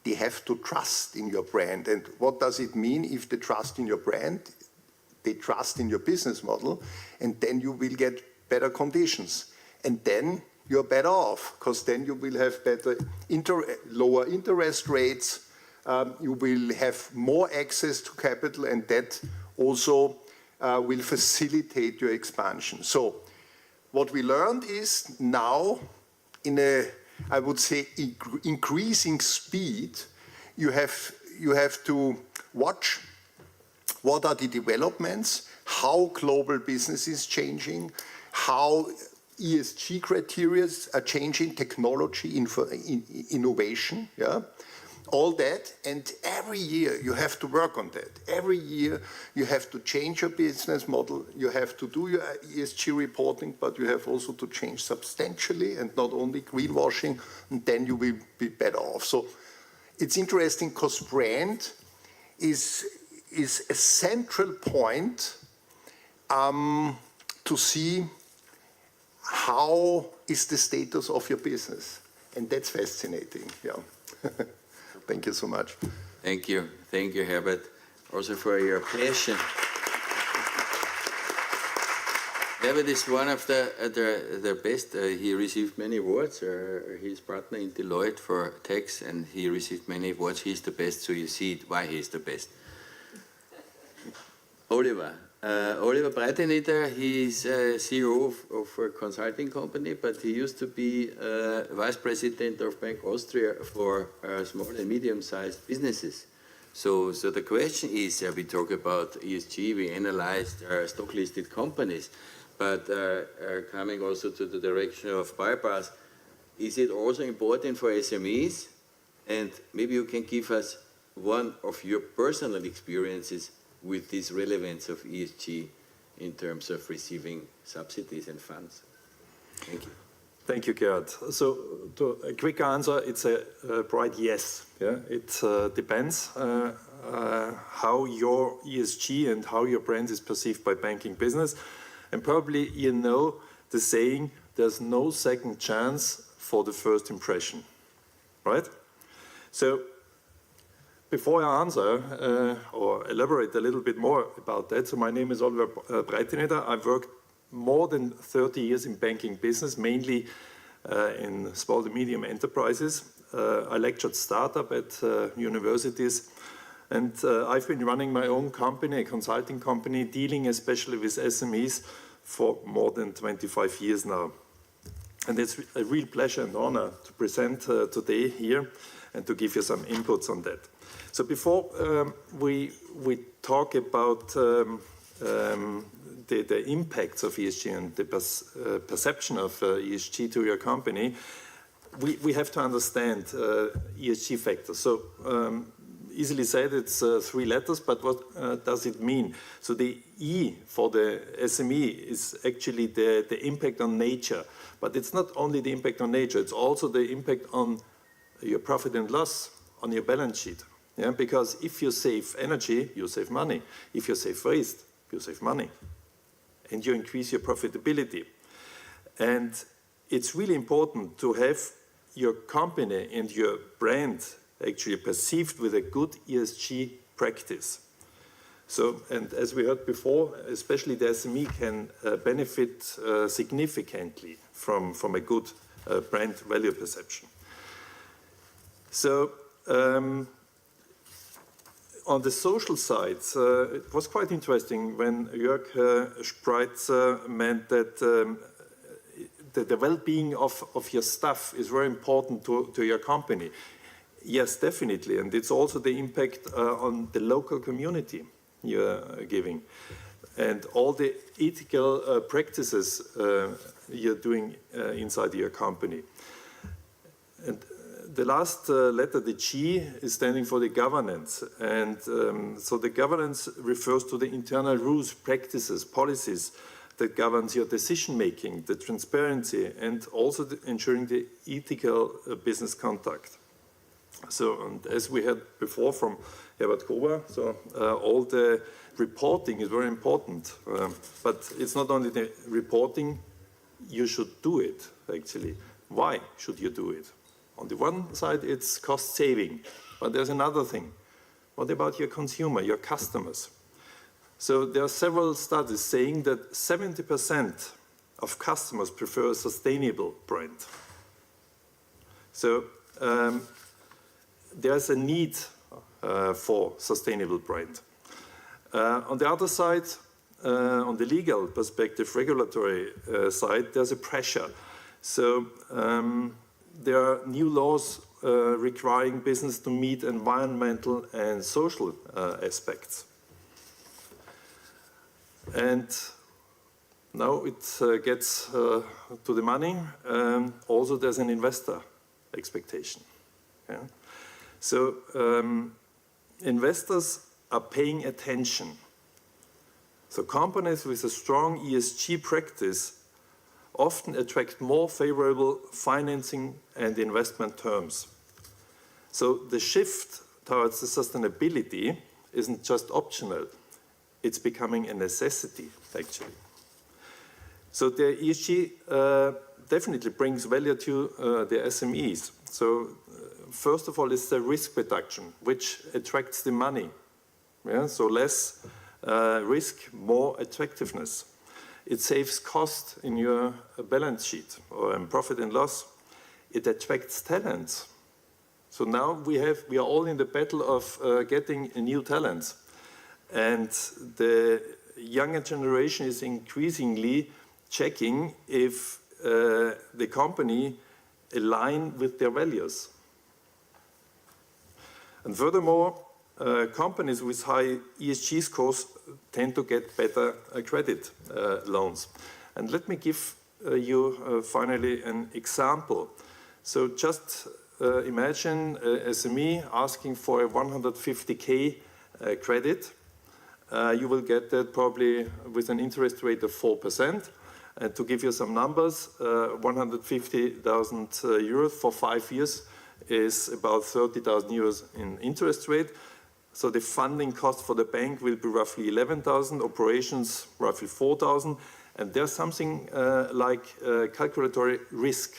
they have to trust in your brand. And what does it mean if they trust in your brand? They trust in your business model, and then you will get better conditions. And then you're better off, because then you will have lower interest rates, you will have more access to capital, and that also will facilitate your expansion. So what we learned is now, in a, I would say, increasing speed, you have to watch what are the developments, how global business is changing, how ESG criteria are changing, technology, innovation, all that. And every year you have to work on that. Every year you have to change your business model, you have to do your ESG reporting, but you have also to change substantially and not only greenwashing, and then you will be better off. So it's interesting because brand is a central point to see how is the status of your business. And that's fascinating. Thank you so much. Thank you, Herbert, also for your passion. Herbert is one of the best. He received many awards. He's partner in Deloitte for tax, and he received many awards. He's the best, so you see why he's the best. Oliver Breiteneder, he's CEO of a consulting company, but he used to be vice president of Bank Austria for small and medium-sized businesses. So the question is, we talk about ESG, we analyzed stock-listed companies, but coming also to the direction of bypass, is it also important for SMEs? And maybe you can give us one of your personal experiences with this relevance of ESG in terms of receiving subsidies and funds. Thank you. Thank you, Gerhard. So, a quick answer, it's a bright yes. It depends how your ESG and how your brand is perceived by banking business. And probably you know the saying, there's no second chance for the first impression, right? So, before I answer or elaborate a little bit more about that, so my name is Oliver Breiteneder. I've worked more than 30 years in banking business, mainly in small and medium enterprises. I lectured startup at universities, and I've been running my own company, a consulting company, dealing especially with SMEs for more than 25 years now. And it's a real pleasure and honor to present today here and to give you some inputs on that. So before we talk about the impacts of ESG and the perception of ESG to your company, we have to understand ESG factors. So easily said, it's 3 letters, but what does it mean? So the E for the SME is actually the impact on nature. But it's not only the impact on nature, it's also the impact on your profit and loss, on your balance sheet. Yeah, because if you save energy, you save money. If you save waste, you save money. And you increase your profitability. And it's really important to have your company and your brand actually perceived with a good ESG practice. So, and as we heard before, especially the SME can benefit significantly from a good brand value perception. So, on the social side, it was quite interesting when Jörg Spreitzer meant that the well-being of your staff is very important to your company. Yes, definitely, and it's also the impact on the local community you're giving. And all the ethical practices you're doing inside your company. And the last letter, the G, is standing for the governance. And so the governance refers to the internal rules, practices, policies that governs your decision-making, the transparency, and also ensuring the ethical business conduct. So, and as we had before from Herbert Kober, so all the reporting is very important. But it's not only the reporting, you should do it, actually. Why should you do it? On the one side, it's cost saving, but there's another thing. What about your consumer, your customers? So there are several studies saying that 70% of customers prefer a sustainable brand. So there's a need for sustainable brand. On the other side, on the legal perspective, regulatory side, there's a pressure. So there are new laws requiring business to meet environmental and social aspects. And now it gets to the money. Also, there's an investor expectation. Yeah? So investors are paying attention. So companies with a strong ESG practice often attract more favorable financing and investment terms. So the shift towards the sustainability isn't just optional, it's becoming a necessity, actually. So the ESG definitely brings value to the SMEs. So first of all, it's the risk reduction, which attracts the money. Yeah? So less risk, more attractiveness. It saves cost in your balance sheet or in profit and loss. It attracts talents. So now we are all in the battle of getting new talents. And the younger generation is increasingly checking if the company align with their values. And furthermore, companies with high ESG scores tend to get better credit loans. And let me give you finally an example. So just imagine a SME asking for a 150K credit. You will get that probably with an interest rate of 4%. And to give you some numbers, 150,000 euros for 5 years is about 30,000 euros in interest rate. So the funding cost for the bank will be roughly 11,000, operations roughly 4,000, and there's something like calculatory risk.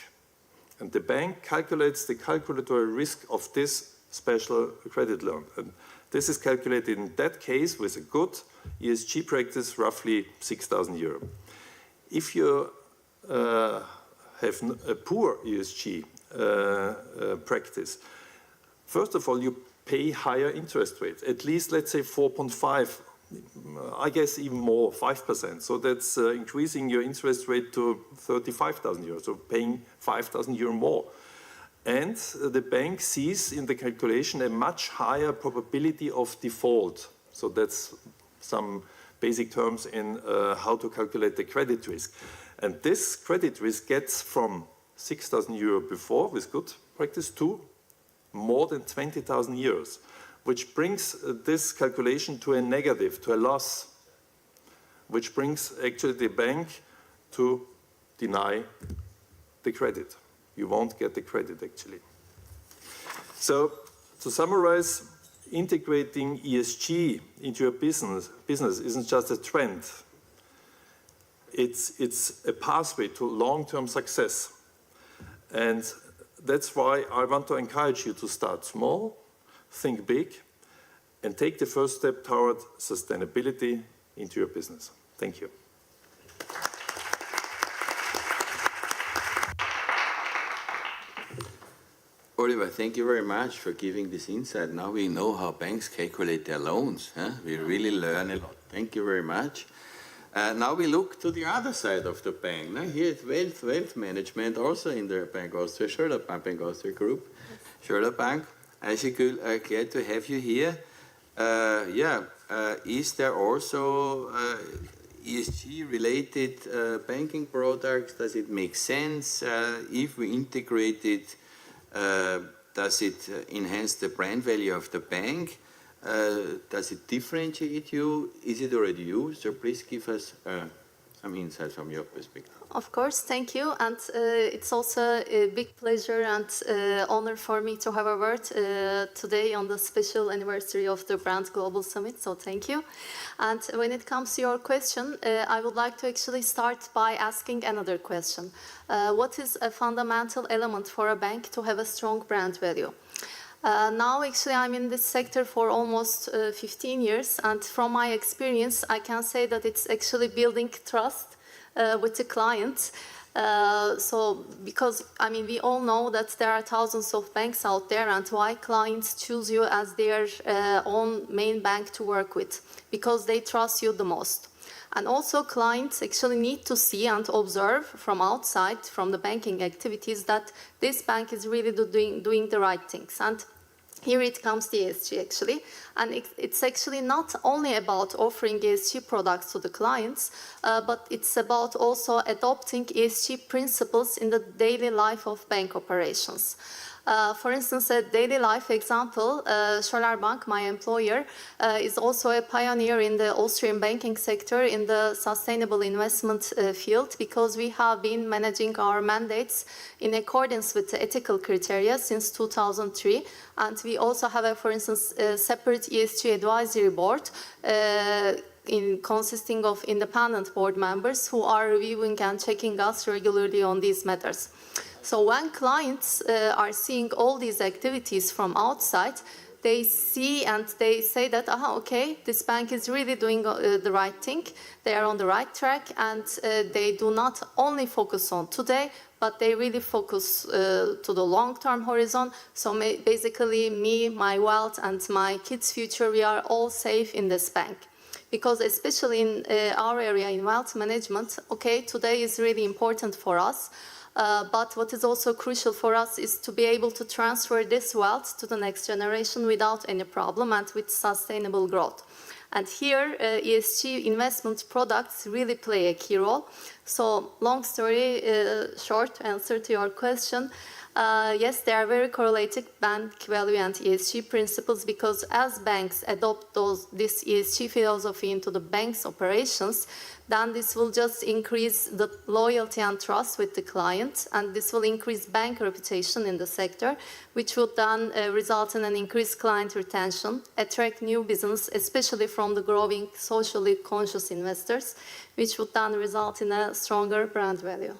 And the bank calculates the calculatory risk of this special credit loan. And this is calculated in that case with a good ESG practice, roughly 6,000 euro. If you have a poor ESG practice, first of all, you pay higher interest rates, at least, let's say, 4.5, I guess even more, 5%. So that's increasing your interest rate to 35,000 euros, so paying 5,000 euro more. And the bank sees in the calculation a much higher probability of default. So that's some basic terms in how to calculate the credit risk. And this credit risk gets from 6,000 euro before with good practice to more than 20,000 euros, which brings this calculation to a negative, to a loss, which brings actually the bank to deny the credit. You won't get the credit, actually. So, to summarize, integrating ESG into your business isn't just a trend. It's a pathway to long-term success. And that's why I want to encourage you to start small, think big, and take the first step toward sustainability into your business. Thank you. Oliver, thank you very much for giving this insight. Now we know how banks calculate their loans. Huh? We really learn a lot. Thank you very much. Now we look to the other side of the bank. Now here is wealth management, also in the Bank Austria, Schroeder Bank Austria Group. Schroeder Bank, Aishikul, glad to have you here. Is there also ESG-related banking products? Does it make sense? If we integrate it, does it enhance the brand value of the bank? Does it differentiate you? Is it already used? So please give us some insights from your perspective. Of course, thank you. And it's also a big pleasure and honor for me to have a word today on the special anniversary of the Brand Global Summit. So thank you. And when it comes to your question, I would like to actually start by asking another question. What is a fundamental element for a bank to have a strong brand value? Now, actually, I'm in this sector for almost 15 years. And from my experience, I can say that it's actually building trust with the client. So, because, I mean, we all know that there are thousands of banks out there, and why clients choose you as their own main bank to work with? Because they trust you the most. And also clients actually need to see and observe from outside, from the banking activities, that this bank is really doing the right things. And here it comes the ESG actually. And it's actually not only about offering ESG products to the clients, but it's about also adopting ESG principles in the daily life of bank operations. For instance, a daily life example, Scholar Bank, my employer, is also a pioneer in the Austrian banking sector in the sustainable investment field, because we have been managing our mandates in accordance with the ethical criteria since 2003. And we also have, for instance, a separate ESG advisory board consisting of independent board members who are reviewing and checking us regularly on these matters. So when clients are seeing all these activities from outside, they see and they say that, okay, this bank is really doing the right thing, they are on the right track, and they do not only focus on today, but they really focus to the long-term horizon. So basically, me, my wealth, and my kids' future, we are all safe in this bank. Because especially in our area in wealth management, okay, today is really important for us. But what is also crucial for us is to be able to transfer this wealth to the next generation without any problem and with sustainable growth. And here, ESG investment products really play a key role. So, long story short, answer to your question. Yes, they are very correlated, bank value and ESG principles, because as banks adopt this ESG philosophy into the bank's operations, then this will just increase the loyalty and trust with the client, and this will increase bank reputation in the sector, which would then result in an increased client retention, attract new business, especially from the growing socially conscious investors, which would then result in a stronger brand value.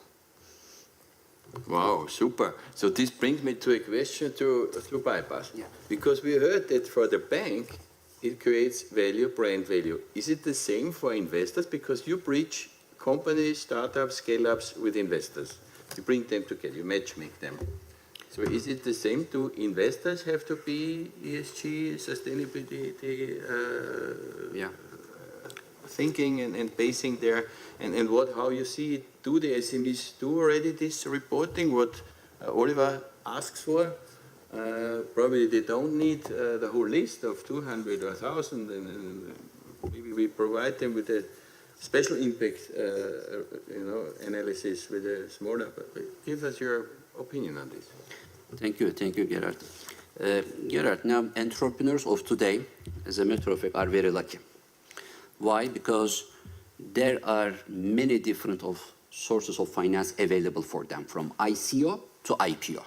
Wow, super. So this brings me to a question to bypass. Yeah. Because we heard that for the bank, it creates value, brand value. Is it the same for investors? Because you bridge companies, startups, scale-ups with investors. You bring them together, you matchmake them. So is it the same? Do investors have to be ESG, sustainability thinking and basing their, and how you see it? Do the SMEs do already this reporting, what Oliver asks for? Probably they don't need the whole list of 200 or 1,000, and maybe we provide them with a special impact analysis with a smaller. But give us your opinion on this. Thank you, Gerard. Gerard, now entrepreneurs of today, as a matter of fact, are very lucky. Why? Because there are many different sources of finance available for them, from ICO to IPO.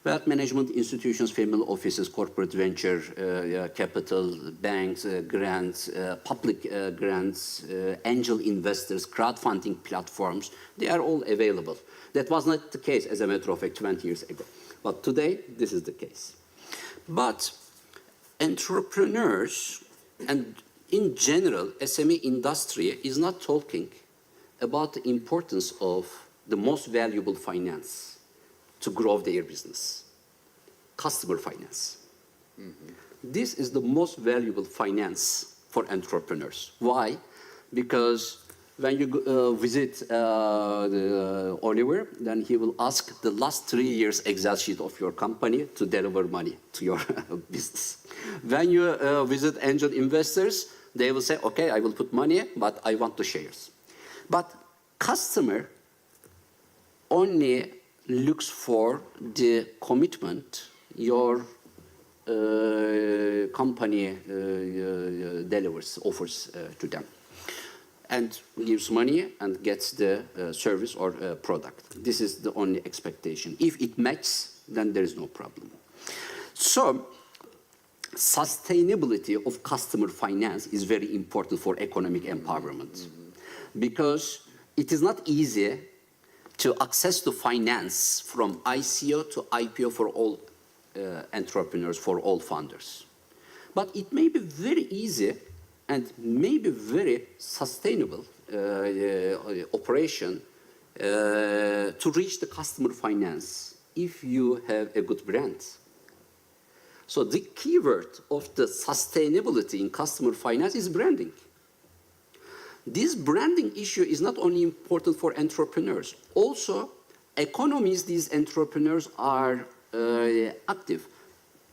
Wealth management institutions, family offices, corporate venture capital, banks, grants, public grants, angel investors, crowdfunding platforms, they are all available. That was not the case, as a matter of fact, 20 years ago. But today, this is the case. But entrepreneurs, and in general, SME industry is not talking about the importance of the most valuable finance to grow their business, customer finance. Mm-hmm. This is the most valuable finance for entrepreneurs. Why? Because when you visit Oliver, then he will ask the last 3 years Excel sheet of your company to deliver money to your business. When you visit angel investors, they will say, okay, I will put money, but I want the shares. But customer only looks for the commitment your company offers to them. and gives money and gets the service or product. This is the only expectation. If it matches, then there is no problem. So, sustainability of customer finance is very important for economic empowerment, because it is not easy to access to finance from ICO to IPO for all entrepreneurs, for all funders. But it may be very easy and maybe very sustainable operation to reach the customer finance if you have a good brand. So the keyword of the sustainability in customer finance is branding. This branding issue is not only important for entrepreneurs, also economies these entrepreneurs are active.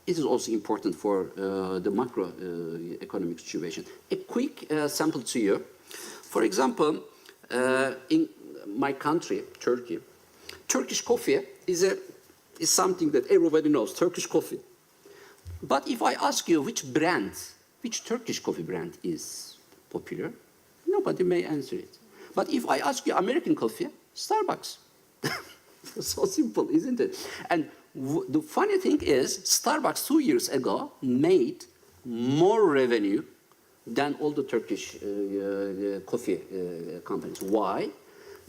It is also important for the macroeconomic situation. A quick sample to you. For example, in my country, Turkey, Turkish coffee is something that everybody knows, Turkish coffee. But if I ask you which Turkish coffee brand is popular, nobody may answer it. But if I ask you American coffee, Starbucks. So simple, isn't it? And the funny thing is, Starbucks 2 years ago made more revenue than all the Turkish coffee companies. Why?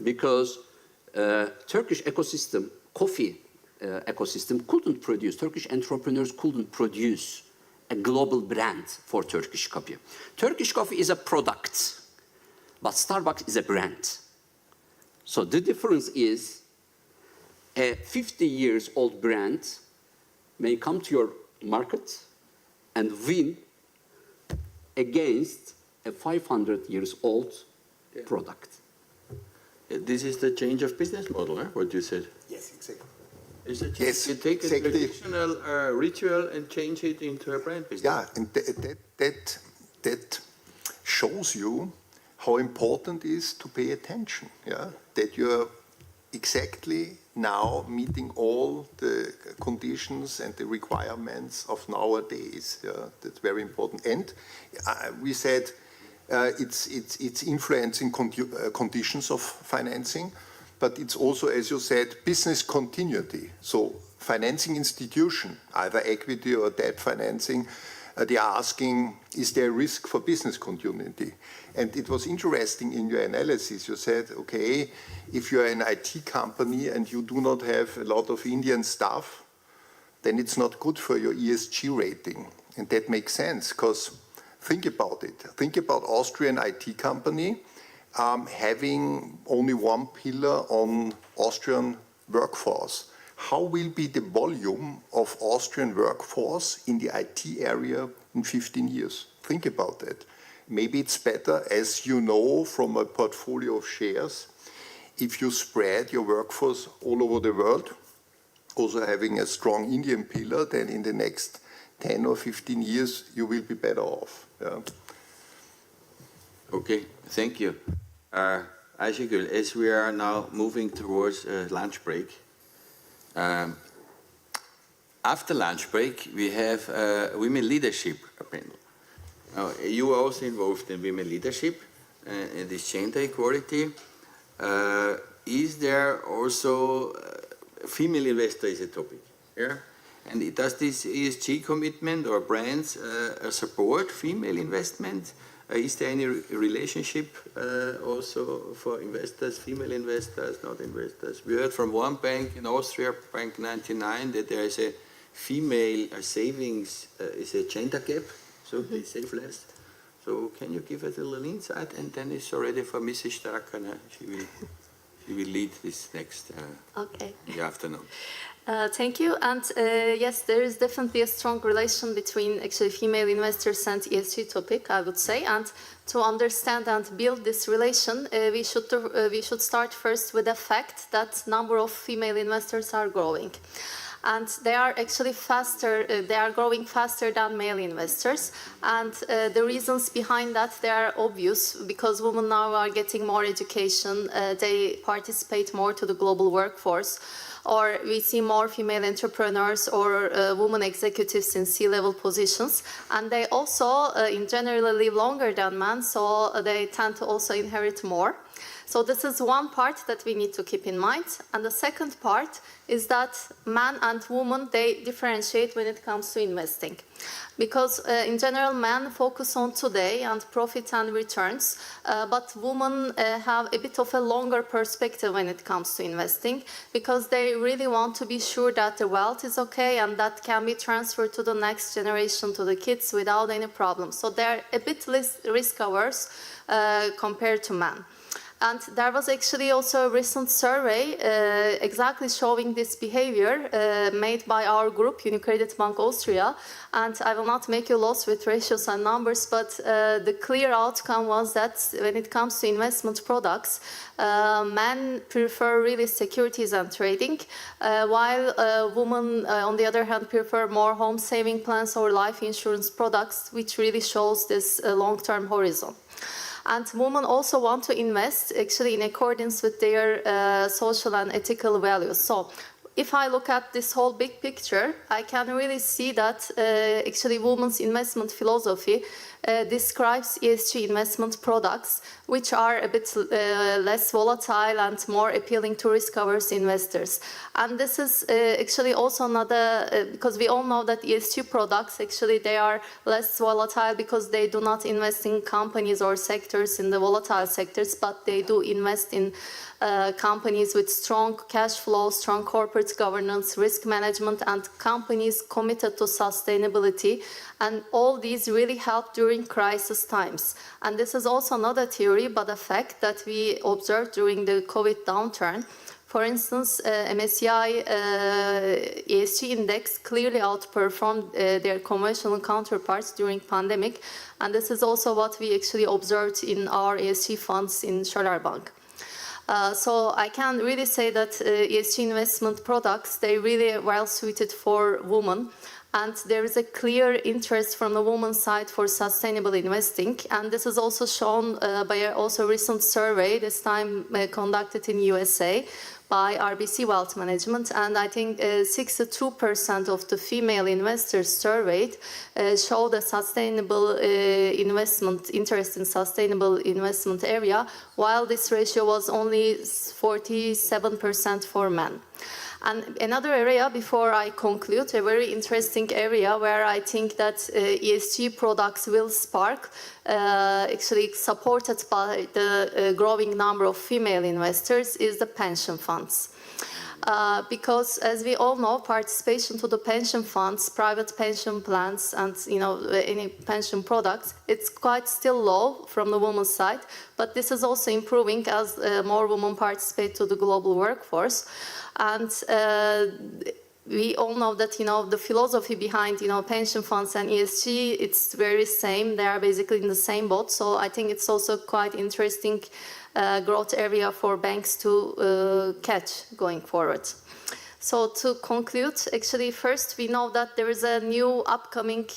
Because Turkish ecosystem, coffee ecosystem couldn't produce, Turkish entrepreneurs couldn't produce a global brand for Turkish coffee. Turkish coffee is a product, but Starbucks is a brand. So the difference is a 50 years old brand may come to your market and win against a 500 years old product. This is the change of business model, what you said. Yes, exactly. Is it yes, you take a traditional ritual and change it into a brand business. Yeah, and that shows you how important it is to pay attention. Yeah, that you're exactly now meeting all the conditions and the requirements of nowadays. Yeah, that's very important. And we said it's influencing conditions of financing, but it's also, as you said, business continuity. So financing institution, either equity or debt financing, they are asking, is there a risk for business continuity? And it was interesting in your analysis, you said, okay, if you're an IT company and you do not have a lot of Indian staff, then it's not good for your ESG rating. And that makes sense, because think about it. Think about Austrian IT company having only one pillar on Austrian workforce. How will be the volume of Austrian workforce in the IT area in 15 years? Think about that. Maybe it's better, as you know from a portfolio of shares, if you spread your workforce all over the world, also having a strong Indian pillar, then in the next 10 or 15 years you will be better off. Yeah. Okay, thank you. Ayşegül, as we are now moving towards lunch break, after lunch break we have a women leadership panel. Now, you are also involved in women leadership and this gender equality. Is there also female investor is a topic? Yeah? And does this ESG commitment or brands support female investment? Is there any relationship also for investors, female investors, not investors? We heard from one bank in Austria, Bank 99, that there is a female savings, is a gender gap, so they save less. So can you give us a little insight? And then it's already for Mrs. Strackner. She will lead this next in the afternoon. Thank you. And yes, there is definitely a strong relation between actually female investors and ESG topic, I would say. And to understand and build this relation, we should start first with the fact that number of female investors are growing. And they are actually they are growing faster than male investors. And the reasons behind that, they are obvious, because women now are getting more education, they participate more to the global workforce. or we see more female entrepreneurs or women executives in C-level positions. And they also, in general, live longer than men, so they tend to also inherit more. So this is one part that we need to keep in mind. And the second part is that man and woman, they differentiate when it comes to investing. Because in general, men focus on today and profit and returns, but women have a bit of a longer perspective when it comes to investing, because they really want to be sure that the wealth is okay and that can be transferred to the next generation, to the kids, without any problem. So they're a bit less risk-averse compared to men. And there was actually also a recent survey exactly showing this behavior made by our group, UniCredit Bank Austria. And I will not make you lost with ratios and numbers, but the clear outcome was that when it comes to investment products, men prefer really securities and trading, while women, on the other hand, prefer more home saving plans or life insurance products, which really shows this long-term horizon. And women also want to invest actually in accordance with their social and ethical values. So if I look at this whole big picture, I can really see that actually women's investment philosophy describes ESG investment products, which are a bit less volatile and more appealing to risk-averse investors. And this is actually also another, because we all know that ESG products, actually they are less volatile because they do not invest in companies or sectors in the volatile sectors, but they do invest in companies with strong cash flow, strong corporate governance, risk management, and companies committed to sustainability. And all these really help during crisis times. And this is also not a theory, but a fact that we observed during the COVID downturn. For instance, MSCI ESG index clearly outperformed their conventional counterparts during pandemic. And this is also what we actually observed in our ESG funds in Scholar Bank. So I can really say that ESG investment products, they really are well suited for women. And there is a clear interest from the women's side for sustainable investing. And this is also shown by a also recent survey, this time conducted in USA by RBC Wealth Management. And I think 62% of the female investors surveyed showed a sustainable investment, interest in sustainable investment area, while this ratio was only 47% for men. And another area, before I conclude, a very interesting area where I think that ESG products will spark, actually supported by the growing number of female investors, is the pension funds. Because as we all know, participation to the pension funds, private pension plans, and any pension products, it's quite still low from the women's side. But this is also improving as more women participate to the global workforce. And we all know that the philosophy behind pension funds and ESG, it's very same. They are basically in the same boat. So I think it's also quite interesting growth area for banks to catch going forward. So to conclude, actually first we know that there is a new upcoming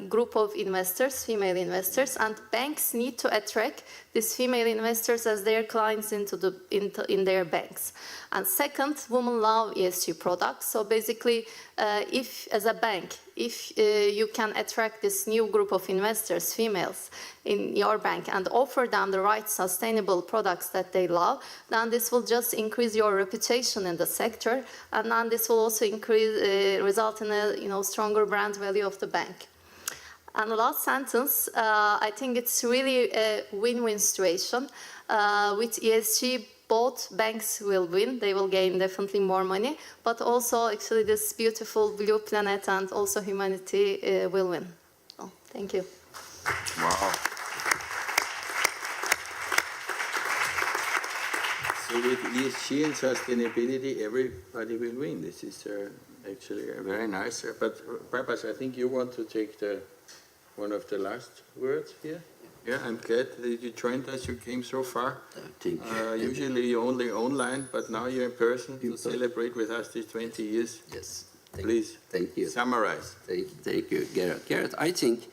group of investors, female investors, and banks need to attract these female investors as their clients in their banks. And second, women love ESG products. So basically, if as a bank, if you can attract this new group of investors, females, in your bank and offer them the right sustainable products that they love, then this will just increase your reputation in the sector, and then this will also result in a stronger brand value of the bank. And the last sentence, I think it's really a win-win situation. With ESG, both banks will win. They will gain definitely more money, but also actually this beautiful blue planet and also humanity will win. So, thank you. Wow. So with ESG and sustainability, everybody will win. This is actually very nice. But Babas, I think you want to take one of the last words here. Yeah, I'm glad that you joined us. You came so far. Thank you. Usually you're only online, but now you're in person to celebrate with us these 20 years. Yes. Please. Thank you. Summarize. Thank you, Gerard. Gerard, I think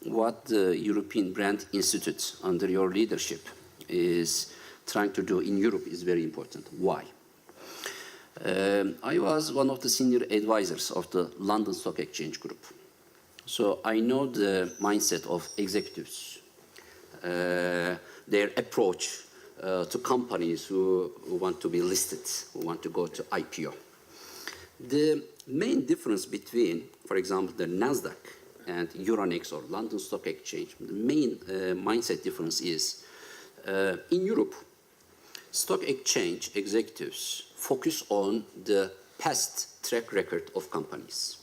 what the European Brand Institute under your leadership is trying to do in Europe is very important. Why? I was one of the senior advisors of the London Stock Exchange Group. So I know the mindset of executives, their approach to companies who want to be listed, who want to go to IPO. The main difference between, for example, the Nasdaq and Euronext or London Stock Exchange, the main mindset difference is in Europe, stock exchange executives focus on the past track record of companies.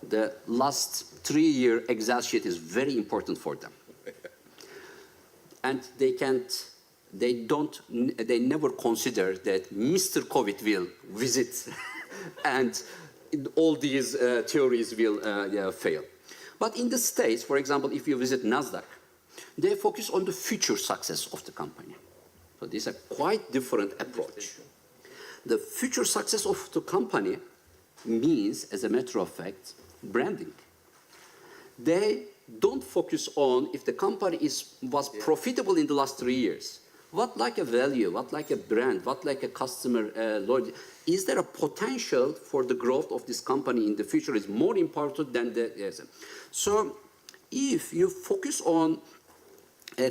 The last 3-year Excel sheet is very important for them. And they never consider that Mr. COVID will visit and all these theories will fail. But in the States, for example, if you visit Nasdaq, they focus on the future success of the company. So this is a quite different approach. The future success of the company means, as a matter of fact, branding. They don't focus on if the company was profitable in the last 3 years. What like a value, what like a brand, what like a customer loyalty? Is there a potential for the growth of this company in the future is more important than the... Yes. So if you focus on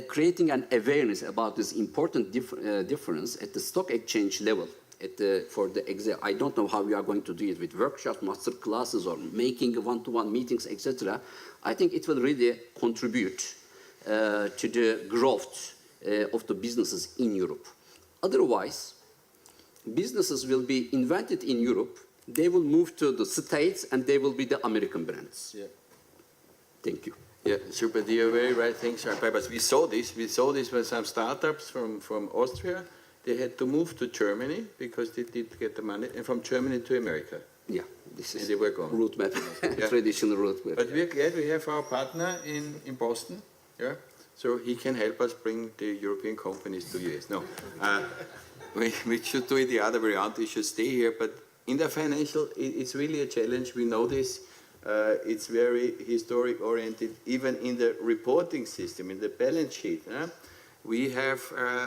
creating an awareness about this important difference at the stock exchange level, I don't know how we are going to do it with workshops, master classes, or making one-to-one meetings, etc. I think it will really contribute to the growth of the businesses in Europe. Otherwise, businesses will be invented in Europe, they will move to the States, and they will be the American brands. Yeah. Thank you. Yeah, super. You're very right. Thanks, but we saw this with some startups from Austria. They had to move to Germany because they didn't get the money, and from Germany to America. Yeah, this is they were gone. Route map, traditional route map. But we're glad we have our partner in Boston. Yeah, so he can help us bring the European companies to US. No, we should do it the other way around. We should stay here, but in the financial, it's really a challenge. We know this. It's very historic oriented, even in the reporting system, in the balance sheet. We have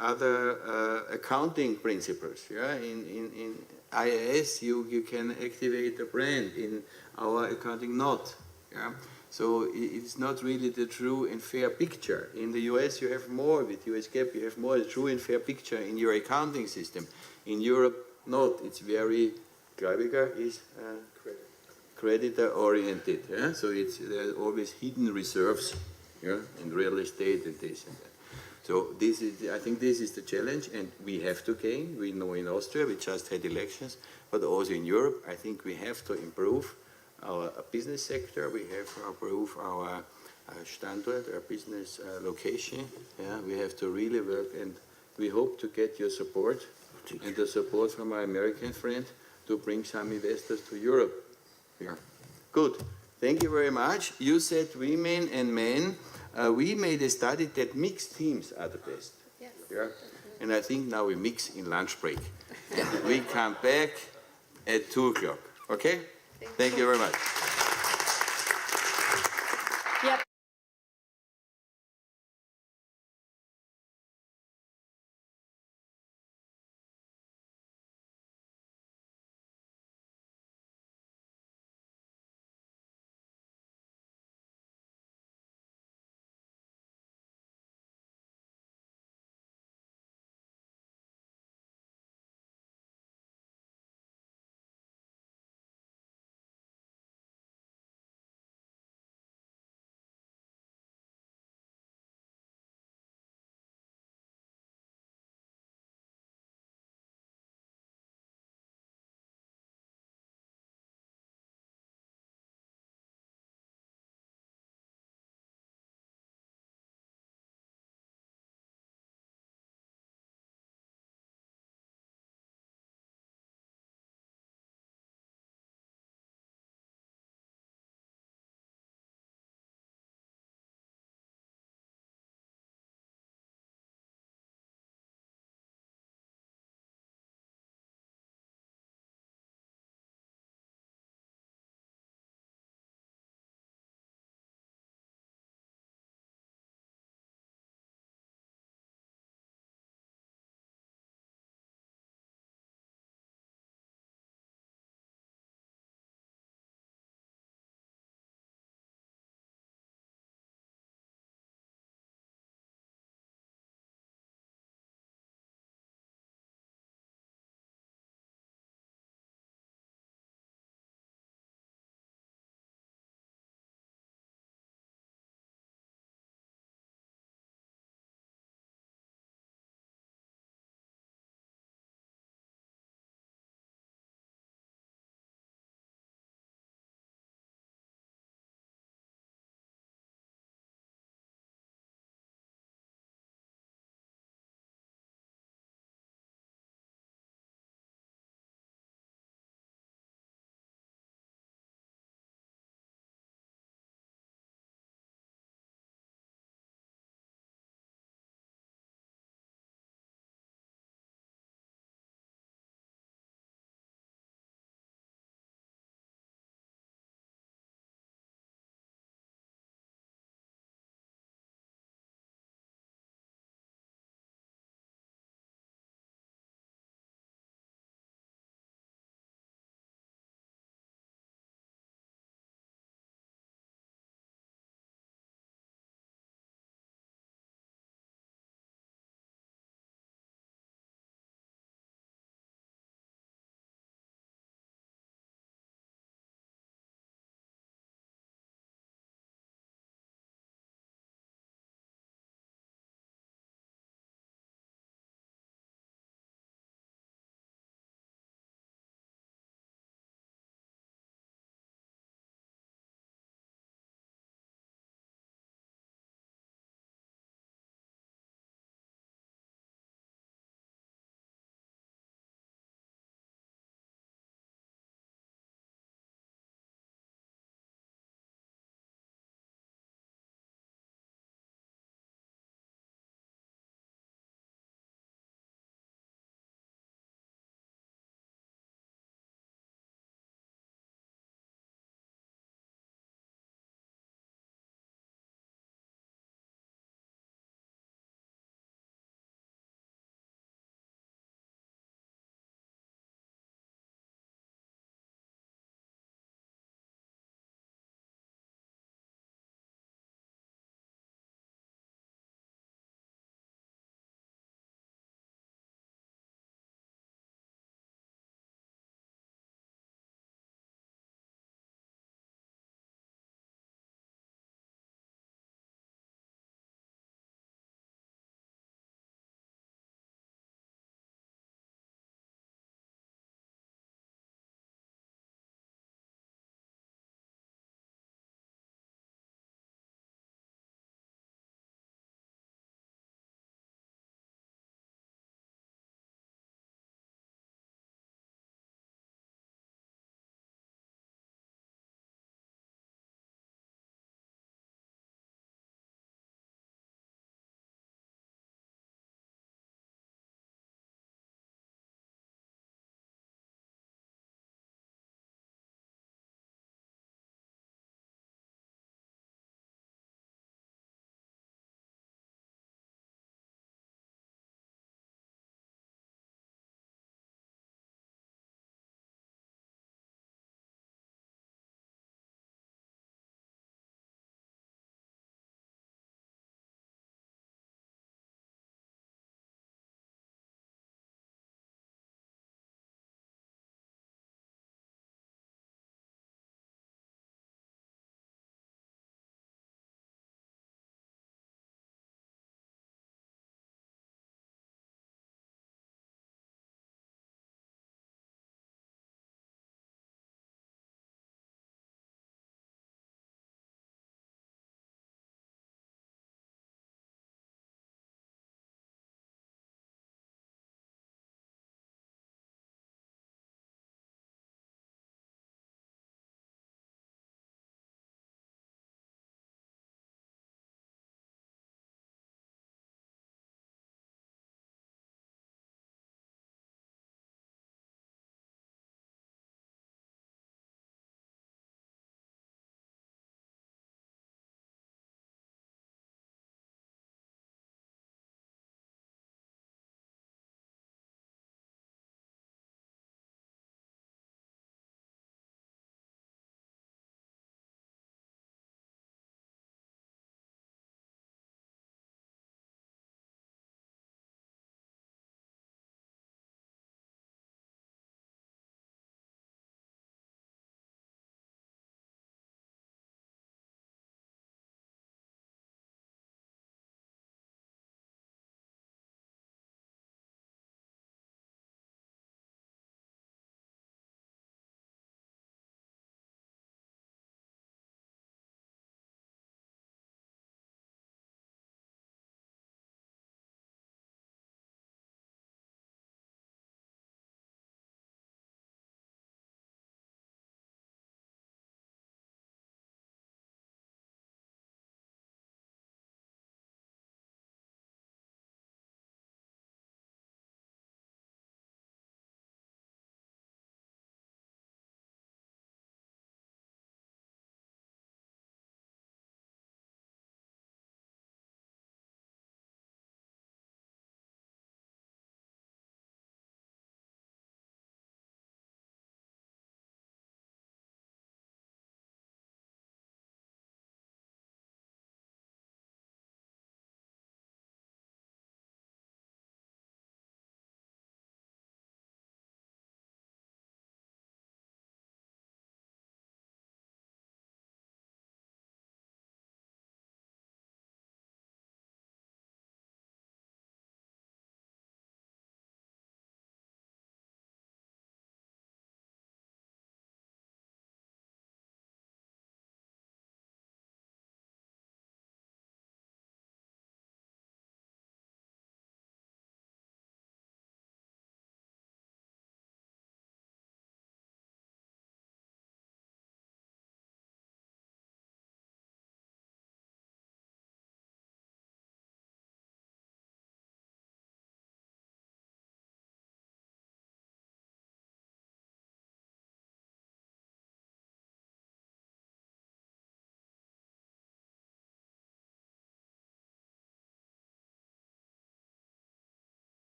other accounting principles. Yeah? In IAS, you can activate a brand. In our accounting, not. Yeah? So it's not really the true and fair picture. In the US, you have more. With US GAAP, you have more true and fair picture in your accounting system. In Europe, not. It's very, Gläubiger is creditor-oriented. Yeah? So there are always hidden reserves, yeah, in real estate and this and that. So I think this is the challenge, and we have to gain. We know in Austria, we just had elections, but also in Europe, I think we have to improve our business sector. We have to improve our Standort, our business location. Yeah? We have to really work, and we hope to get your support and the support from our American friend to bring some investors to Europe. Yeah. Good. Thank you very much. You said women and men. We made a study that mixed teams are the best. Yes. Yeah? And I think now we mix in lunch break. We come back at 2 o'clock. Okay? Thank you very much. Yep.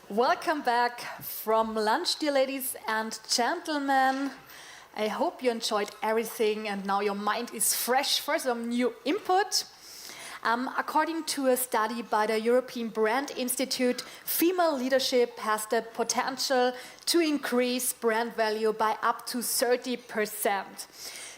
Welcome back from lunch, dear ladies and gentlemen. I hope you enjoyed everything and now your mind is fresh for some new input. According to a study by the European Brand Institute, female leadership has the potential to increase brand value by up to 30%.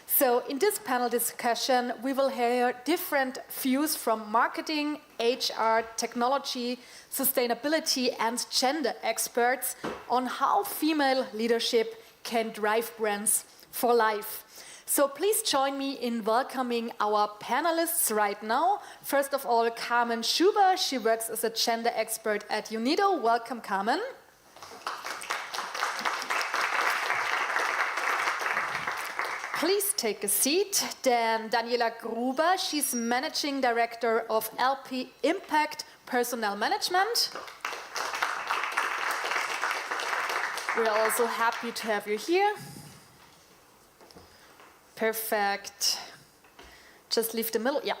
So in this panel discussion, we will hear different views from marketing, HR, technology, sustainability, and gender experts on how female leadership can drive brands for life. So please join me in welcoming our panelists right now. First of all, Carmen Schuber. She works as a gender expert at UNIDO. Welcome, Carmen. Please take a seat. Then Daniela Gruber. She's Managing Director of LP Impact Personnel Management. We're also happy to have you here. Perfect. Just leave the middle. Yeah.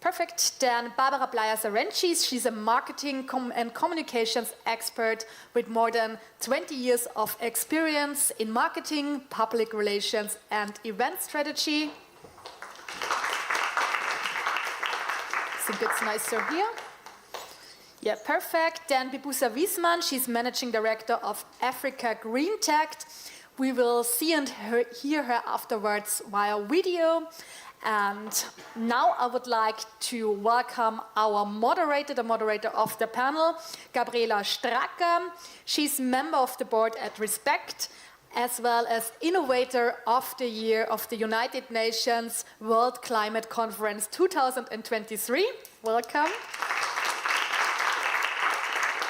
Perfect. Then Barbara Bleyer-Sarenchis. She's a marketing and communications expert with more than 20 years of experience in marketing, public relations, and event strategy. I think it's nicer here. Yeah, perfect. Then Bibusa Wiesmann. She's Managing Director of Africa Green Tech. We will see and hear her afterwards via video. And now I would like to welcome our moderator, the moderator of the panel, Gabriela Stracker. She's member of the board at Respect, as well as Innovator of the Year of the United Nations World Climate Conference 2023. Welcome.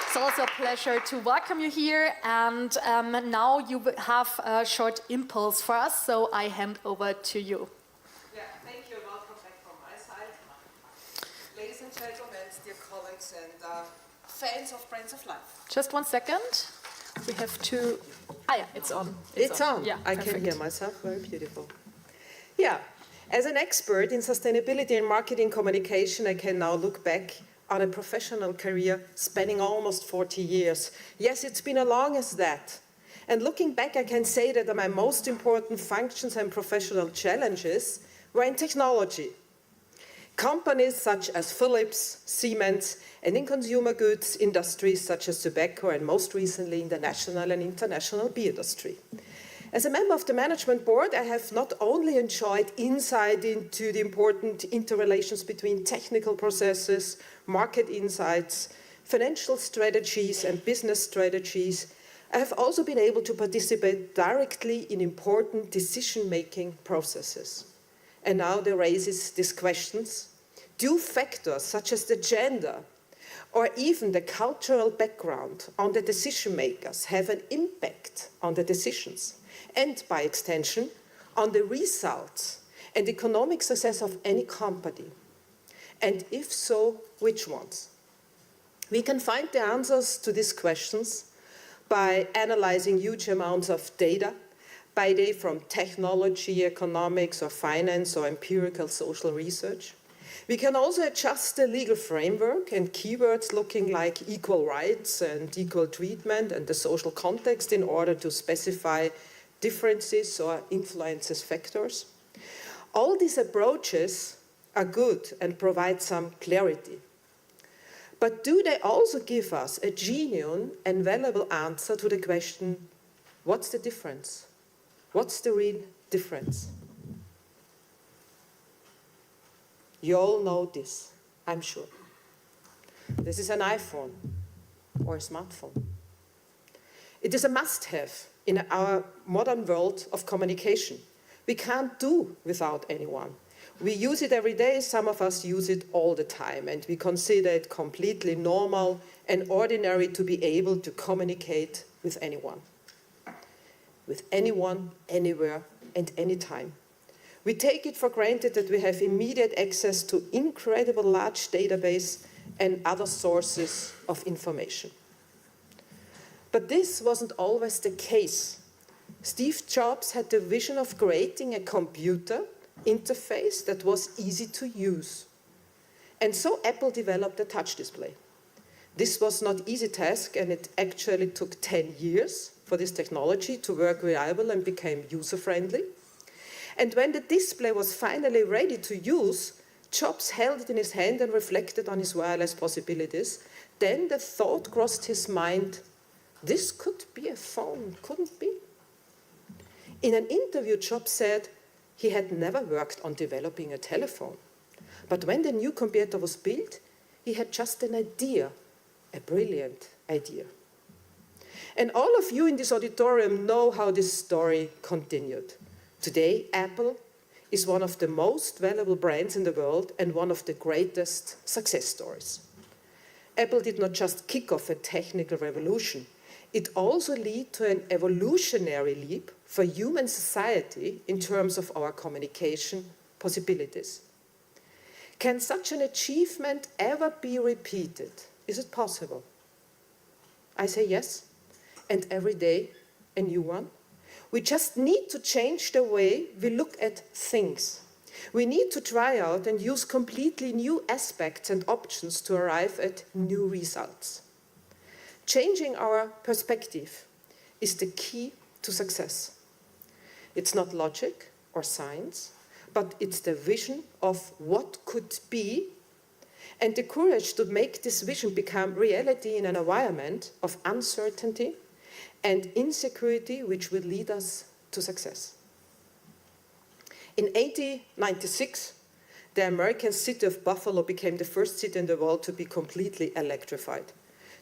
It's also a pleasure to welcome you here, and now you have a short impulse for us, so I hand over to you. Yeah, thank you. Welcome back from my side. Ladies and gentlemen, dear colleagues and fans of Brands of Life. Just 1 second. We have to... Ah, yeah, it's on. It's on. Yeah, I perfect. can hear myself. Very beautiful. Yeah, as an expert in sustainability and marketing communication, I can now look back on a professional career spanning almost 40 years. Yes, it's been as long as that. And looking back, I can say that my most important functions and professional challenges were in technology. Companies such as Philips, Siemens, and in consumer goods industries such as tobacco, and most recently in the national and international beer industry. As a member of the management board, I have not only enjoyed insight into the important interrelations between technical processes, market insights, financial strategies, and business strategies, I have also been able to participate directly in important decision-making processes. And now there raises these questions. Do factors such as the gender or even the cultural background on the decision makers have an impact on the decisions? And by extension, on the results and economic success of any company? And if so, which ones? We can find the answers to these questions by analyzing huge amounts of data, be they from technology, economics, or finance, or empirical social research. We can also adjust the legal framework and keywords looking like equal rights and equal treatment and the social context in order to specify differences or influences factors. All these approaches are good and provide some clarity. But do they also give us a genuine and valuable answer to the question, what's the difference? What's the real difference? You all know this, I'm sure. This is an iPhone or a smartphone. It is a must-have in our modern world of communication. We can't do without anyone. We use it every day, some of us use it all the time, and we consider it completely normal and ordinary to be able to communicate with anyone. With anyone, anywhere, and anytime. We take it for granted that we have immediate access to incredible large database and other sources of information. But this wasn't always the case. Steve Jobs had the vision of creating a computer interface that was easy to use. And so Apple developed a touch display. This was not easy task, and it actually took 10 years for this technology to work reliable and became user-friendly. And when the display was finally ready to use, Jobs held it in his hand and reflected on his wireless possibilities. Then the thought crossed his mind, this could be a phone, couldn't be? In an interview, Jobs said he had never worked on developing a telephone. But when the new computer was built, he had just an idea, a brilliant idea. And all of you in this auditorium know how this story continued. Today, Apple is one of the most valuable brands in the world and one of the greatest success stories. Apple did not just kick off a technical revolution, it also led to an evolutionary leap for human society in terms of our communication possibilities. Can such an achievement ever be repeated? Is it possible? I say yes, and every day a new one. We just need to change the way we look at things. We need to try out and use completely new aspects and options to arrive at new results. Changing our perspective is the key to success. It's not logic or science, but it's the vision of what could be and the courage to make this vision become reality in an environment of uncertainty and insecurity which will lead us to success. In 1896, the American city of Buffalo became the first city in the world to be completely electrified.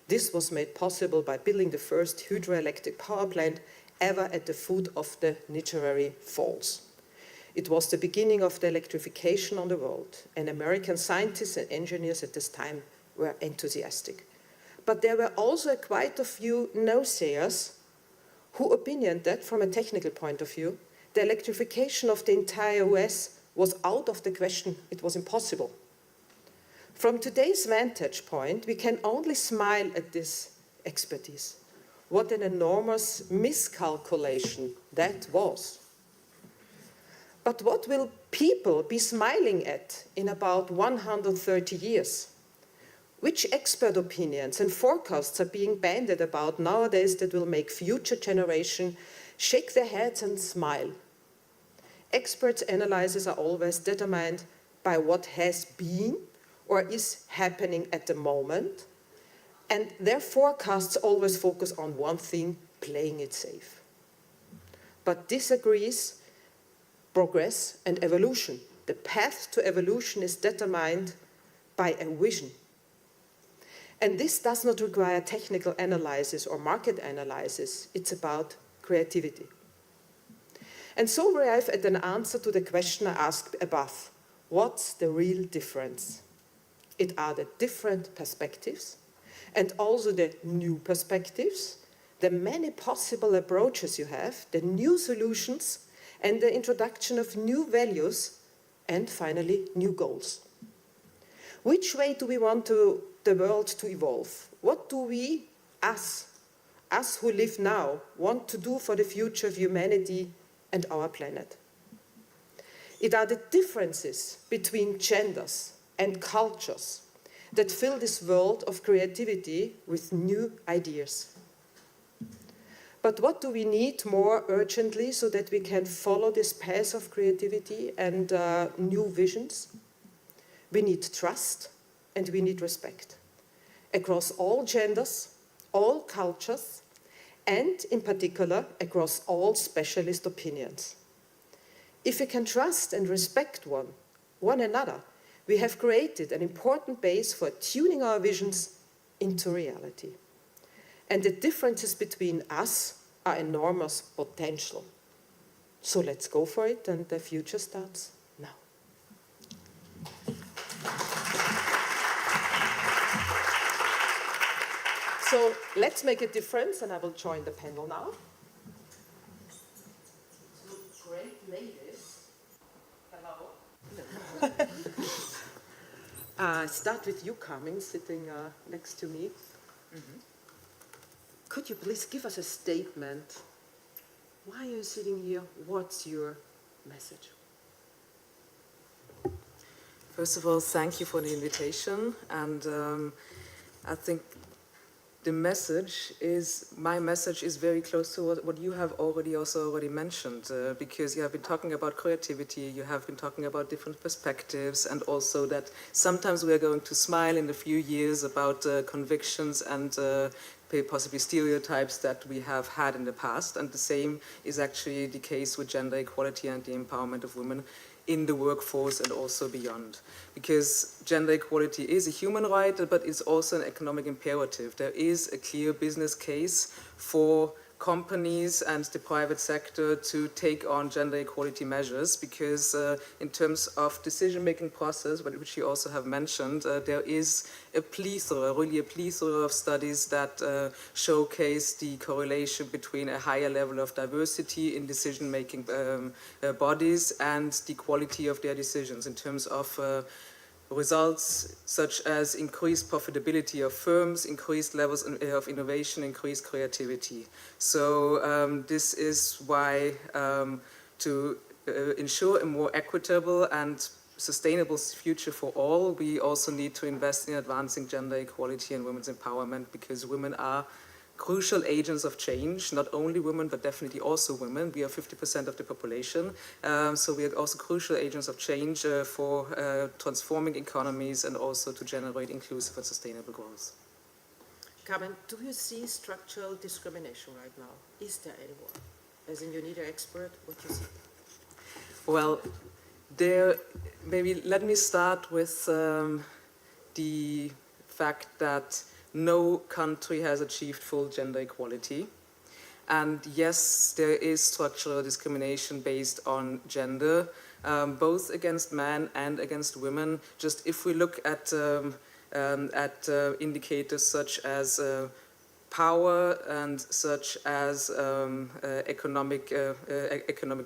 This was made possible by building the first hydroelectric power plant ever at the foot of the Niagara Falls. It was the beginning of the electrification on the world, and American scientists and engineers at this time were enthusiastic. But there were also quite a few naysayers who opinioned that, from a technical point of view, the electrification of the entire US was out of the question. It was impossible. From today's vantage point, we can only smile at this expertise. What an enormous miscalculation that was. But what will people be smiling at in about 130 years? Which expert opinions and forecasts are being bandied about nowadays that will make future generations shake their heads and smile? Experts' analyses are always determined by what has been or is happening at the moment, and their forecasts always focus on one thing, playing it safe. But disagrees progress and evolution. The path to evolution is determined by a vision. And this does not require technical analysis or market analysis. It's about creativity. And so we arrive at an answer to the question I asked above. What's the real difference? It are the different perspectives and also the new perspectives, the many possible approaches you have, the new solutions, and the introduction of new values, and finally, new goals. Which way do we want the world to evolve? What do we, us who live now, want to do for the future of humanity and our planet? It are the differences between genders and cultures that fill this world of creativity with new ideas. But what do we need more urgently so that we can follow this path of creativity and new visions? We need trust and we need respect across all genders, all cultures, and in particular across all specialist opinions. If we can trust and respect one another, we have created an important base for tuning our visions into reality. And the differences between us are enormous potential. So let's go for it, and the future starts now. So let's make a difference, and I will join the panel now. Two great ladies. Hello. Start with you, Carmen, sitting next to me. Mm-hmm. Could you please give us a statement? Why are you sitting here? What's your message? First of all, thank you for the invitation. And I think my message is very close to what you have already mentioned, because you have been talking about creativity, you have been talking about different perspectives, and also that sometimes we are going to smile in a few years about convictions and possibly stereotypes that we have had in the past, and the same is actually the case with gender equality and the empowerment of women in the workforce and also beyond. Because gender equality is a human right, but it's also an economic imperative. There is a clear business case for companies and the private sector to take on gender equality measures, because in terms of decision-making process, which you also have mentioned, there is a plethora of studies that showcase the correlation between a higher level of diversity in decision-making bodies and the quality of their decisions in terms of results such as increased profitability of firms, increased levels of innovation, increased creativity. So this is why to ensure a more equitable and sustainable future for all, we also need to invest in advancing gender equality and women's empowerment, because women are crucial agents of change, not only women, but definitely also women. We are 50% of the population, so we are also crucial agents of change for transforming economies and also to generate inclusive and sustainable growth. Carmen, do you see structural discrimination right now? Is there anyone? As a UNIDO expert, what do you see? Well, maybe let me start with the fact that no country has achieved full gender equality. And yes, there is structural discrimination based on gender, both against men and against women. Just if we look at indicators such as power and such as economic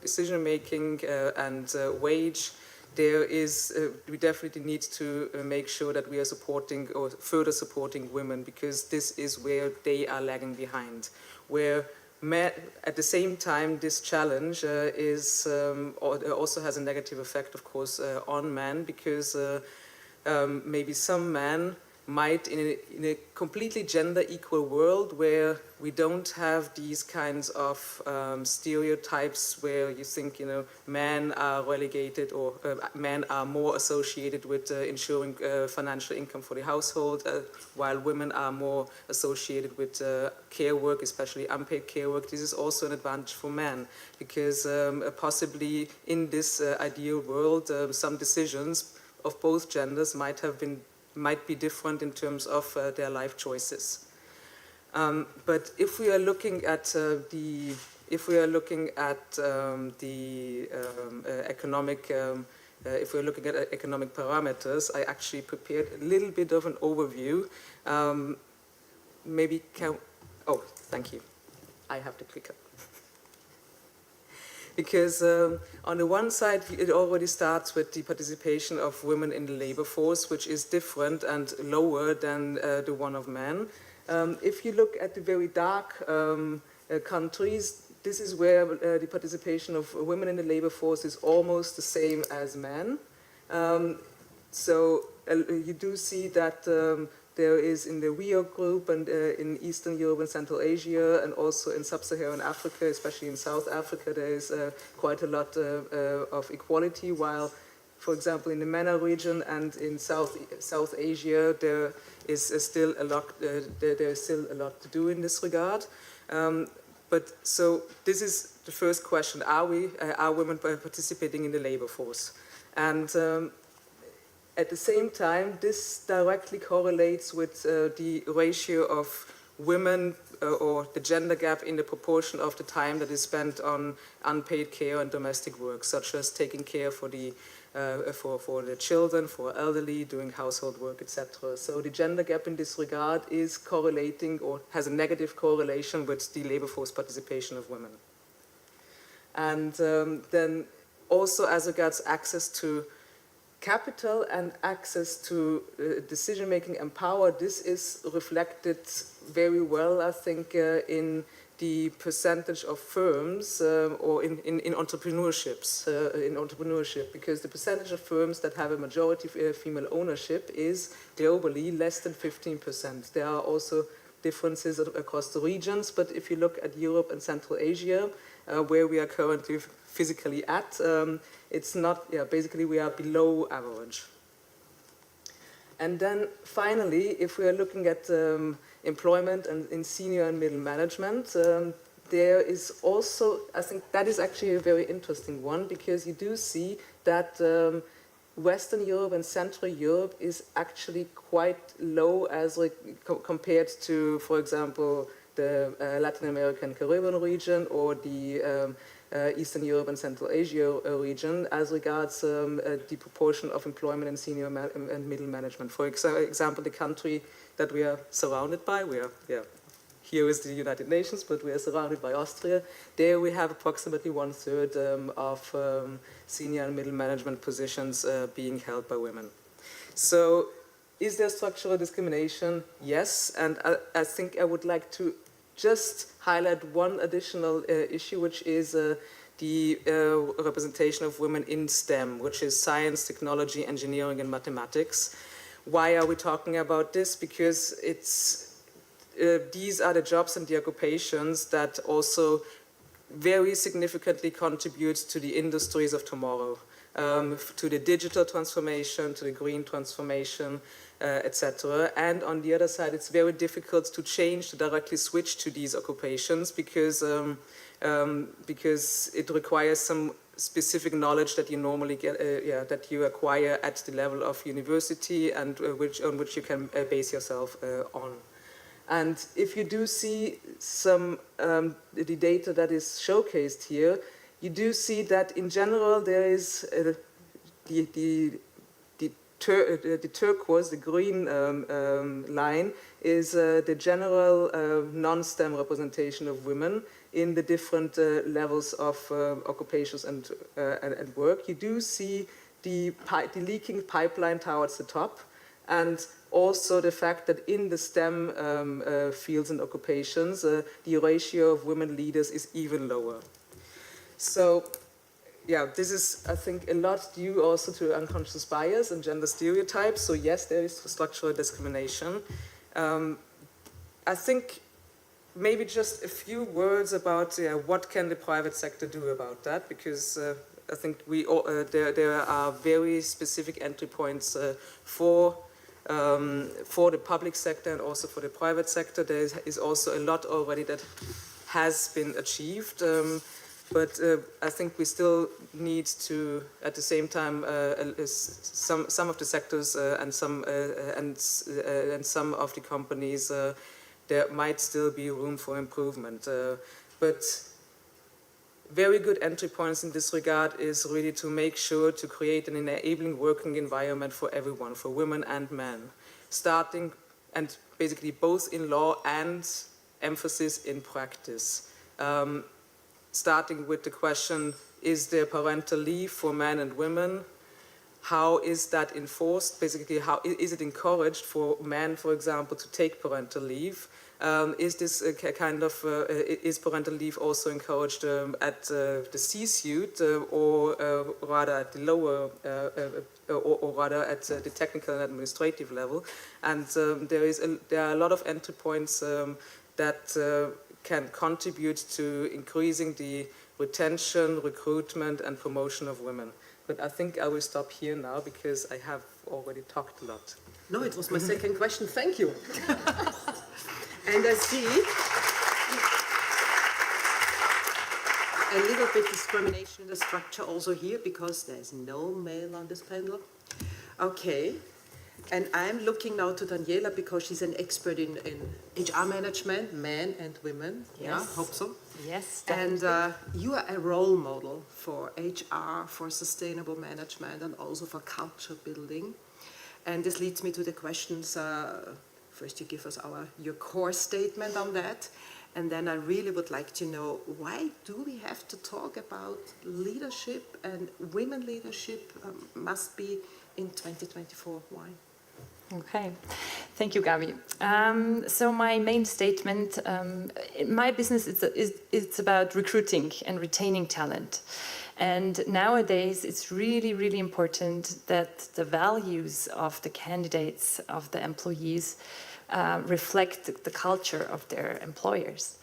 decision-making and wage, we definitely need to make sure that we are supporting or further supporting women, because this is where they are lagging behind. Where at the same time, this challenge also has a negative effect, of course, on men, because maybe some men might, in a completely gender equal world where we don't have these kinds of stereotypes where you think, men are relegated or men are more associated with ensuring financial income for the household, while women are more associated with care work, especially unpaid care work. This is also an advantage for men, because possibly in this ideal world, some decisions of both genders might be different in terms of their life choices. But if we are looking at economic parameters, I actually prepared a little bit of an overview. Thank you. I have the clicker. Because on the one side, it already starts with the participation of women in the labor force, which is different and lower than the one of men. If you look at the very dark countries, this is where the participation of women in the labor force is almost the same as men. So you do see that there is in the Rio group and in Eastern Europe and Central Asia, and also in Sub-Saharan Africa, especially in South Africa, there is quite a lot of equality, while, for example, in the MENA region and in South Asia, there is still a lot to do in this regard. So this is the first question: are women participating in the labor force? And at the same time, this directly correlates with the ratio of women or the gender gap in the proportion of the time that is spent on unpaid care and domestic work, such as taking care for the children, for elderly, doing household work, etc. So the gender gap in this regard is correlating or has a negative correlation with the labor force participation of women. And then also as regards access to capital and access to decision-making and power, this is reflected very well, I think, in the percentage of firms or in entrepreneurship, because the percentage of firms that have a majority female ownership is globally less than 15%. There are also differences across the regions, but if you look at Europe and Central Asia, where we are currently physically at, it's not, basically we are below average. And then finally, if we are looking at employment and in senior and middle management, there is also, I think that is actually a very interesting one, because you do see that Western Europe and Central Europe is actually quite low as compared to, for example, the Latin American Caribbean region or the Eastern Europe and Central Asia region as regards the proportion of employment in senior and middle management. For example, the country that we are surrounded by, here is the United Nations, but we are surrounded by Austria. There we have approximately 1/3 of senior and middle management positions being held by women. So is there structural discrimination? Yes, and I think I would like to just highlight one additional issue, which is the representation of women in STEM, which is science, technology, engineering, and mathematics. Why are we talking about this? Because these are the jobs and the occupations that also very significantly contribute to the industries of tomorrow, to the digital transformation, to the green transformation, etc. And on the other side, it's very difficult to change, to directly switch to these occupations because it requires some specific knowledge that you normally get, that you acquire at the level of university and on which you can base yourself on. And if you do see some the data that is showcased here, you do see that in general there is the turquoise, the green line, is the general non-STEM representation of women in the different levels of occupations and work. You do see the leaking pipeline towards the top, and also the fact that in the STEM fields and occupations, the ratio of women leaders is even lower. So, yeah, this is, I think, a lot due also to unconscious bias and gender stereotypes. So yes, there is structural discrimination. I think maybe just a few words about what can the private sector do about that, because I think there are very specific entry points for the public sector and also for the private sector. There is also a lot already that has been achieved, but I think we still need to, at the same time, some of the sectors and some of the companies, there might still be room for improvement. But very good entry points in this regard is really to make sure to create an enabling working environment for everyone, for women and men, starting and basically both in law and emphasis in practice. Starting with the question, is there parental leave for men and women? How is that enforced? Basically, how is it encouraged for men, for example, to take parental leave? Is this a kind of, is parental leave also encouraged at the C-suite or rather at the lower, or rather at the technical and administrative level? And there are a lot of entry points that can contribute to increasing the retention, recruitment, and promotion of women. But I think I will stop here now because I have already talked a lot. No, it was my second question. Thank you. And I see a little bit discrimination in the structure also here because there's no male on this panel. Okay. And I'm looking now to Daniela because she's an expert in HR management, men and women. Yes. Yeah, hope so. Yes, definitely. And you are a role model for HR, for sustainable management, and also for culture building. And this leads me to the questions. First, you give us your core statement on that. And then I really would like to know, why do we have to talk about leadership and women leadership must be in 2024? Why? Okay, thank you, Gabi. So my main statement, in my business, it's about recruiting and retaining talent. And nowadays, it's really, really important that the values of the candidates, of the employees, reflect the culture of their employers.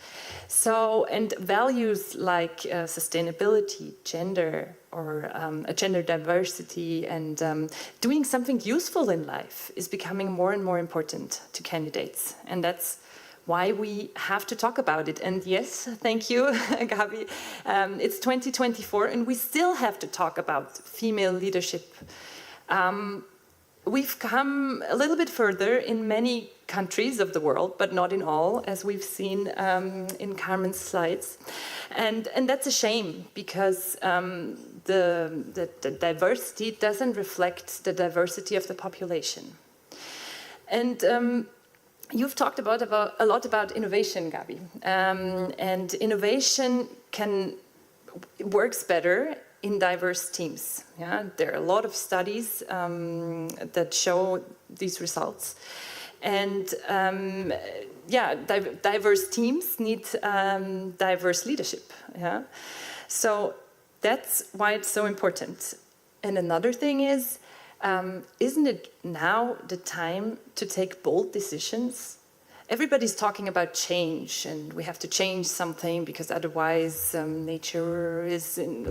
So, and values like sustainability, gender, or gender diversity, and doing something useful in life is becoming more and more important to candidates. And that's why we have to talk about it. And yes, thank you, Gabi. It's 2024, and we still have to talk about female leadership. We've come a little bit further in many countries of the world, but not in all, as we've seen in Carmen's slides. And that's a shame, because the diversity doesn't reflect the diversity of the population. And you've talked a lot about innovation, Gabi. And innovation works better in diverse teams. Yeah? There are a lot of studies that show these results. And diverse teams need diverse leadership. Yeah? So that's why it's so important. And another thing is, isn't it now the time to take bold decisions? Everybody's talking about change, and we have to change something because otherwise nature is in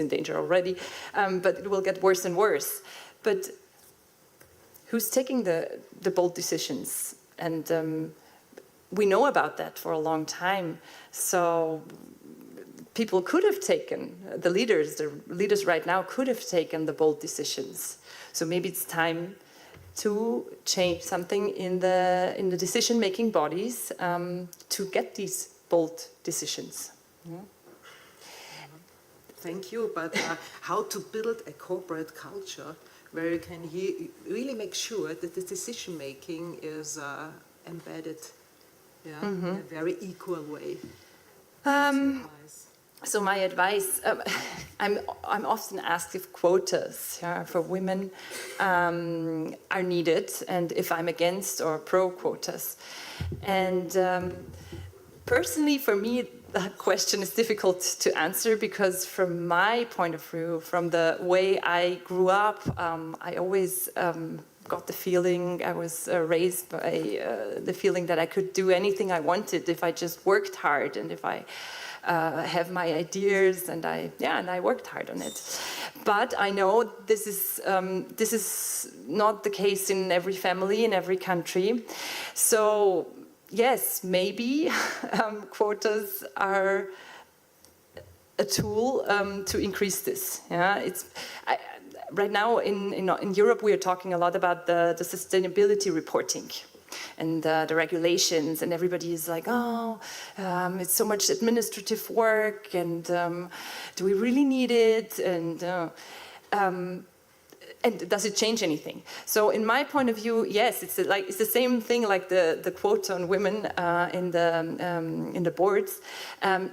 danger already, but it will get worse and worse. But who's taking the bold decisions? And we know about that for a long time. So people could have taken, the leaders right now could have taken the bold decisions. So maybe it's time to change something in the decision-making bodies to get these bold decisions. Yeah. Thank you, but how to build a corporate culture where you can really make sure that the decision-making is embedded in a very equal way? So my advice, I'm often asked if quotas for women are needed, and if I'm against or pro quotas. And personally, for me, that question is difficult to answer, because from my point of view, from the way I grew up, I always got the feeling, I was raised by the feeling that I could do anything I wanted if I just worked hard, and if I have my ideas, and I worked hard on it. But I know this is not the case in every family, in every country. So yes, maybe quotas are a tool to increase this. Yeah, right now in Europe we are talking a lot about the sustainability reporting and the regulations, and everybody is like, it's so much administrative work, and do we really need it? And does it change anything? So in my point of view, yes, it's the same thing like the quota on women in the boards.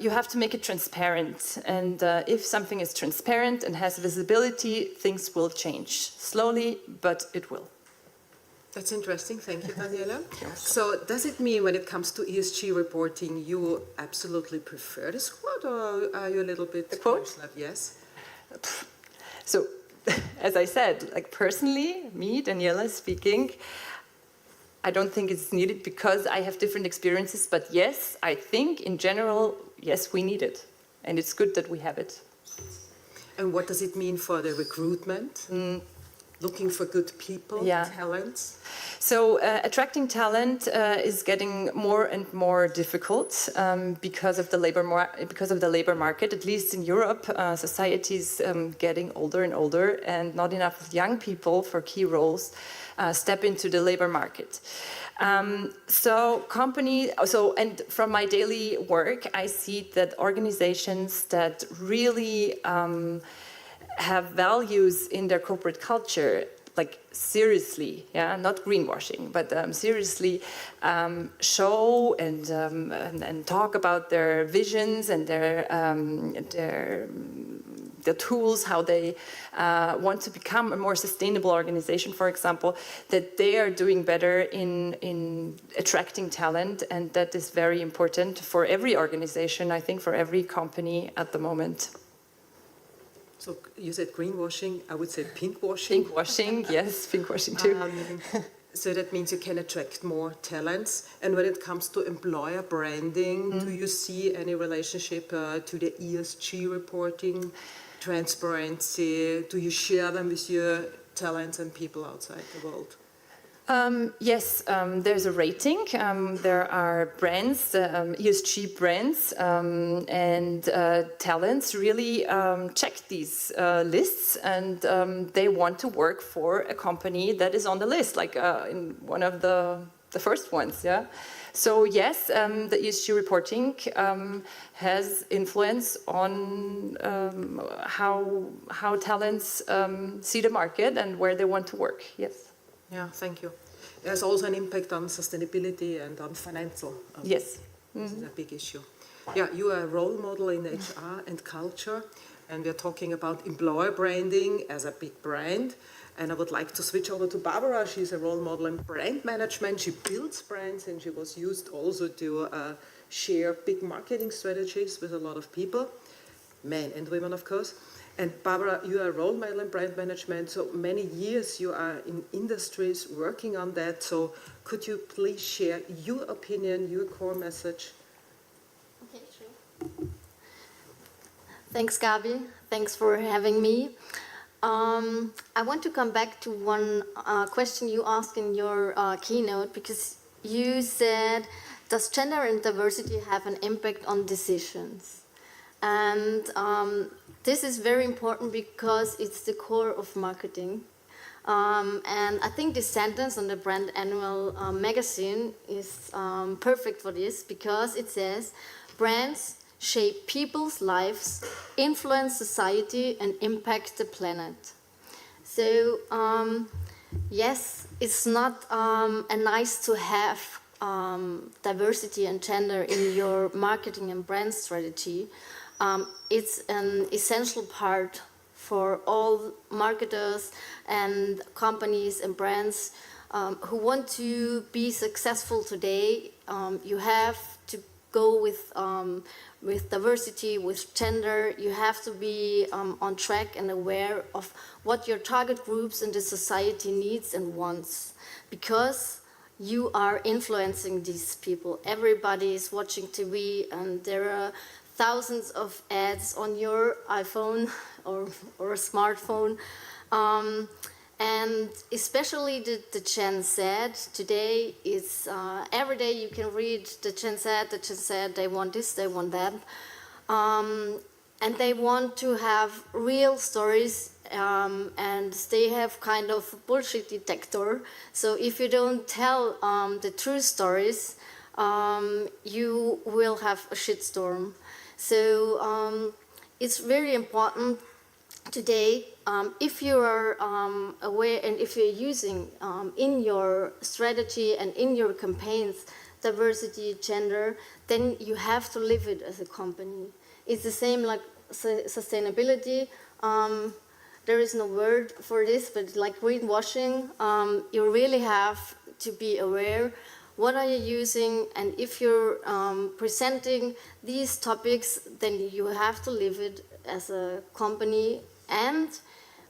You have to make it transparent, and if something is transparent and has visibility, things will change slowly, but it will. That's interesting. Thank you, Daniela. So does it mean when it comes to ESG reporting, you absolutely prefer this quote, or are you a little bit... The quote? Yes. So, as I said, like personally, me, Daniela speaking, I don't think it's needed because I have different experiences, but yes, I think in general, yes, we need it. And it's good that we have it. And what does it mean for the recruitment? Looking for good people, talents? So attracting talent is getting more and more difficult because of the labor market. At least in Europe, society is getting older and older, and not enough young people for key roles step into the labor market. And from my daily work, I see that organizations that really have values in their corporate culture, like seriously, not greenwashing, but seriously show and talk about their visions and their tools, how they want to become a more sustainable organization, for example, that they are doing better in attracting talent, and that is very important for every organization, I think for every company at the moment. So you said greenwashing, I would say pinkwashing. Pinkwashing, yes, pinkwashing too. So that means you can attract more talents. And when it comes to employer branding, do you see any relationship to the ESG reporting, transparency? Do you share them with your talents and people outside the world? Yes, there's a rating. There are brands, ESG brands, and talents really check these lists, and they want to work for a company that is on the list, like in one of the first ones. Yeah. So yes, the ESG reporting has influence on how talents see the market and where they want to work. Yes. Yeah, thank you. There's also an impact on sustainability and on financial. Yes. This is a big issue. Yeah, you are a role model in HR and culture, and we're talking about employer branding as a big brand. And I would like to switch over to Barbara. She's a role model in brand management. She builds brands, and she was used also to share big marketing strategies with a lot of people, men and women, of course. And Barbara, you are a role model in brand management, so many years you are in industries working on that. So could you please share your opinion, your core message? Okay, sure. Thanks, Gabi. Thanks for having me. I want to come back to one question you asked in your keynote, because you said, does gender and diversity have an impact on decisions? And this is very important because it's the core of marketing. And I think this sentence on the Brand Annual magazine is perfect for this, because it says, brands shape people's lives, influence society, and impact the planet. So yes, it's not a nice to have diversity and gender in your marketing and brand strategy. It's an essential part for all marketers and companies and brands who want to be successful today. You have to go with diversity, with gender. You have to be on track and aware of what your target groups in the society needs and wants, because you are influencing these people. Everybody is watching TV, and there are thousands of ads on your iPhone or a smartphone. And especially the Gen Z today is, every day you can read the Gen Z, they want this, they want that. And they want to have real stories, and they have kind of bullshit detector. So if you don't tell the true stories, you will have a shitstorm. So it's very important today, if you are aware and if you're using in your strategy and in your campaigns diversity, gender, then you have to live it as a company. It's the same like sustainability. There is no word for this, but like greenwashing, you really have to be aware what are you using, and if you're presenting these topics, then you have to live it as a company. And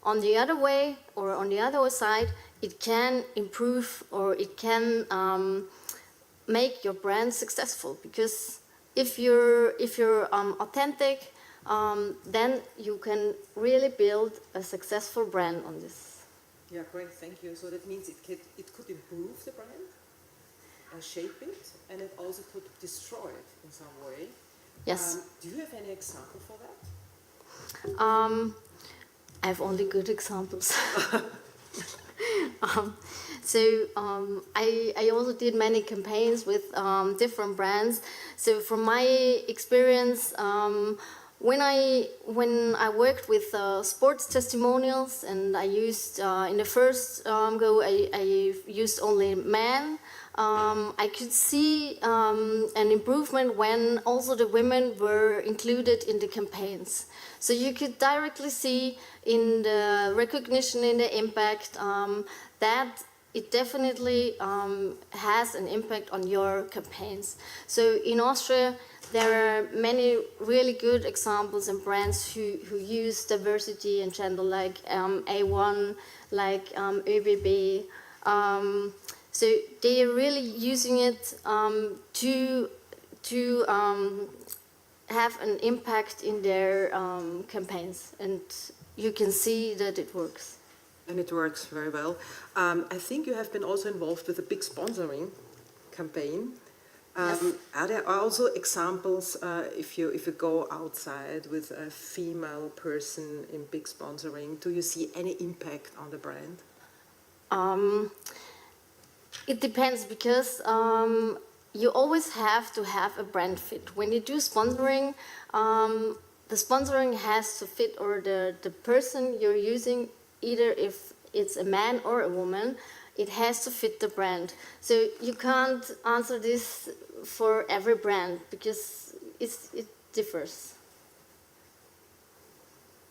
on the other way, or on the other side, it can improve, or it can make your brand successful. Because if you're authentic, then you can really build a successful brand on this. Yeah, great, thank you. So that means it could improve the brand, shape it, and it also could destroy it in some way. Yes. Do you have any example for that? I have only good examples. I also did many campaigns with different brands. So from my experience, when I worked with sports testimonials, and I used in the first go, I used only men. I could see an improvement when also the women were included in the campaigns. So you could directly see in the recognition, in the impact, that it definitely has an impact on your campaigns. So in Austria, there are many really good examples and brands who use diversity and gender, like A1, like ÖBB. So they are really using it to have an impact in their campaigns, and you can see that it works. And it works very well. I think you have been also involved with a big sponsoring campaign. Yes. Are there also examples if you go outside with a female person in big sponsoring? Do you see any impact on the brand? It depends, because you always have to have a brand fit. When you do sponsoring, the sponsoring has to fit, or the person you're using, either if it's a man or a woman, it has to fit the brand. So you can't answer this for every brand, because it differs.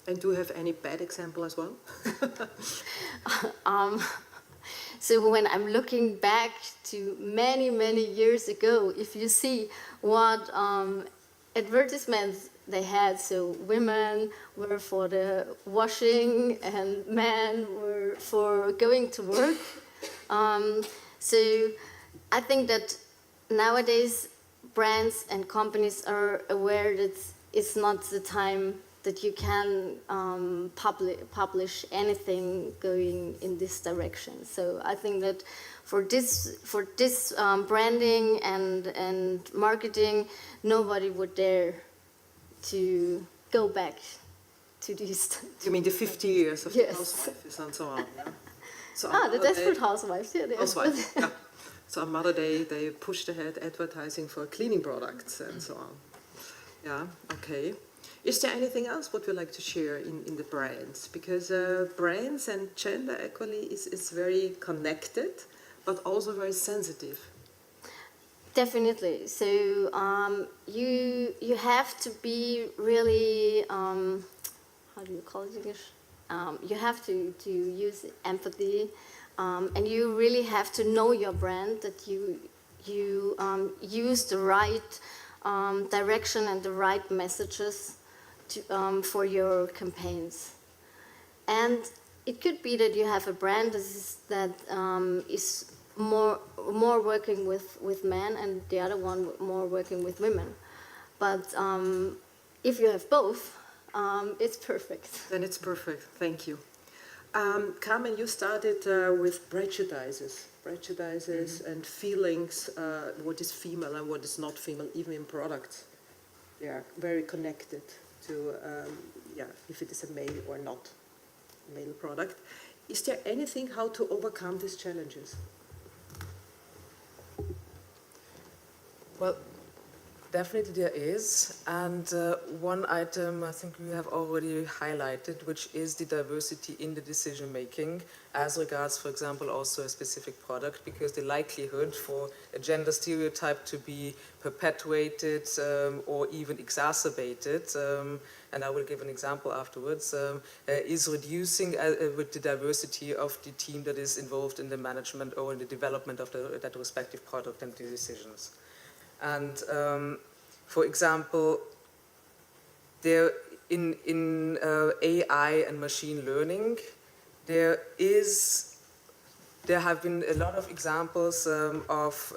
And do you have any bad example as well? So when I'm looking back to many, many years ago, if you see what advertisements they had, so women were for the washing and men were for going to work. So I think that nowadays brands and companies are aware that it's not the time that you can publish anything going in this direction. So I think that for this branding and marketing, nobody would dare to go back to these. You mean the 50 years of Yes. the housewives and so on? Yeah? So The Desperate Housewives. Yeah, housewives. Yeah. So on Mother Day, they pushed ahead advertising for cleaning products and so on. Yeah, okay. Is there anything else what we like to share in the brands? Because brands and gender equality is very connected, but also very sensitive. Definitely. So you have to be really, how do you call it in English? You have to use empathy, and you really have to know your brand, that you use the right direction and the right messages for your campaigns. And it could be that you have a brand that is more working with men, and the other one more working with women. But if you have both, it's perfect. Then it's perfect. Thank you. Carmen, you started with prejudices and feelings, what is female and what is not female, even in products. They are very connected to, if it is a male or not male product. Is there anything how to overcome these challenges? Well, definitely there is, and one item I think we have already highlighted, which is the diversity in the decision making as regards, for example, also a specific product, because the likelihood for a gender stereotype to be perpetuated or even exacerbated, and I will give an example afterwards, is reducing with the diversity of the team that is involved in the management or in the development of that respective product and the decisions. And for example, there in AI and machine learning, there have been a lot of examples of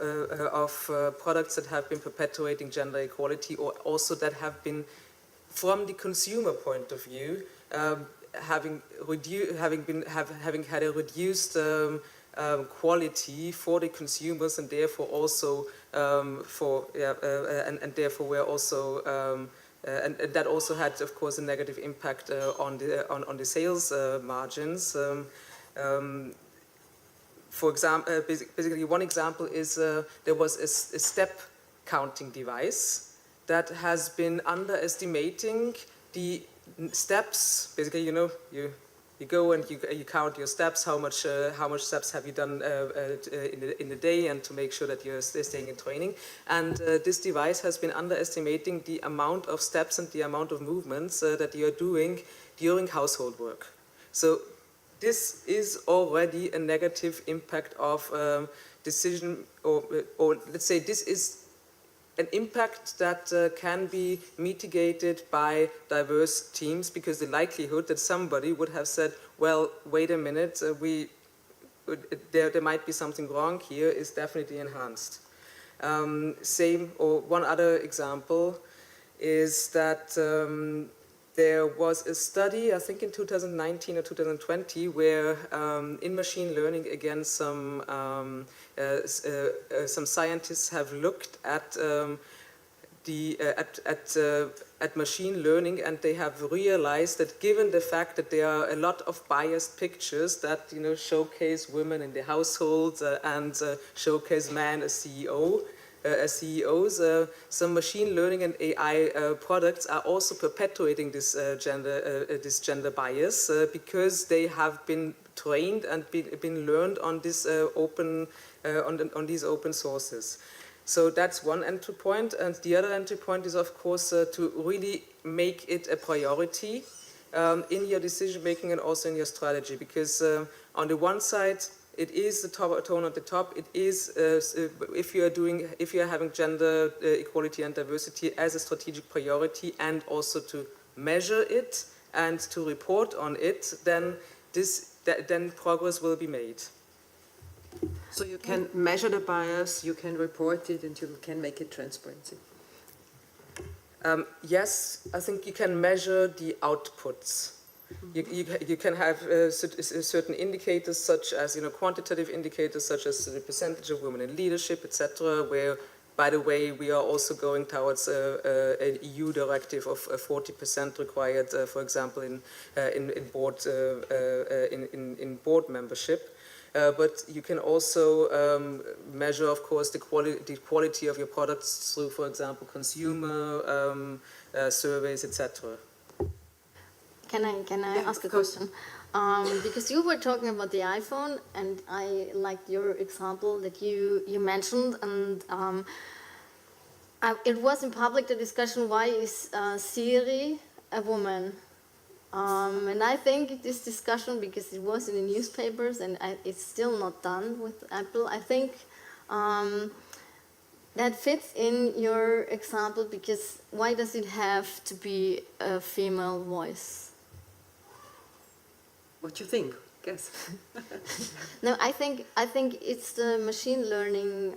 products that have been perpetuating gender equality, or also that have been, from the consumer point of view, having had a reduced quality for the consumers, and therefore also and therefore we're also and that also had, of course, a negative impact on the sales margins. For example, basically one example is there was a step counting device that has been underestimating the steps. Basically, you know, you go and you count your steps, how much steps have you done in the day, and to make sure that you're staying in training. And this device has been underestimating the amount of steps and the amount of movements that you're doing during household work. So this is already a negative impact of decision, or let's say this is an impact that can be mitigated by diverse teams, because the likelihood that somebody would have said, well, wait a minute, we there might be something wrong here is definitely enhanced. One other example is that there was a study, I think in 2019 or 2020, where in machine learning, again, some scientists have looked at at machine learning, and they have realized that given the fact that there are a lot of biased pictures that showcase women in the household and showcase men as CEOs, some machine learning and AI products are also perpetuating this gender bias because they have been trained and been learned on this on these open sources. So that's one entry point, and the other entry point is, of course, to really make it a priority in your decision making and also in your strategy, because on the one side, it is the tone at the top. It is if you are having gender equality and diversity as a strategic priority, and also to measure it and to report on it, then then progress will be made. So you can measure the bias, you can report it, and you can make it transparency. Yes, I think you can measure the outputs. You can have certain indicators, such as quantitative indicators, such as the percentage of women in leadership, etc. Where, by the way, we are also going towards an EU directive of 40% required, for example, in board membership. But you can also measure, of course, the quality of your products through, for example, consumer surveys, etc. Can I ask a question? Because you were talking about the iPhone, and I liked your example that you mentioned, and it was in public the discussion, why is Siri a woman? And I think this discussion, because it was in the newspapers and it's still not done with Apple, I think that fits in your example, because why does it have to be a female voice? What do you think? Guess. No, I think it's the machine learning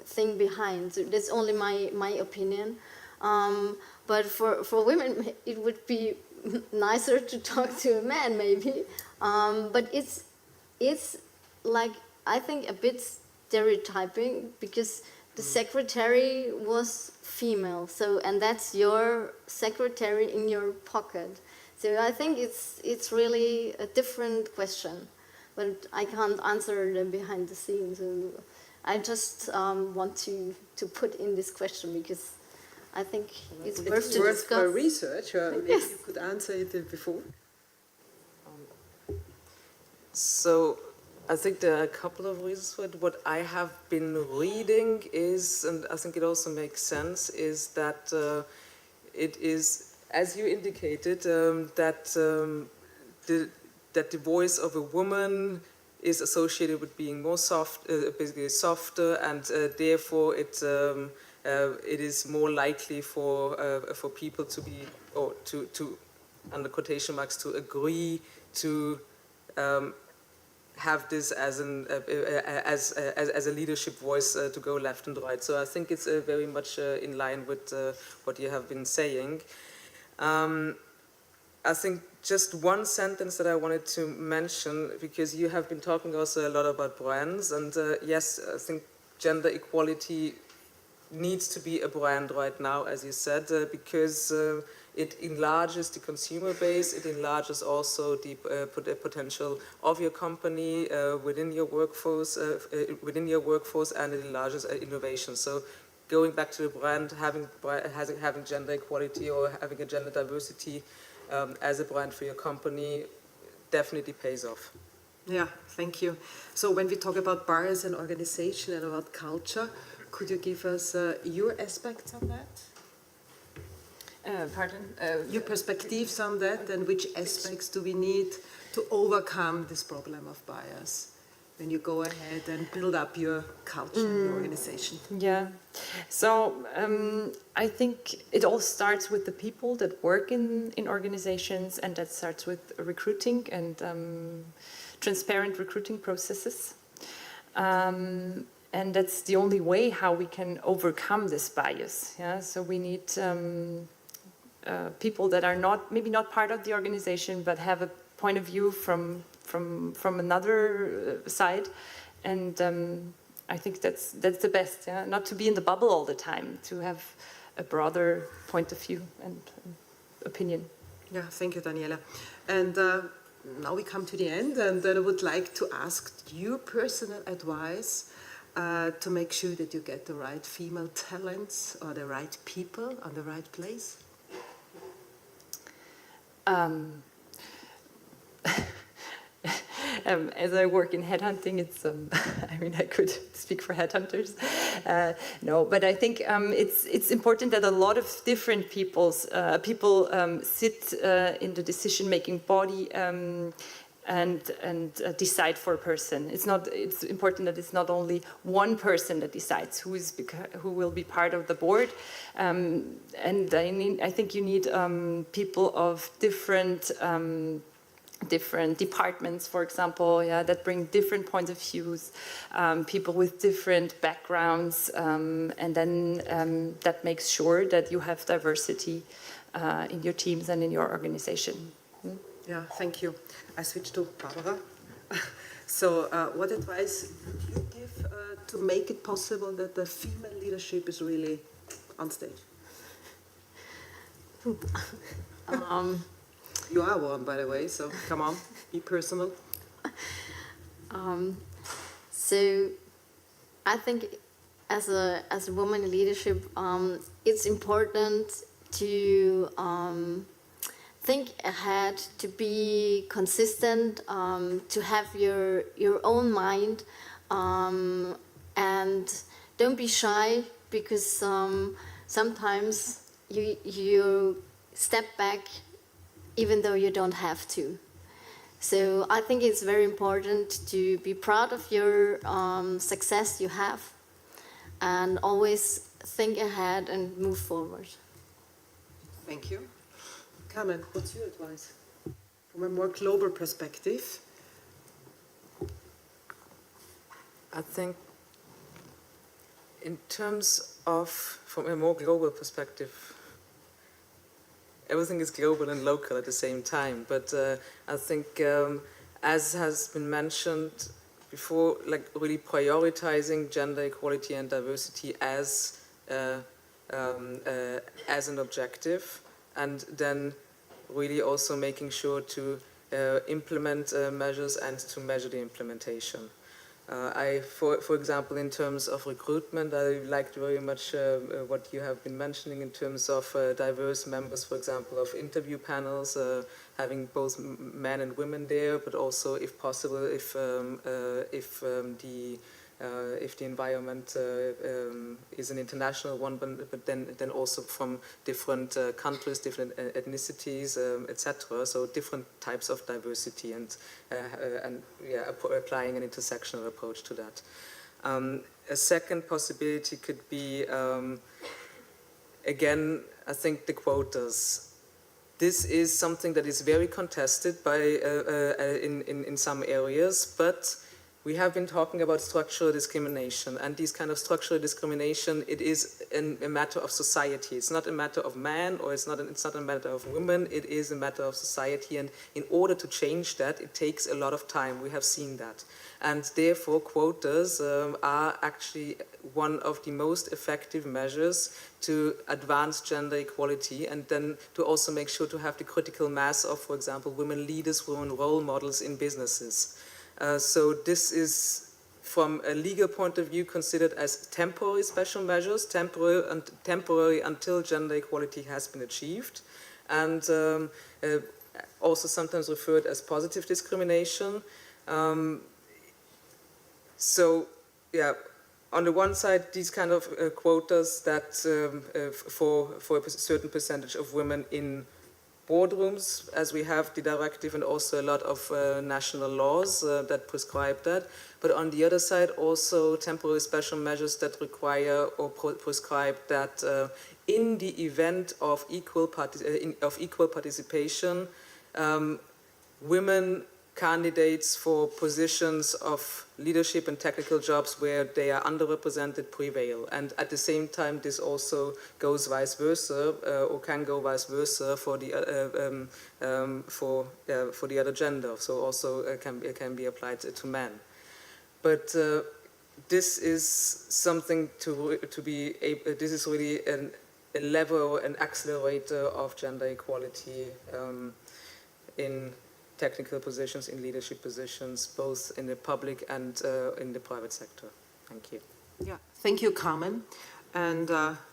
thing behind. So that's only my opinion. But for women, it would be nicer to talk to a man, maybe. But it's like, I think, a bit stereotyping, because the secretary was female. So, and that's your secretary in your pocket. So I think it's really a different question, but I can't answer them behind the scenes. So I just want to put in this question, because I think it's worth to discuss. Research. Maybe Yes. you could answer it before. So I think there are a couple of reasons for it. What I have been reading is, and I think it also makes sense, is that it is, as you indicated, that the voice of a woman is associated with being more basically softer, and therefore it is more likely for people to be, or to under quotation marks, to agree to have this as a leadership voice to go left and right. So I think it's very much in line with what you have been saying. I think just one sentence that I wanted to mention, because you have been talking also a lot about brands, and yes, I think gender equality needs to be a brand right now, as you said, because it enlarges the consumer base, it enlarges also the potential of your company within your workforce, and it enlarges innovation. So going back to the brand, having gender equality or having a gender diversity as a brand for your company definitely pays off. Yeah, thank you. So when we talk about bias and organization and about culture, could you give us your aspects on that? Pardon? Your perspectives on that, and which aspects do we need to overcome this problem of bias when you go ahead and build up your culture and your organization? Yeah, so I think it all starts with the people that work in organizations, and that starts with recruiting and transparent recruiting processes. And that's the only way how we can overcome this bias. Yeah? So we need people that are maybe not part of the organization, but have a point of view from another side. And I think that's the best. Yeah? Not to be in the bubble all the time, to have a broader point of view and opinion. Yeah, thank you, Daniela. And now we come to the end, and then I would like to ask your personal advice to make sure that you get the right female talents or the right people on the right place. As I work in headhunting, it's I mean, I could speak for headhunters. No, but I think it's important that a lot of different people sit in the decision-making body and decide for a person. It's important that it's not only one person that decides who will be part of the board. And I think you need people of different departments, for example, that bring different points of views, people with different backgrounds, and then that makes sure that you have diversity in your teams and in your organization. Yeah, thank you. I switch to Barbara. So what advice would you give to make it possible that the female leadership is really on stage? You are one, by the way, so come on, be personal. So I think as a woman in leadership, it's important to think ahead, to be consistent, to have your own mind, and don't be shy, because sometimes you step back even though you don't have to. So I think it's very important to be proud of your success you have, and always think ahead and move forward. Thank you. Carmen, what's your advice from a more global perspective? I think in terms of, from a more global perspective, everything is global and local at the same time. But I think, as has been mentioned before, like really prioritizing gender equality and diversity as an objective, and then really also making sure to implement measures and to measure the implementation. For example, in terms of recruitment, I liked very much what you have been mentioning in terms of diverse members, for example, of interview panels, having both men and women there, but also, if possible, if the environment is an international one, but then also from different countries, different ethnicities, etc. So different types of diversity, and applying an intersectional approach to that. A second possibility could be, again, I think the quotas. This is something that is very contested by in some areas, but we have been talking about structural discrimination, and these kind of structural discrimination, it is a matter of society. It's not a matter of man, or it's not a matter of women, it is a matter of society, and in order to change that, it takes a lot of time. We have seen that. And therefore, quotas are actually one of the most effective measures to advance gender equality, and then to also make sure to have the critical mass of, for example, women leaders, women role models in businesses. So this is, from a legal point of view, considered as temporary special measures, temporary until gender equality has been achieved, and also sometimes referred as positive discrimination. So, yeah, on the one side, these kind of quotas that for a certain percentage of women in boardrooms, as we have the directive and also a lot of national laws that prescribe that. But on the other side, also temporary special measures that require or prescribe that in the event of equal participation, women candidates for positions of leadership and technical jobs where they are underrepresented prevail. And at the same time, this also goes vice versa, or can go vice versa for the other gender. So also it can be applied to men. But this is something this is really a lever, an accelerator of gender equality in technical positions, in leadership positions, both in the public and in the private sector. Thank you. Yeah, thank you, Carmen. And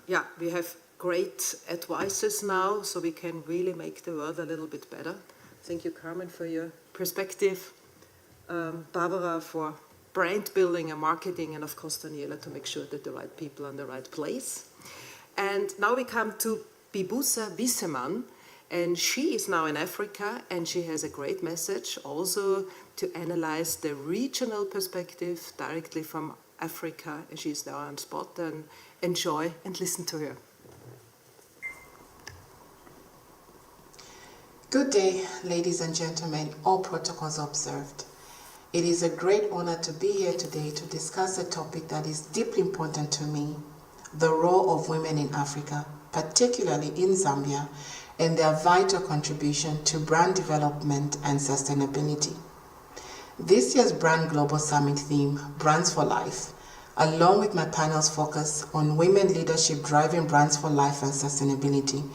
yeah, we have great advices now, so we can really make the world a little bit better. Thank you, Carmen, for your perspective. Barbara, for brand building and marketing, and of course, Daniela, to make sure that the right people are in the right place. And now we come to Bibusa Wisseman. And she is now in Africa, and she has a great message also to analyze the regional perspective directly from Africa. And she's now on spot, and enjoy and listen to her. Good day, ladies and gentlemen, all protocols observed. It is a great honor to be here today to discuss a topic that is deeply important to me, the role of women in Africa, particularly in Zambia, and their vital contribution to brand development and sustainability. This year's Brand Global Summit theme, Brands for Life, along with my panel's focus on women leadership driving brands for life and sustainability,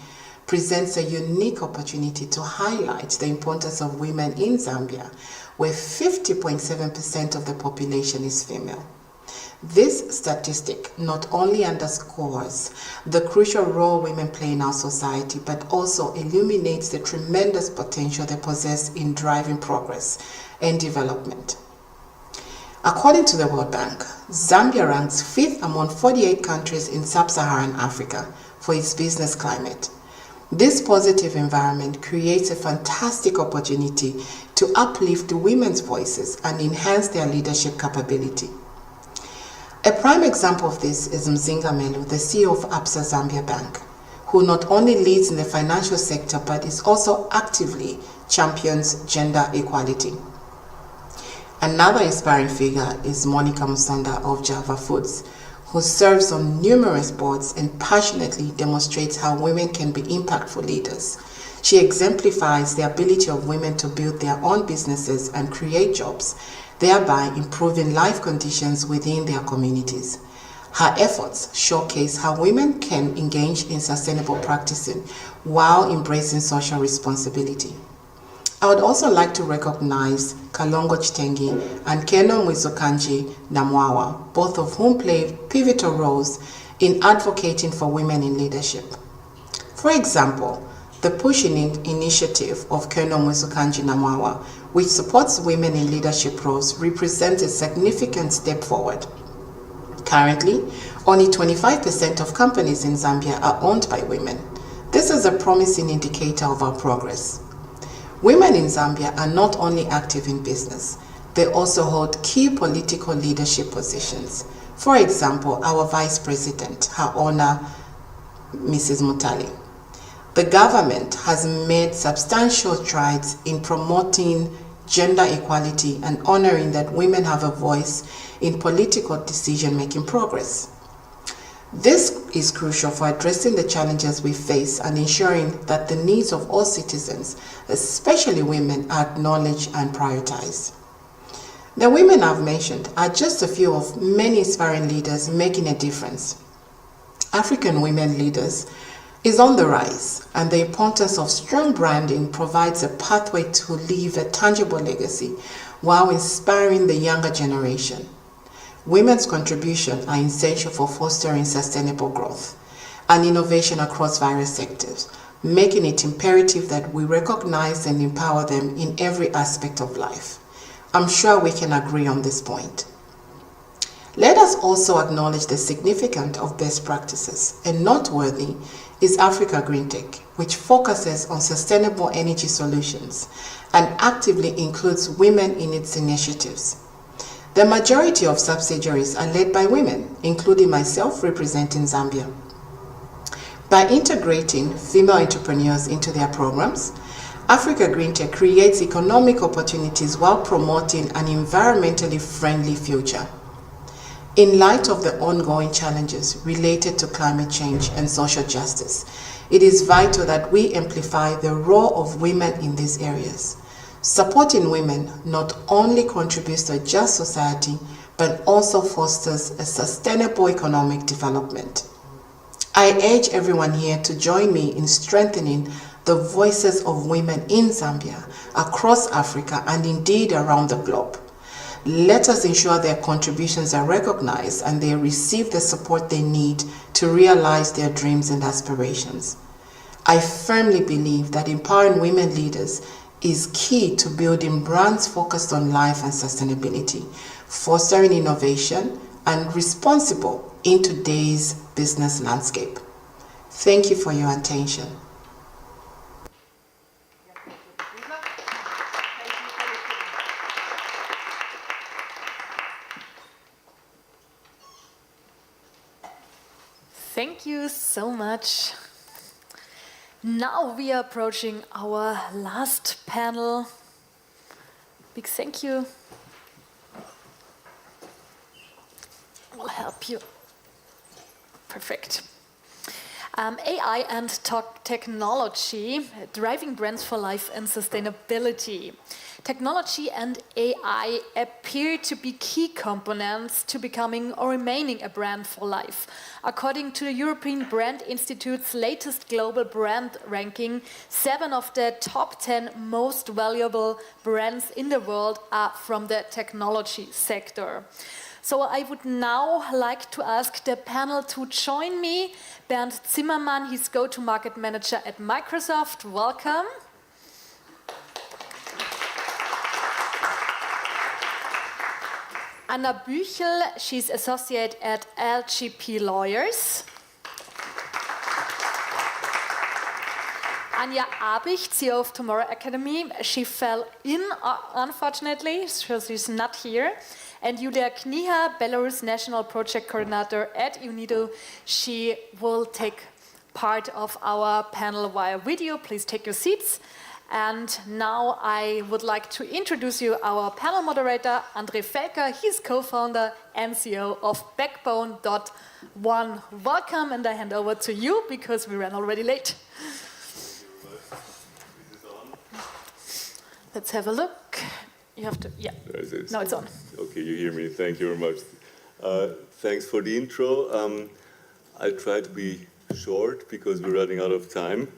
presents a unique opportunity to highlight the importance of women in Zambia, where 50.7% of the population is female. This statistic not only underscores the crucial role women play in our society, but also illuminates the tremendous potential they possess in driving progress and development. According to the World Bank, Zambia ranks 5th among 48 countries in sub-Saharan Africa for its business climate. This positive environment creates a fantastic opportunity to uplift women's voices and enhance their leadership capability. A prime example of this is Mzinga Melu, the CEO of Absa Zambia Bank, who not only leads in the financial sector but is also actively champions gender equality. Another inspiring figure is Monica Musonda of Java Foods, who serves on numerous boards and passionately demonstrates how women can be impactful leaders. She exemplifies the ability of women to build their own businesses and create jobs, thereby improving life conditions within their communities. Her efforts showcase how women can engage in sustainable practicing while embracing social responsibility. I would also like to recognize Kalongo Chitengi and Keno Mwizukanji Namwawa, both of whom play pivotal roles in advocating for women in leadership. For example, the Pushing initiative of Keno Mwizukanji Namwawa, which supports women in leadership roles, represents a significant step forward. Currently, only 25% of companies in Zambia are owned by women. This is a promising indicator of our progress. Women in Zambia are not only active in business, they also hold key political leadership positions. For example, our Vice President, Her Honor Mrs. Mutali. The government has made substantial strides in promoting gender equality and honoring that women have a voice in political decision-making progress. This is crucial for addressing the challenges we face and ensuring that the needs of all citizens, especially women, are acknowledged and prioritized. The women I've mentioned are just a few of many inspiring leaders making a difference. African women leaders is on the rise, and the importance of strong branding provides a pathway to leave a tangible legacy while inspiring the younger generation. Women's contributions are essential for fostering sustainable growth and innovation across various sectors, making it imperative that we recognize and empower them in every aspect of life. I'm sure we can agree on this point. Let us also acknowledge the significance of best practices, and noteworthy is Africa Green Tech, which focuses on sustainable energy solutions and actively includes women in its initiatives. The majority of subsidiaries are led by women, including myself representing Zambia. By integrating female entrepreneurs into their programs, Africa Green Tech creates economic opportunities while promoting an environmentally friendly future. In light of the ongoing challenges related to climate change and social justice, it is vital that we amplify the role of women in these areas. Supporting women not only contributes to a just society, but also fosters a sustainable economic development. I urge everyone here to join me in strengthening the voices of women in Zambia, across Africa, and indeed around the globe. Let us ensure their contributions are recognized and they receive the support they need to realize their dreams and aspirations. I firmly believe that empowering women leaders is key to building brands focused on life and sustainability, fostering innovation, and responsible in today's business landscape. Thank you for your attention. Thank you so much. Now we are approaching our last panel. Big thank you. We'll help you. Perfect. AI and technology, driving brands for life and sustainability. Technology and AI appear to be key components to becoming or remaining a brand for life. According to the European Brand Institute's latest global brand ranking, 7 of the top 10 most valuable brands in the world are from the technology sector. So I would now like to ask the panel to join me. Bernd Zimmermann, he's go-to-market manager at Microsoft. Welcome. Anna Büchel, she's associate at LGP Lawyers. Anja Abicht, CEO of Tomorrow Academy, she fell in, unfortunately, so she's not here. And Julia Kniha, Belarus National Project Coordinator at UNIDO, she will take part of our panel via video. Please take your seats. And now I would like to introduce you our panel moderator, André Felker. He's co-founder and CEO of Backbone.one. Welcome, and I hand over to you because we ran already late. Let's have a look. You have to, yeah. No, it's on. Okay, you hear me. Thank you very much. Thanks for the intro. I'll try to be short because we're running out of time,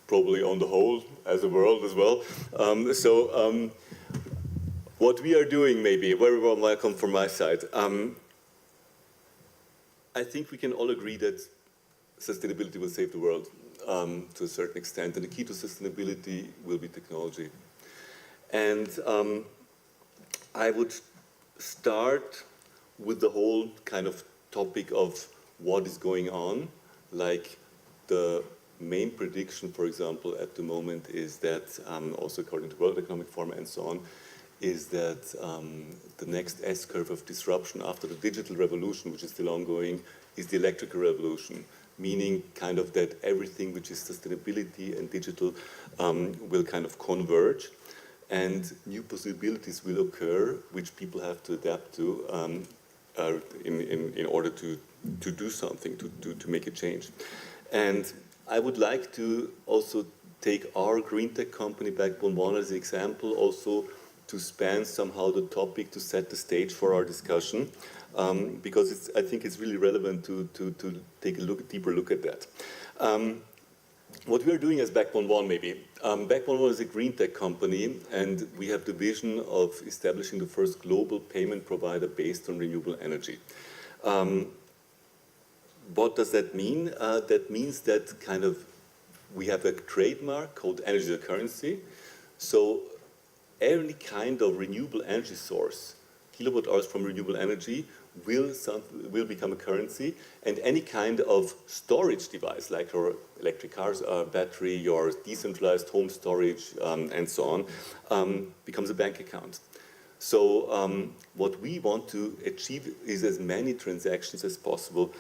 probably on the whole, as a world as well. What we are doing, maybe, very warm welcome from my side. I think we can all agree that sustainability will save the world to a certain extent, and the key to sustainability will be technology. And I would start with the whole kind of topic of what is going on. Like the main prediction, for example, at the moment is that, also according to World Economic Forum and so on, is that the next S-curve of disruption after the digital revolution, which is still ongoing, is the electrical revolution, meaning kind of that everything which is sustainability and digital will kind of converge. And new possibilities will occur, which people have to adapt to in order to do something, to make a change. And I would like to also take our green tech company, Backbone.one, as an example, also to span somehow the topic, to set the stage for our discussion, because I think it's really relevant to take a deeper look at that. What we are doing as Backbone.one, maybe. Backbone.one is a green tech company, and we have the vision of establishing the first global payment provider based on renewable energy. What does that mean? That means that kind of we have a trademark called energy as a currency. So any kind of renewable energy source, kilowatt hours from renewable energy, will become a currency, and any kind of storage device, like your electric cars, battery, your decentralized home storage, and so on, becomes a bank account. So what we want to achieve is as many transactions as possible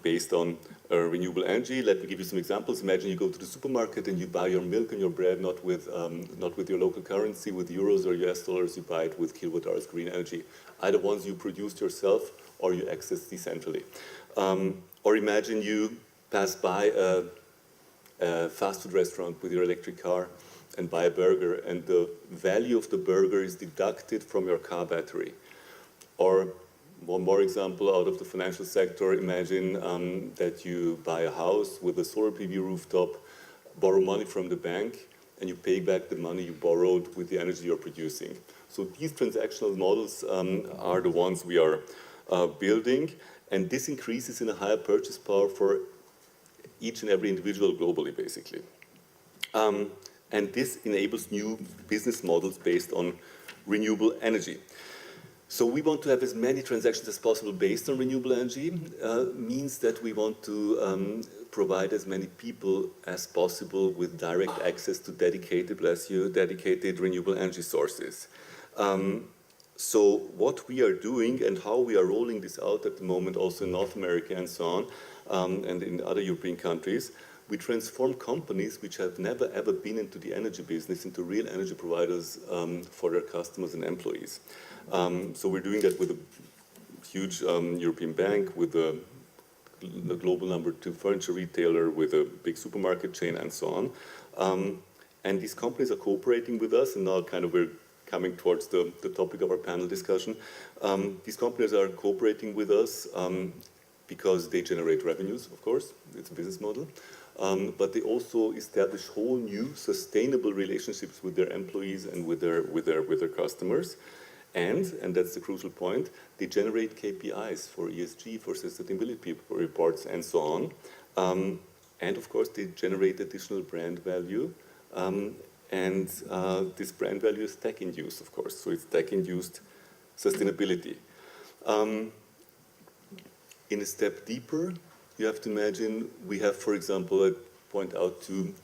based on renewable energy. Let me give you some examples. Imagine you go to the supermarket and you buy your milk and your bread not with your local currency, with euros or US dollars. You buy it with kilowatt hours green energy, either ones you produced yourself or you access decentrally. Or imagine you pass by a fast food restaurant with your electric car and buy a burger, and the value of the burger is deducted from your car battery. Or one more example out of the financial sector, imagine that you buy a house with a solar PV rooftop, borrow money from the bank, and you pay back the money you borrowed with the energy you're producing. So these transactional models are the ones we are building, and this increases in a higher purchase power for each and every individual globally, basically. And this enables new business models based on renewable energy. So we want to have as many transactions as possible based on renewable energy, means that we want to provide as many people as possible with direct access to dedicated renewable energy sources. So what we are doing and how we are rolling this out at the moment also in North America and so on, and in other European countries, we transform companies which have never ever been into the energy business into real energy providers for their customers and employees. So we're doing that with a huge European bank, with the global #2 furniture retailer, with a big supermarket chain and so on. And these companies are cooperating with us, and now kind of we're coming towards the topic of our panel discussion. These companies are cooperating with us because they generate revenues, of course, it's a business model. But they also establish whole new sustainable relationships with their employees and with their customers. And that's the crucial point, they generate KPIs for ESG, for sustainability reports, and so on. And of course, they generate additional brand value. And this brand value is tech-induced, of course. So it's tech-induced sustainability. In a step deeper, you have to imagine we have, for example, I point out two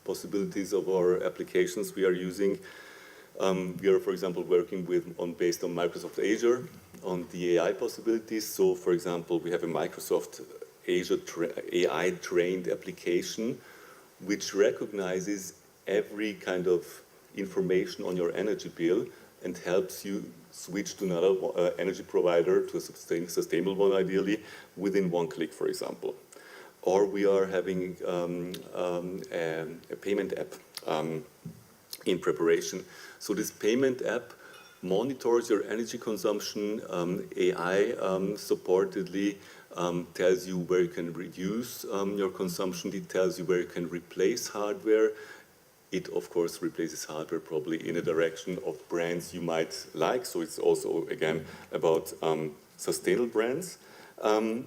possibilities of our applications we are using. We are, for example, working based on Microsoft Azure on the AI possibilities. So, for example, we have a Microsoft Azure AI-trained application which recognizes every kind of information on your energy bill and helps you switch to another energy provider, to a sustainable one ideally, within one click, for example. Or we are having a payment app in preparation. So this payment app monitors your energy consumption, AI supportedly tells you where you can reduce your consumption, it tells you where you can replace hardware. It, of course, replaces hardware probably in a direction of brands you might like. So it's also, again, about sustainable brands. And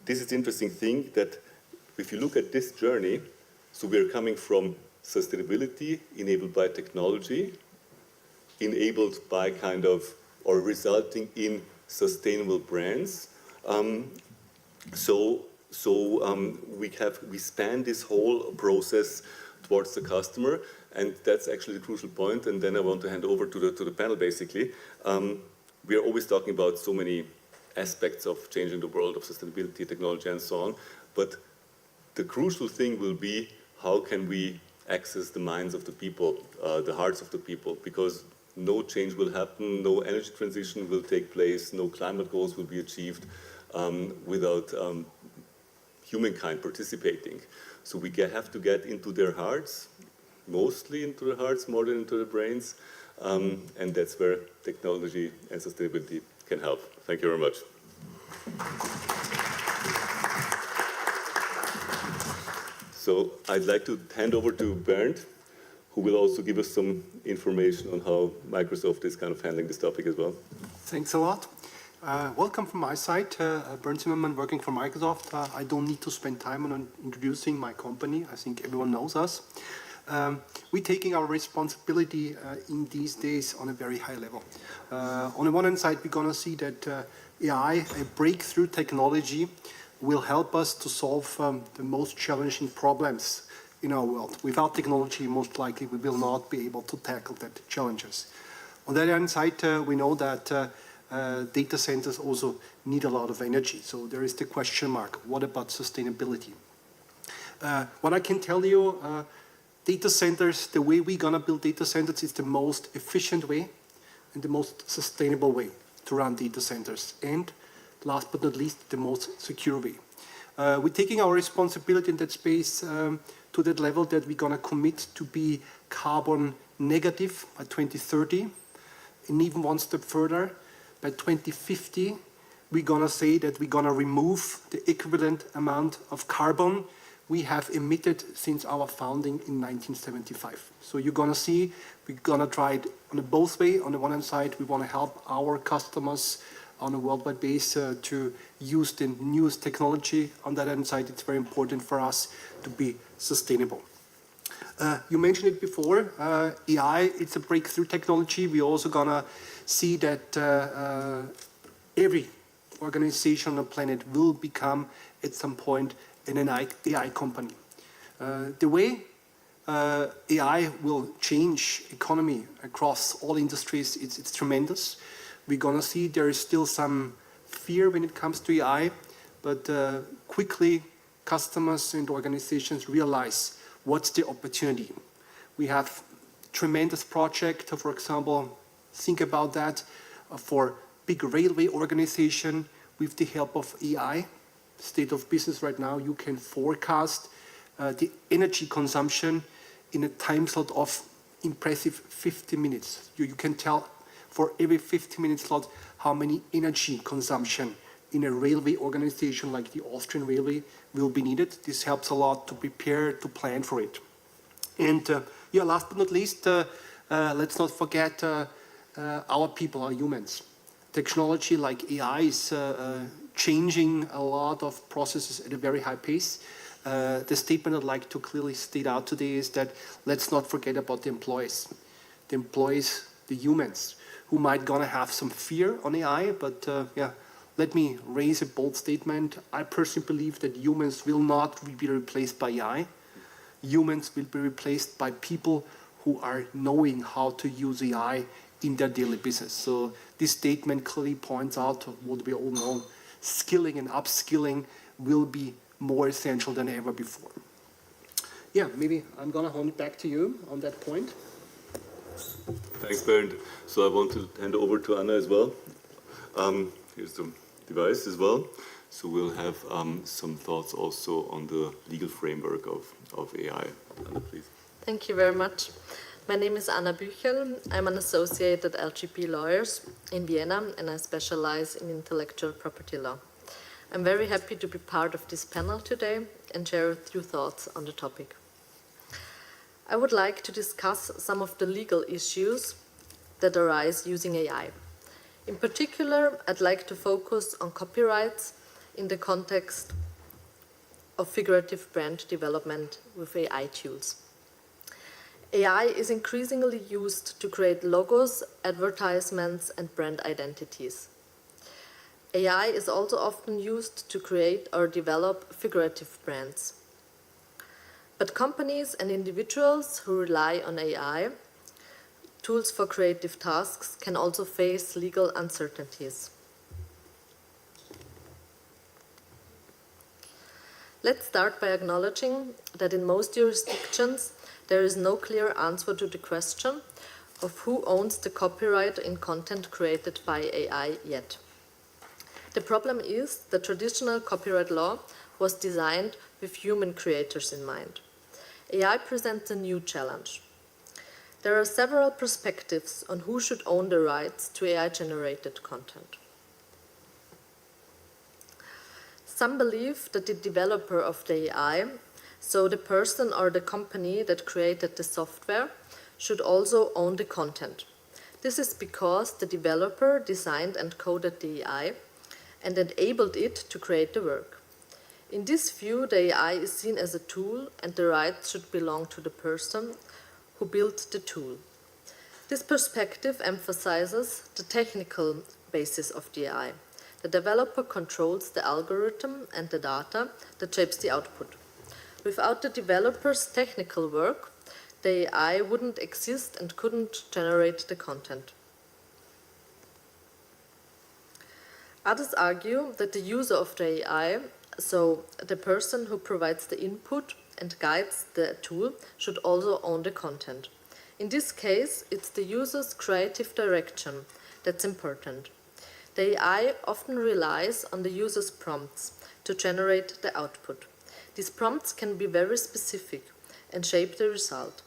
this is the interesting thing that if you look at this journey, so we're coming from sustainability enabled by technology, enabled by or resulting in sustainable brands. We span this whole process towards the customer, and that's actually the crucial point. And then I want to hand over to the panel. Basically, we are always talking about so many aspects of changing the world, of sustainability, technology, and so on. But the crucial thing will be how can we access the minds of the people, the hearts of the people, because no change will happen, no energy transition will take place, no climate goals will be achieved without humankind participating. So we have to get into their hearts, mostly into their hearts, more than into their brains, and that's where technology and sustainability can help. Thank you very much. So I'd like to hand over to Bernd, who will also give us some information on how Microsoft is kind of handling this topic as well. Thanks a lot. Welcome from my side, Bernd Zimmermann, working for Microsoft. I don't need to spend time on introducing my company. I think everyone knows us. We're taking our responsibility in these days on a very high level. On the one hand side, we're going to see that AI, a breakthrough technology, will help us to solve the most challenging problems in our world. Without technology, most likely we will not be able to tackle that challenges. On the other hand side, we know that data centers also need a lot of energy. So there is the question mark, what about sustainability? What I can tell you, data centers, the way we're gonna build data centers is the most efficient way and the most sustainable way to run data centers. And last but not least, the most secure way. We're taking our responsibility in that space to that level that we're gonna commit to be carbon negative by 2030. And even one step further, by 2050, we're gonna say that we're gonna remove the equivalent amount of carbon we have emitted since our founding in 1975. So you're gonna see, we're gonna try it on a both way. On the one hand side, we wanna help our customers on a worldwide basis to use the newest technology. On the other hand side, it's very important for us to be sustainable. You mentioned it before, AI, it's a breakthrough technology. We're also gonna see that every organization on the planet will become, at some point, an AI company. The way AI will change economy across all industries, it's tremendous. We're gonna see there is still some fear when it comes to AI, but quickly customers and organizations realize what's the opportunity. We have tremendous project, for example, think about that, for big railway organization with the help of AI. State of business right now, you can forecast the energy consumption in a time slot of impressive 50 minutes. You can tell for every 50-minute slot how many energy consumption in a railway organization like the Austrian Railway will be needed. This helps a lot to prepare, to plan for it. And yeah, last but not least, let's not forget our people, our humans. Technology like AI is changing a lot of processes at a very high pace. The statement I'd like to clearly state out today is that let's not forget about the employees. The employees, the humans, who might gonna have some fear on AI, but yeah, let me raise a bold statement. I personally believe that humans will not be replaced by AI. Humans will be replaced by people who are knowing how to use AI in their daily business. So this statement clearly points out what we all know. Skilling and upskilling will be more essential than ever before. Yeah, maybe I'm gonna hand it back to you on that point. Thanks, Bernd. So I want to hand over to Anna as well. Here's the device as well. So we'll have some thoughts also on the legal framework of AI. Anna, please. Thank you very much. My name is Anna Büchel. I'm an associate at LGP Lawyers in Vienna, and I specialize in intellectual property law. I'm very happy to be part of this panel today and share a few thoughts on the topic. I would like to discuss some of the legal issues that arise using AI. In particular, I'd like to focus on copyrights in the context of figurative brand development with AI tools. AI is increasingly used to create logos, advertisements, and brand identities. AI is also often used to create or develop figurative brands. But companies and individuals who rely on AI tools for creative tasks can also face legal uncertainties. Let's start by acknowledging that in most jurisdictions, there is no clear answer to the question of who owns the copyright in content created by AI yet. The problem is that traditional copyright law was designed with human creators in mind. AI presents a new challenge. There are several perspectives on who should own the rights to AI-generated content. Some believe that the developer of the AI, so the person or the company that created the software, should also own the content. This is because the developer designed and coded the AI and enabled it to create the work. In this view, the AI is seen as a tool and the rights should belong to the person who built the tool. This perspective emphasizes the technical basis of the AI. The developer controls the algorithm and the data that shapes the output. Without the developer's technical work, the AI wouldn't exist and couldn't generate the content. Others argue that the user of the AI, so the person who provides the input and guides the tool, should also own the content. In this case, it's the user's creative direction that's important. The AI often relies on the user's prompts to generate the output. These prompts can be very specific and shape the result.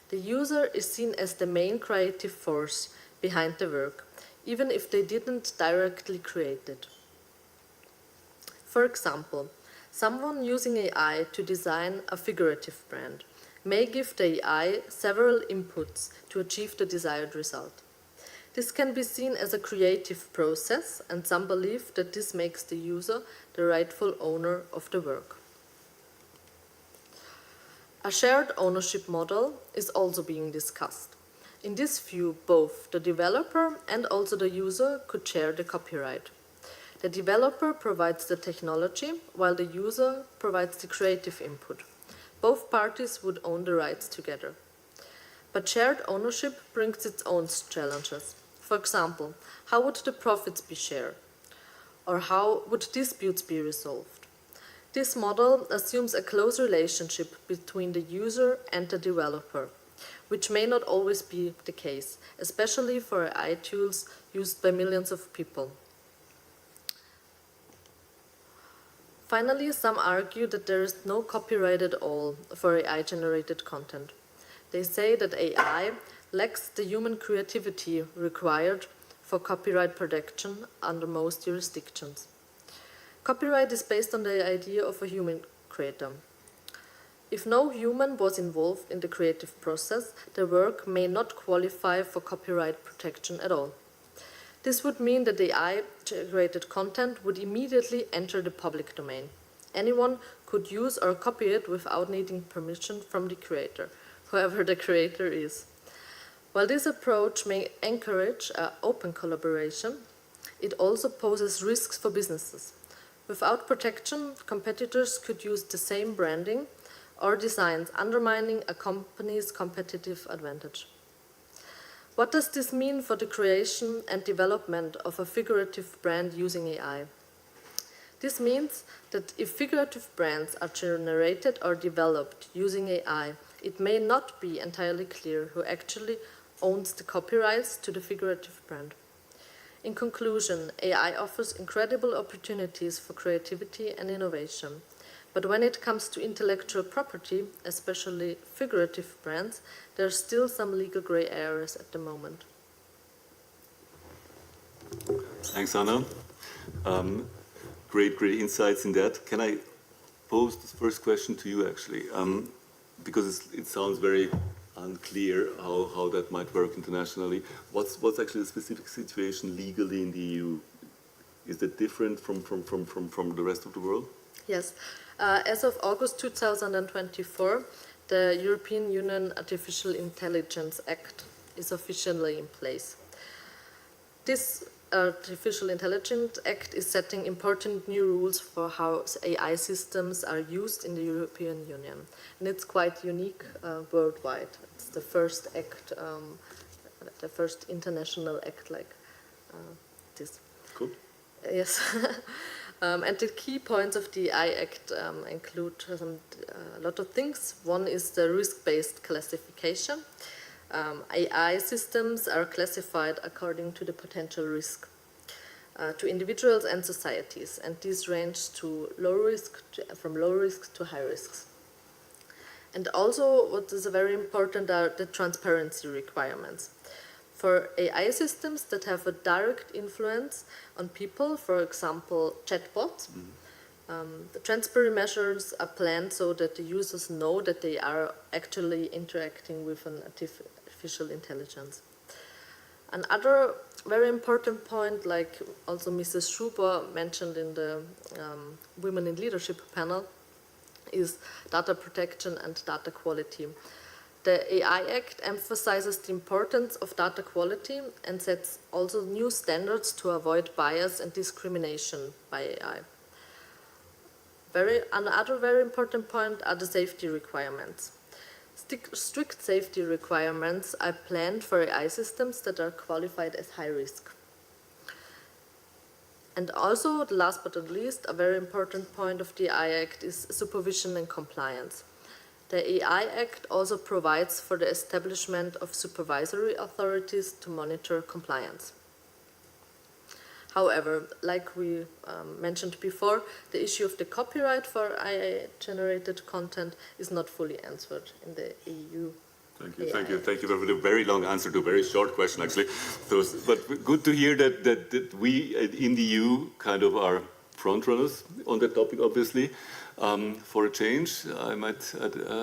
The user is seen as the main creative force behind the work, even if they didn't directly create it. For example, someone using AI to design a figurative brand may give the AI several inputs to achieve the desired result. This can be seen as a creative process, and some believe that this makes the user the rightful owner of the work. A shared ownership model is also being discussed. In this view, both the developer and also the user could share the copyright. The developer provides the technology, while the user provides the creative input. Both parties would own the rights together. But shared ownership brings its own challenges. For example, how would the profits be shared? Or how would disputes be resolved? This model assumes a close relationship between the user and the developer, which may not always be the case, especially for AI tools used by millions of people. Finally, some argue that there is no copyright at all for AI-generated content. They say that AI lacks the human creativity required for copyright protection under most jurisdictions. Copyright is based on the idea of a human creator. If no human was involved in the creative process, the work may not qualify for copyright protection at all. This would mean that the AI-generated content would immediately enter the public domain. Anyone could use or copy it without needing permission from the creator, whoever the creator is. While this approach may encourage open collaboration, it also poses risks for businesses. Without protection, competitors could use the same branding or designs, undermining a company's competitive advantage. What does this mean for the creation and development of a figurative brand using AI? This means that if figurative brands are generated or developed using AI, it may not be entirely clear who actually owns the copyrights to the figurative brand. In conclusion, AI offers incredible opportunities for creativity and innovation. But when it comes to intellectual property, especially figurative brands, there are still some legal grey areas at the moment. Thanks, Anna. Great insights in that. Can I pose the first question to you, actually? Because it sounds very unclear how that might work internationally. What's actually the specific situation legally in the EU? Is that different from the rest of the world? Yes. As of August 2024, the European Union Artificial Intelligence Act is officially in place. This Artificial Intelligence Act is setting important new rules for how AI systems are used in the European Union. And it's quite unique worldwide. It's the first act, the first international act like this. Cool. Yes. And the key points of the AI Act include a lot of things. One is the risk-based classification. AI systems are classified according to the potential risk to individuals and societies, and these range to from low risk to high risks. And also, what is very important are the transparency requirements. For AI systems that have a direct influence on people, for example, chatbots, the transparency measures are planned so that the users know that they are actually interacting with an artificial intelligence. Another very important point, like also Mrs. Schuber mentioned in the Women in Leadership panel, is data protection and data quality. The AI Act emphasizes the importance of data quality and sets also new standards to avoid bias and discrimination by AI. Another very important point are the safety requirements. Strict safety requirements are planned for AI systems that are qualified as high risk. And also, last but not least, a very important point of the AI Act is supervision and compliance. The AI Act also provides for the establishment of supervisory authorities to monitor compliance. However, like we mentioned before, the issue of the copyright for AI-generated content is not fully answered in the EU. Thank you for the very long answer to a very short question, actually. But good to hear that we in the EU kind of are front runners on that topic, obviously, for a change, I might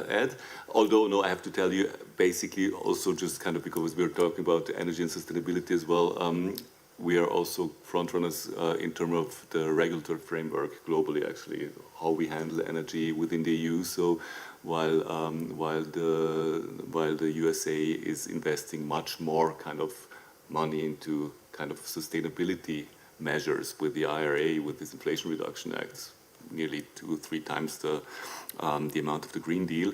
add. Although, no, I have to tell you, basically, also just kind of because we were talking about energy and sustainability as well, we are also front runners in terms of the regulatory framework globally, actually, how we handle energy within the EU. So while the USA is investing much more kind of money into kind of sustainability measures with the IRA, with this Inflation Reduction Act, nearly 2-3 times the amount of the Green Deal,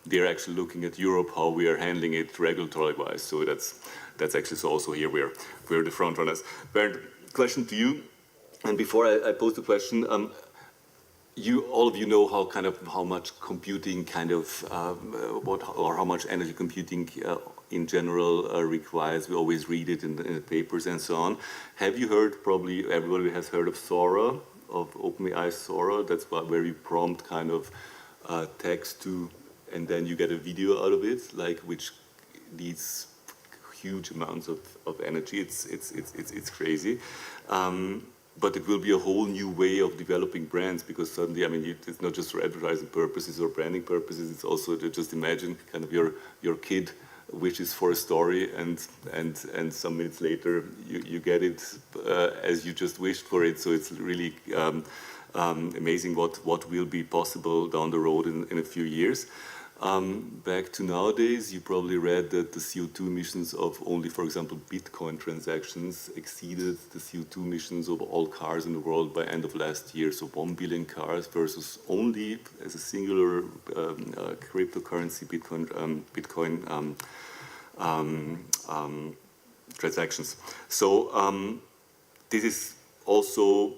they're actually looking at Europe, how we are handling it regulatory-wise. So that's actually, so also here we're the front runners. Bernd, question to you, and before I pose the question, all of you know how much computing how much energy computing in general requires. We always read it in the papers and so on. Have you heard? Probably everybody has heard of Sora, of OpenAI Sora. That's where you prompt kind of text to, and then you get a video out of it, like which needs huge amounts of energy. It's crazy. But it will be a whole new way of developing brands, because suddenly, I mean, it's not just for advertising purposes or branding purposes. It's also to just imagine kind of your kid wishes for a story, and some minutes later you get it as you just wished for it. So it's really amazing what will be possible down the road in a few years. Back to nowadays, you probably read that the CO2 emissions of only, for example, Bitcoin transactions exceeded the CO2 emissions of all cars in the world by end of last year. So 1 billion cars versus only as a singular cryptocurrency, Bitcoin transactions. So this is also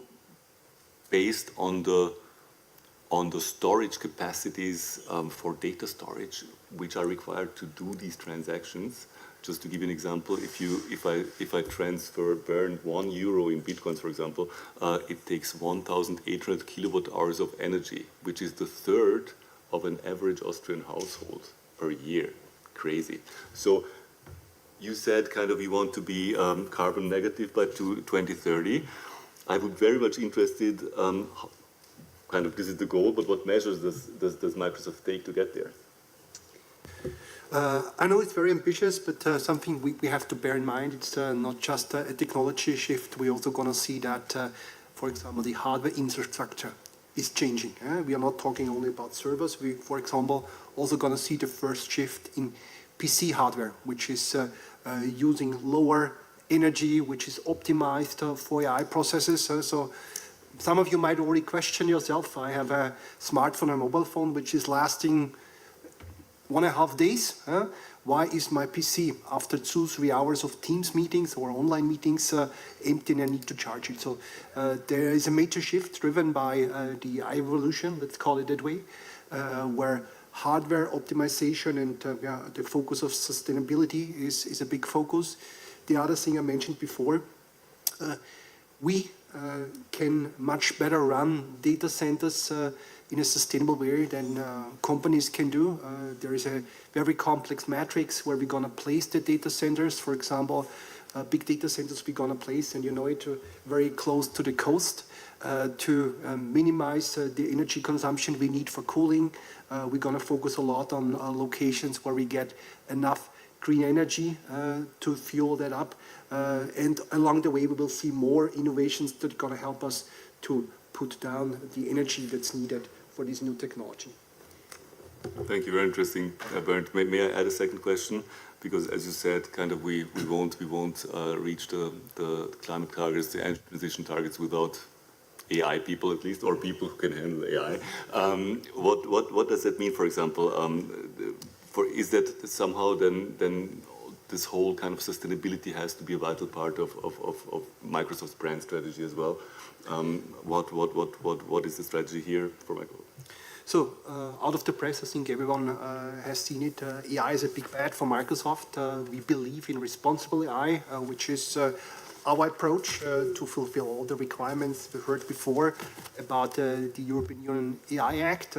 based on the storage capacities for data storage, which are required to do these transactions. Just to give you an example, if I transfer Bernd €1 in Bitcoins, for example, it takes 1,800 kilowatt hours of energy, which is the third of an average Austrian household per year. Crazy. So you said kind of you want to be carbon negative by 2030. I would very much interested. Kind of this is the goal, but what measures does Microsoft take to get there? I know it's very ambitious, but something we have to bear in mind. It's not just a technology shift. We're also going to see that, for example, the hardware infrastructure is changing. We are not talking only about servers. We, for example, also going to see the first shift in PC hardware, which is using lower energy, which is optimized for AI processes. So some of you might already question yourself. I have a smartphone, a mobile phone, which is lasting 1.5 days. Why is my PC, after 2-3 hours of Teams meetings or online meetings, empty and I need to charge it? So there is a major shift driven by the AI revolution, let's call it that way, where hardware optimization and the focus of sustainability is a big focus. The other thing I mentioned before, we can much better run data centers in a sustainable way than companies can do. There is a very complex matrix where we're going to place the data centers. For example, big data centers we're going to place, and you know it, very close to the coast to minimize the energy consumption we need for cooling. We're going to focus a lot on locations where we get enough green energy to fuel that up. And along the way, we will see more innovations that are going to help us to put down the energy that's needed for this new technology. Thank you, very interesting, Bernd. May I add a second question? Because as you said, kind of we won't reach the climate targets, the energy transition targets without AI people at least, or people who can handle AI. What does that mean, for example? Is that somehow then this whole kind of sustainability has to be a vital part of Microsoft's brand strategy as well? What is the strategy here for Microsoft? So, out of the press, I think everyone has seen it. AI is a big bet for Microsoft. We believe in responsible AI, which is our approach to fulfill all the requirements we heard before about the European Union AI Act.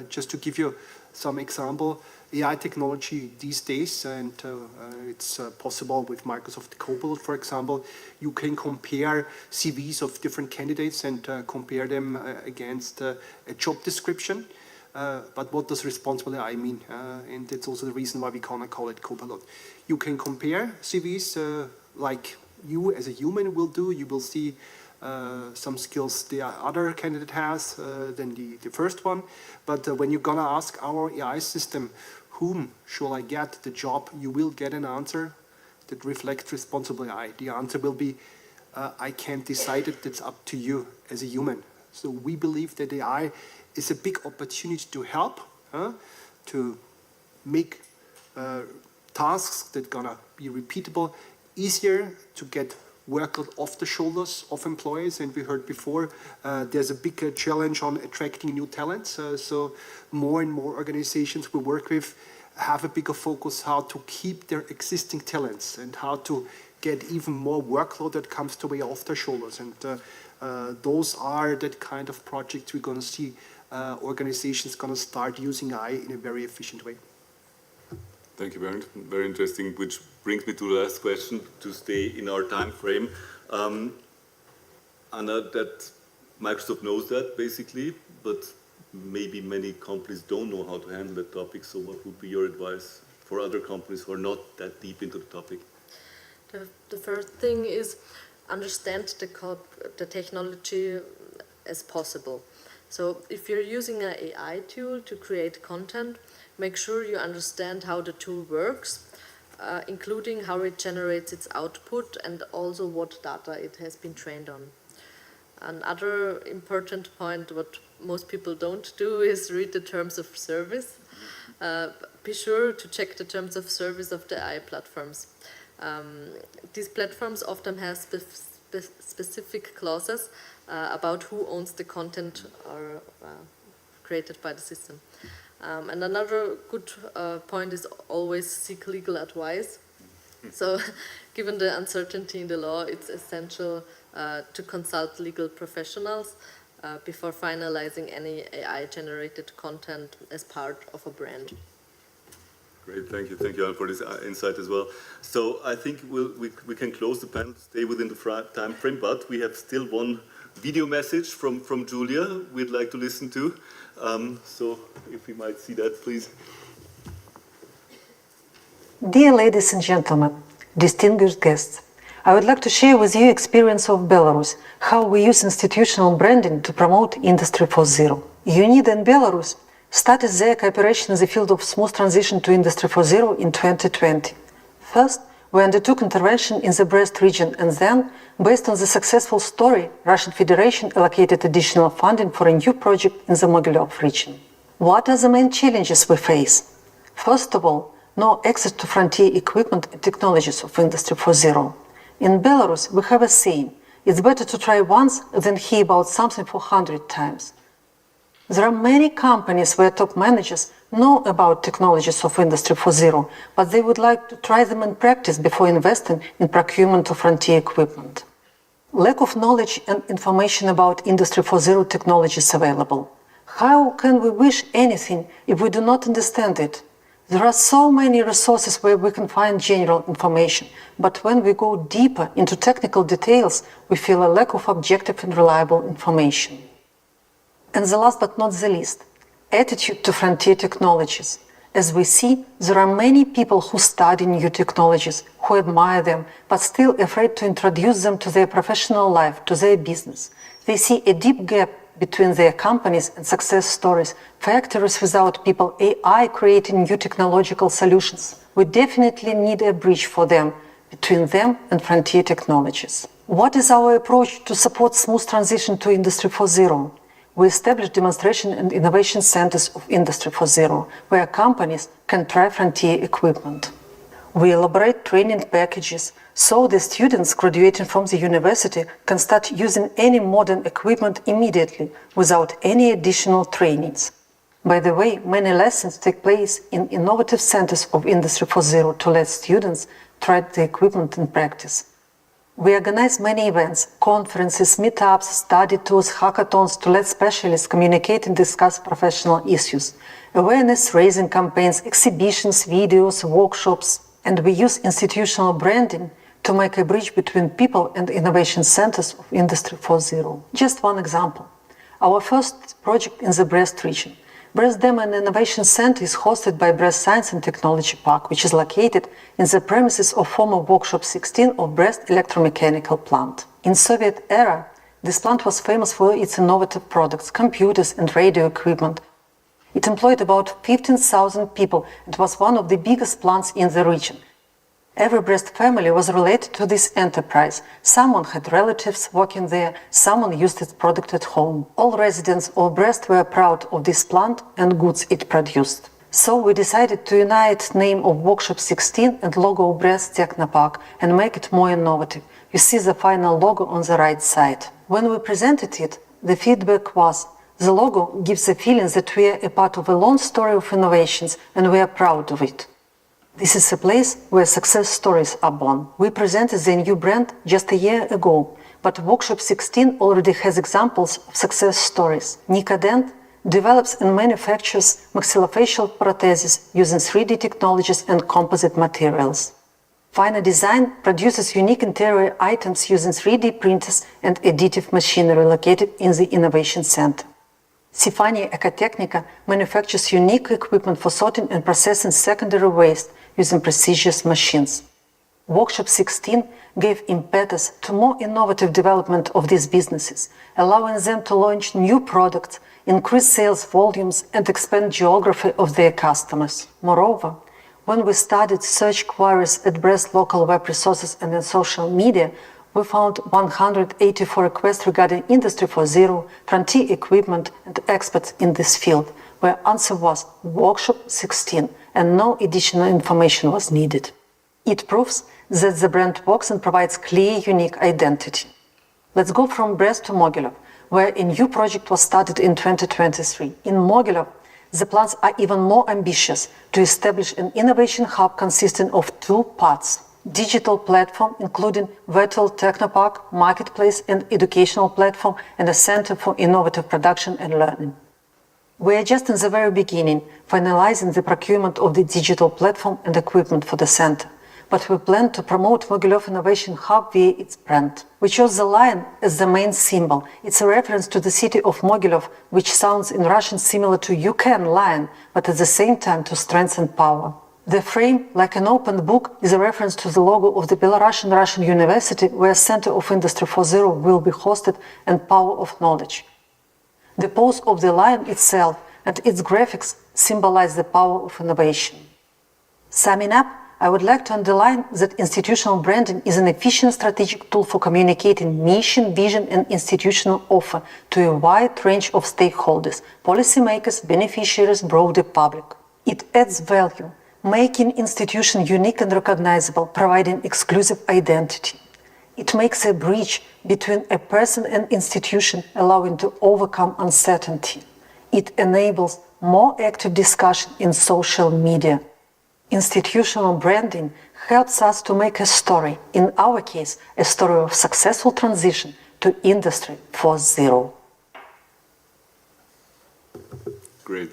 Just to give you some example, AI technology these days, and it's possible with Microsoft Copilot, for example, you can compare CVs of different candidates and compare them against a job description. But what does responsible AI mean? And that's also the reason why we cannot call it Copilot. You can compare CVs like you as a human will do. You will see some skills the other candidate has than the first one. But when you're gonna ask our AI system, whom shall I get the job, you will get an answer that reflects responsible AI. The answer will be, I can't decide it, it's up to you as a human. So we believe that AI is a big opportunity to help, to make tasks that are gonna be repeatable, easier to get workload off the shoulders of employees. And we heard before, there's a big challenge on attracting new talents. So more and more organizations we work with have a bigger focus how to keep their existing talents and how to get even more workload that comes to way off their shoulders. And those are that kind of projects we're going to see organizations going to start using AI in a very efficient way. Thank you, Bernd. Very interesting, which brings me to the last question, to stay in our time frame. Anna, that Microsoft knows that, basically, but maybe many companies don't know how to handle that topic, so what would be your advice for other companies who are not that deep into the topic? The first thing is understand the technology as possible. So if you're using an AI tool to create content, make sure you understand how the tool works, including how it generates its output and also what data it has been trained on. Another important point, what most people don't do, is read the terms of service. Be sure to check the terms of service of the AI platforms. These platforms often have specific clauses about who owns the content or created by the system. And another good point is always seek legal advice. So, given the uncertainty in the law, it's essential to consult legal professionals before finalizing any AI-generated content as part of a brand. Great, thank you. Thank you, Alan, for this insight as well. So I think we can close the panel, stay within the time frame, but we have still one video message from Julia we'd like to listen to. So if we might see that, please. Dear ladies and gentlemen, distinguished guests, I would like to share with you experience of Belarus, how we use institutional branding to promote Industry 4.0. UNIDO and Belarus started their cooperation in the field of smooth transition to Industry 4.0 in 2020. First, we undertook intervention in the Brest region, and then, based on the successful story, Russian Federation allocated additional funding for a new project in the Mogilev region. What are the main challenges we face? First of all, no access to frontier equipment and technologies of Industry 4.0. In Belarus, we have a saying, it's better to try once than hear about something for 100 times. There are many companies where top managers know about technologies of Industry 4.0, but they would like to try them in practice before investing in procurement of frontier equipment. Lack of knowledge and information about Industry 4.0 technologies available. How can we wish anything if we do not understand it? There are so many resources where we can find general information, but when we go deeper into technical details, we feel a lack of objective and reliable information. And the last but not the least, attitude to frontier technologies. As we see, there are many people who study new technologies, who admire them, but still afraid to introduce them to their professional life, to their business. They see a deep gap between their companies and success stories, factories without people, AI creating new technological solutions. We definitely need a bridge for them, between them and frontier technologies. What is our approach to support smooth transition to Industry 4.0? We established demonstration and innovation centers of Industry 4.0, where companies can try frontier equipment. We elaborate training packages so the students graduating from the university can start using any modern equipment immediately without any additional trainings. By the way, many lessons take place in innovative centers of Industry 4.0 to let students try the equipment in practice. We organize many events, conferences, meetups, study tours, hackathons to let specialists communicate and discuss professional issues, awareness-raising campaigns, exhibitions, videos, workshops, and we use institutional branding to make a bridge between people and innovation centers of Industry 4.0. Just one example. Our first project in the Brest region. Brest Demo and Innovation Center is hosted by Brest Science and Technology Park, which is located in the premises of former Workshop 16 of Brest electromechanical plant. In Soviet era, this plant was famous for its innovative products, computers and radio equipment. It employed about 15,000 people and was one of the biggest plants in the region. Every Brest family was related to this enterprise. Someone had relatives working there, someone used its product at home. All residents of Brest were proud of this plant and goods it produced. So we decided to unite name of Workshop 16 and logo of Brest Technopark and make it more innovative. You see the final logo on the right side. When we presented it, the feedback was, the logo gives the feeling that we are a part of a long story of innovations and we are proud of it. This is a place where success stories are born. We presented the new brand just a year ago, but Workshop 16 already has examples of success stories. Nicodent develops and manufactures maxillofacial prostheses using 3D technologies and composite materials. Finer Design produces unique interior items using 3D printers and additive machinery located in the Innovation Center. Sifani Ecotechnica manufactures unique equipment for sorting and processing secondary waste using prestigious machines. Workshop 16 gave impetus to more innovative development of these businesses, allowing them to launch new products, increase sales volumes, and expand geography of their customers. Moreover, when we started search queries at Brest local web resources and in social media, we found 184 requests regarding Industry 4.0, frontier equipment, and experts in this field, where answer was Workshop 16, and no additional information was needed. It proves that the brand works and provides clear, unique identity. Let's go from Brest to Mogilov, where a new project was started in 2023. In Mogilov, the plans are even more ambitious to establish an innovation hub consisting of two parts. Digital platform, including virtual technopark, marketplace and educational platform, and a center for innovative production and learning. We are just in the very beginning, finalizing the procurement of the digital platform and equipment for the center. But we plan to promote Mogilov Innovation Hub via its brand. We chose the lion as the main symbol. It's a reference to the city of Mogilov, which sounds in Russian similar to "you can, lion," but at the same time to strength and power. The frame, like an open book, is a reference to the logo of the Belarusian Russian University, where Center of Industry 4.0 will be hosted, and Power of Knowledge. The pose of the lion itself and its graphics symbolize the power of innovation. Summing up, I would like to underline that institutional branding is an efficient strategic tool for communicating mission, vision, and institutional offer to a wide range of stakeholders, policymakers, beneficiaries, broader public. It adds value, making institution unique and recognizable, providing exclusive identity. It makes a bridge between a person and institution, allowing to overcome uncertainty. It enables more active discussion in social media. Institutional branding helps us to make a story, in our case, a story of successful transition to Industry 4.0. Great.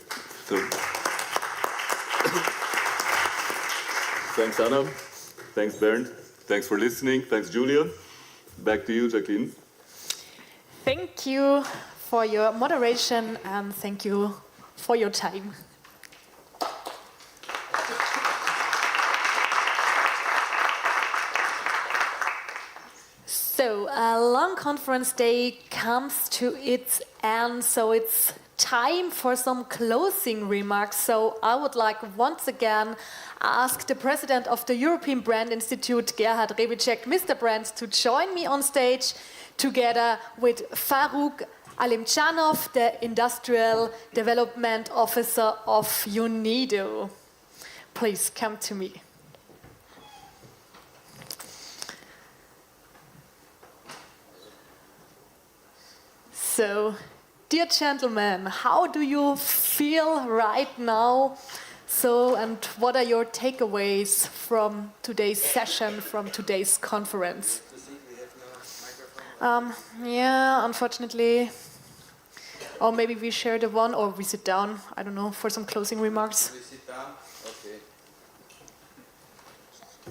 Thanks, Anna. Thanks, Bernd. Thanks for listening. Thanks, Julia. Back to you, Jacqueline. Thank you for your moderation and thank you for your time. So, a long conference day comes to its end, so it's time for some closing remarks. So I would like once again ask the president of the European Brand Institute, Gerhard Revicek, Mr. Brands, to join me on stage together with Farouk Alimchanov, the Industrial Development Officer of UNIDO. Please come to me. So, dear gentlemen, how do you feel right now? So, and what are your takeaways from today's session, from today's conference? Yeah, unfortunately. Or maybe we share the one, or we sit down, I don't know, for some closing remarks. We sit down?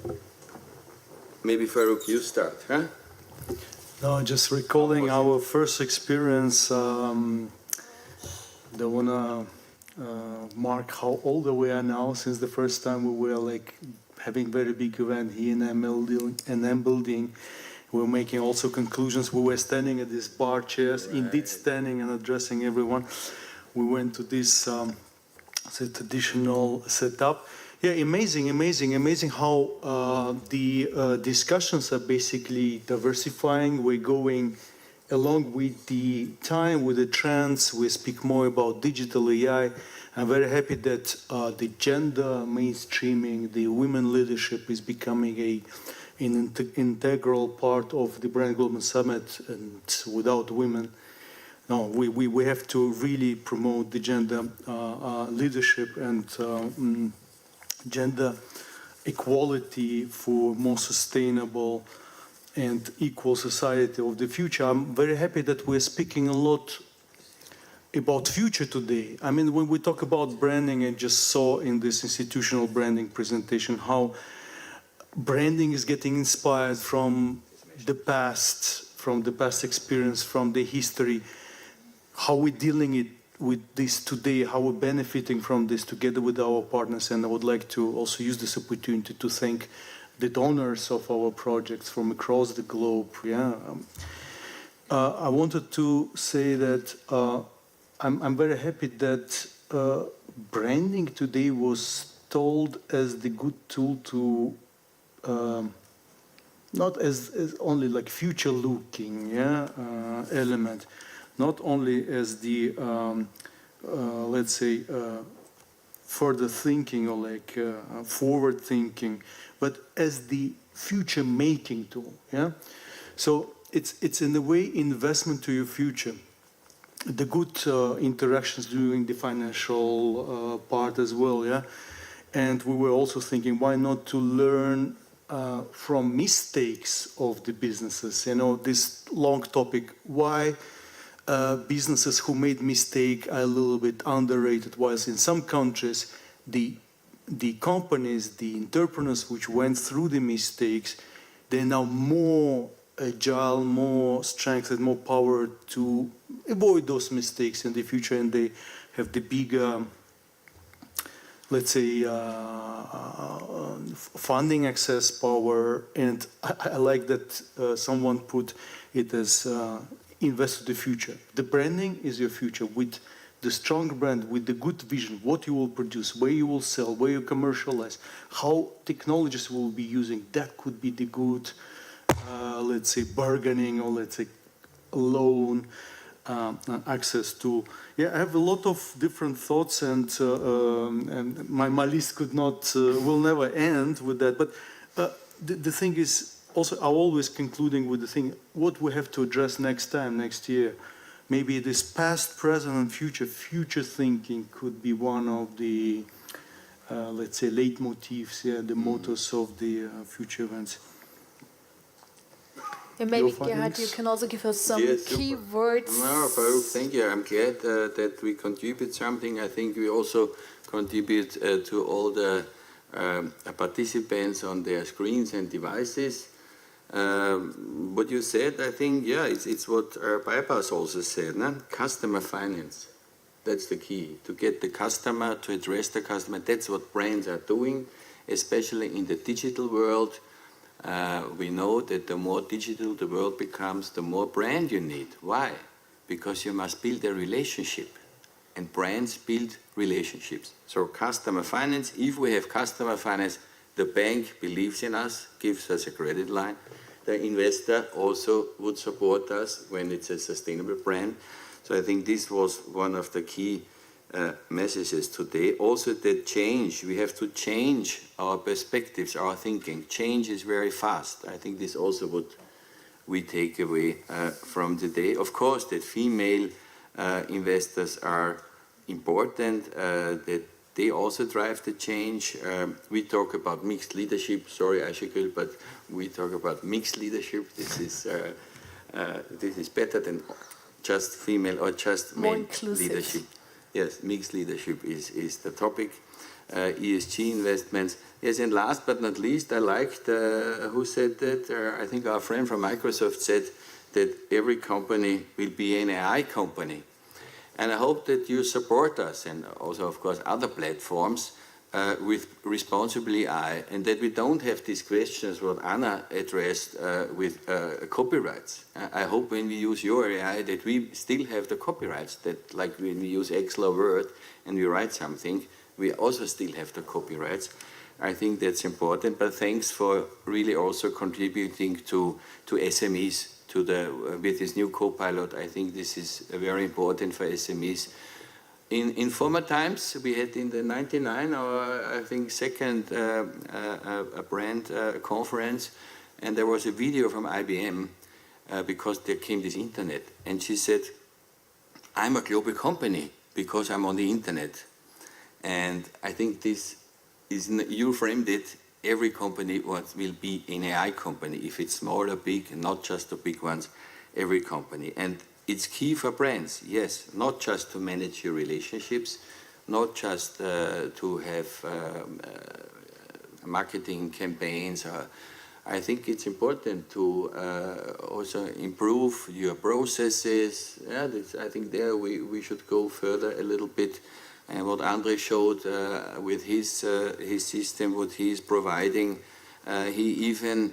Okay. Maybe Farouk, you start, huh? No, just recalling our first experience, I want to mark how old we are now since the first time we were like having very big event here in M building. We were making also conclusions. We were standing at these bar chairs, indeed standing and addressing everyone. We went to this traditional setup. Yeah, amazing how the discussions are basically diversifying. We're going along with the time, with the trends. We speak more about digital AI. I'm very happy that the gender mainstreaming, the women leadership is becoming an integral part of the Brand Global Summit, and without women, no, we have to really promote the gender leadership and gender equality for more sustainable and equal society of the future. I'm very happy that we're speaking a lot about future today. I mean, when we talk about branding, I just saw in this institutional branding presentation how branding is getting inspired from the past experience, from the history, how we're dealing with this today, how we're benefiting from this together with our partners. And I would like to also use this opportunity to thank the donors of our projects from across the globe. Yeah, I wanted to say that I'm very happy that branding today was told as the good tool to not as only like future looking element, not only as the let's say further thinking or like forward thinking, but as the future making tool. Yeah, so it's in a way investment to your future. The good interactions during the financial part as well. Yeah, and we were also thinking, why not to learn from mistakes of the businesses? You know, this long topic, why businesses who made mistake are a little bit underrated, whilst in some countries the companies, the entrepreneurs which went through the mistakes, they're now more agile, more strengthened, more power to avoid those mistakes in the future, and they have the bigger, let's say, funding access power. And I like that someone put it as invest in the future. The branding is your future. With the strong brand, with the good vision, what you will produce, where you will sell, where you commercialize, how technologies will be using, that could be the good, let's say, bargaining, or let's say loan access to. Yeah, I have a lot of different thoughts, and my list could not, will never end with that. But the thing is, also, I'm always concluding with the thing, what we have to address next time, next year. Maybe this past, present, and future thinking could be one of the, let's say, leitmotifs, the mottos of the future events. And maybe, Gerhard, you can also give us some key words. No, Farouk, thank you. I'm glad that we contribute something. I think we also contribute to all the participants on their screens and devices. What you said, I think, yeah, it's what Bypass also said, no? Customer finance. That's the key, to get the customer, to address the customer. That's what brands are doing, especially in the digital world. We know that the more digital the world becomes, the more brand you need. Why? Because you must build a relationship. And brands build relationships. So customer finance, if we have customer finance, the bank believes in us, gives us a credit line. The investor also would support us when it's a sustainable brand. So I think this was one of the key messages today. Also the change, we have to change our perspectives, our thinking. Change is very fast. I think this also what we take away from today. Of course, that female investors are important, that they also drive the change. We talk about mixed leadership, sorry Ashikul, but we talk about mixed leadership. This is better than just female or just male leadership. Yes, mixed leadership is the topic. ESG investments. Yes, and last but not least, I liked who said that, I think our friend from Microsoft said that every company will be an AI company. And I hope that you support us, and also, of course, other platforms with responsible AI, and that we don't have these questions what Anna addressed with copyrights. I hope when we use your AI that we still have the copyrights, that like when we use Excel or Word and we write something, we also still have the copyrights. I think that's important, but thanks for really also contributing to SMEs. With this new co-pilot, I think this is very important for SMEs. In former times, we had in the 99, our, I think, second brand conference, and there was a video from IBM because there came this internet, and she said, I'm a global company because I'm on the internet. And I think this is, you framed it, every company will be an AI company, if it's small or big, not just the big ones, every company. And it's key for brands, yes, not just to manage your relationships, not just to have marketing campaigns. I think it's important to also improve your processes. Yeah, I think there we should go further a little bit. And what Andre showed with his system, what he's providing, he even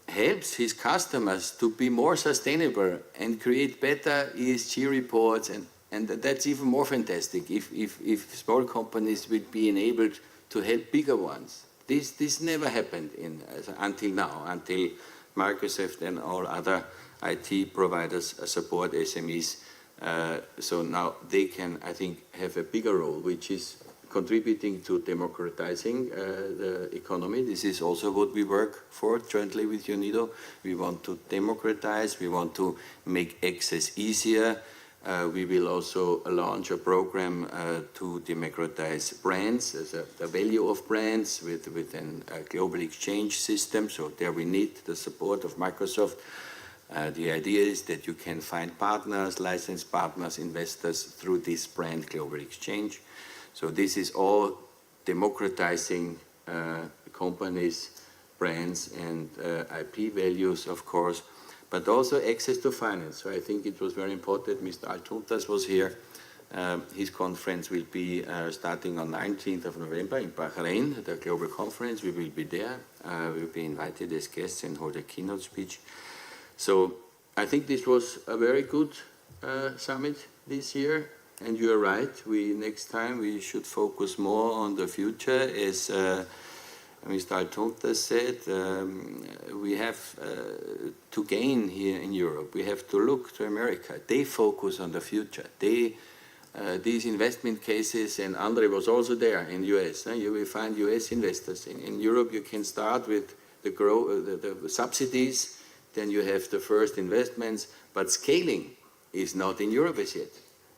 helps his customers to be more sustainable and create better ESG reports, and that's even more fantastic if small companies will be enabled to help bigger ones. This never happened until now, until Microsoft and all other IT providers support SMEs. So now they can, I think, have a bigger role, which is contributing to democratizing the economy. This is also what we work for jointly with UNIDO. We want to democratize, we want to make access easier. We will also launch a program to democratize brands, the value of brands with a global exchange system. So there we need the support of Microsoft. The idea is that you can find partners, licensed partners, investors through this brand global exchange. So this is all democratizing companies, brands, and IP values, of course, but also access to finance. So I think it was very important. Mr. Altuntas was here. His conference will be starting on 19th of November in Bahrain, the global conference. We will be there. We'll be invited as guests and hold a keynote speech. So I think this was a very good summit this year, and you're right. Next time we should focus more on the future, as Mr. Altuntas said. We have to gain here in Europe. We have to look to America. They focus on the future. These investment cases, and Andre was also there in US. You will find US investors. In Europe, you can start with the subsidies. Then you have the first investments, but scaling is not in Europe as yet.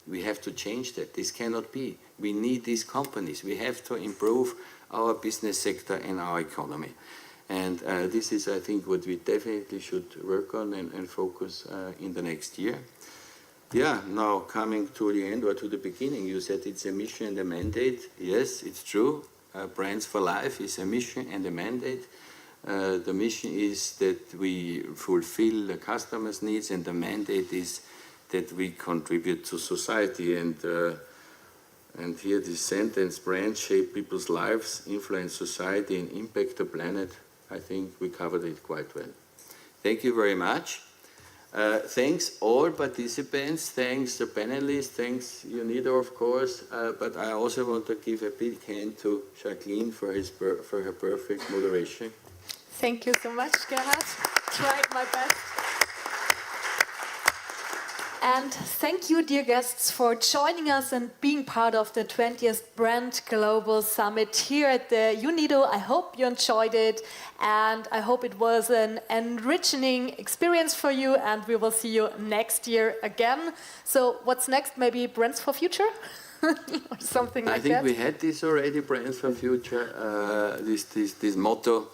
We have to change that. This cannot be. We need these companies. We have to improve our business sector and our economy. And this is, I think, what we definitely should work on and focus in the next year. Yeah, now coming to the end or to the beginning, you said it's a mission and a mandate. Yes, it's true. Brands for Life is a mission and a mandate. The mission is that we fulfill the customers' needs, and the mandate is that we contribute to society. And here this sentence, brands shape people's lives, influence society, and impact the planet. I think we covered it quite well. Thank you very much. Thanks all participants, thanks the panelists, thanks UNIDO of course, but I also want to give a big hand to Jacqueline for her perfect moderation. Thank you so much, Gerhard. Tried my best. And thank you, dear guests, for joining us and being part of the 20th Brand Global Summit here at the UNIDO. I hope you enjoyed it, and I hope it was an enriching experience for you, and we will see you next year again. So what's next? Maybe Brands for Future? Or something like that? I think we had this already, Brands for Future, this motto.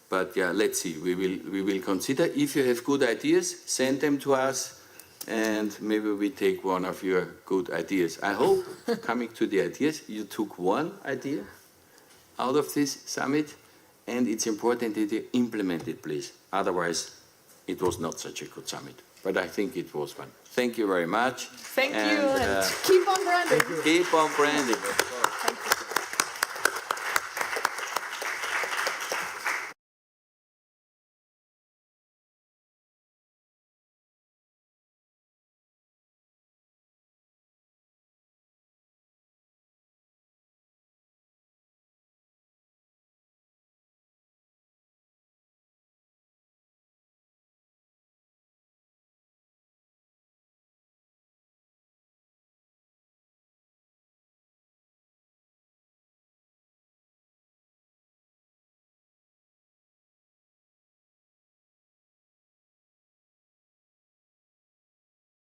But yeah, let's see. We will consider. If you have good ideas, send them to us. And maybe we take one of your good ideas. I hope, coming to the ideas, you took one idea out of this summit, and it's important that you implement it, please. Otherwise, it was not such a good summit. But I think it was one. Thank you very much. Thank you, and keep on branding. Keep on branding.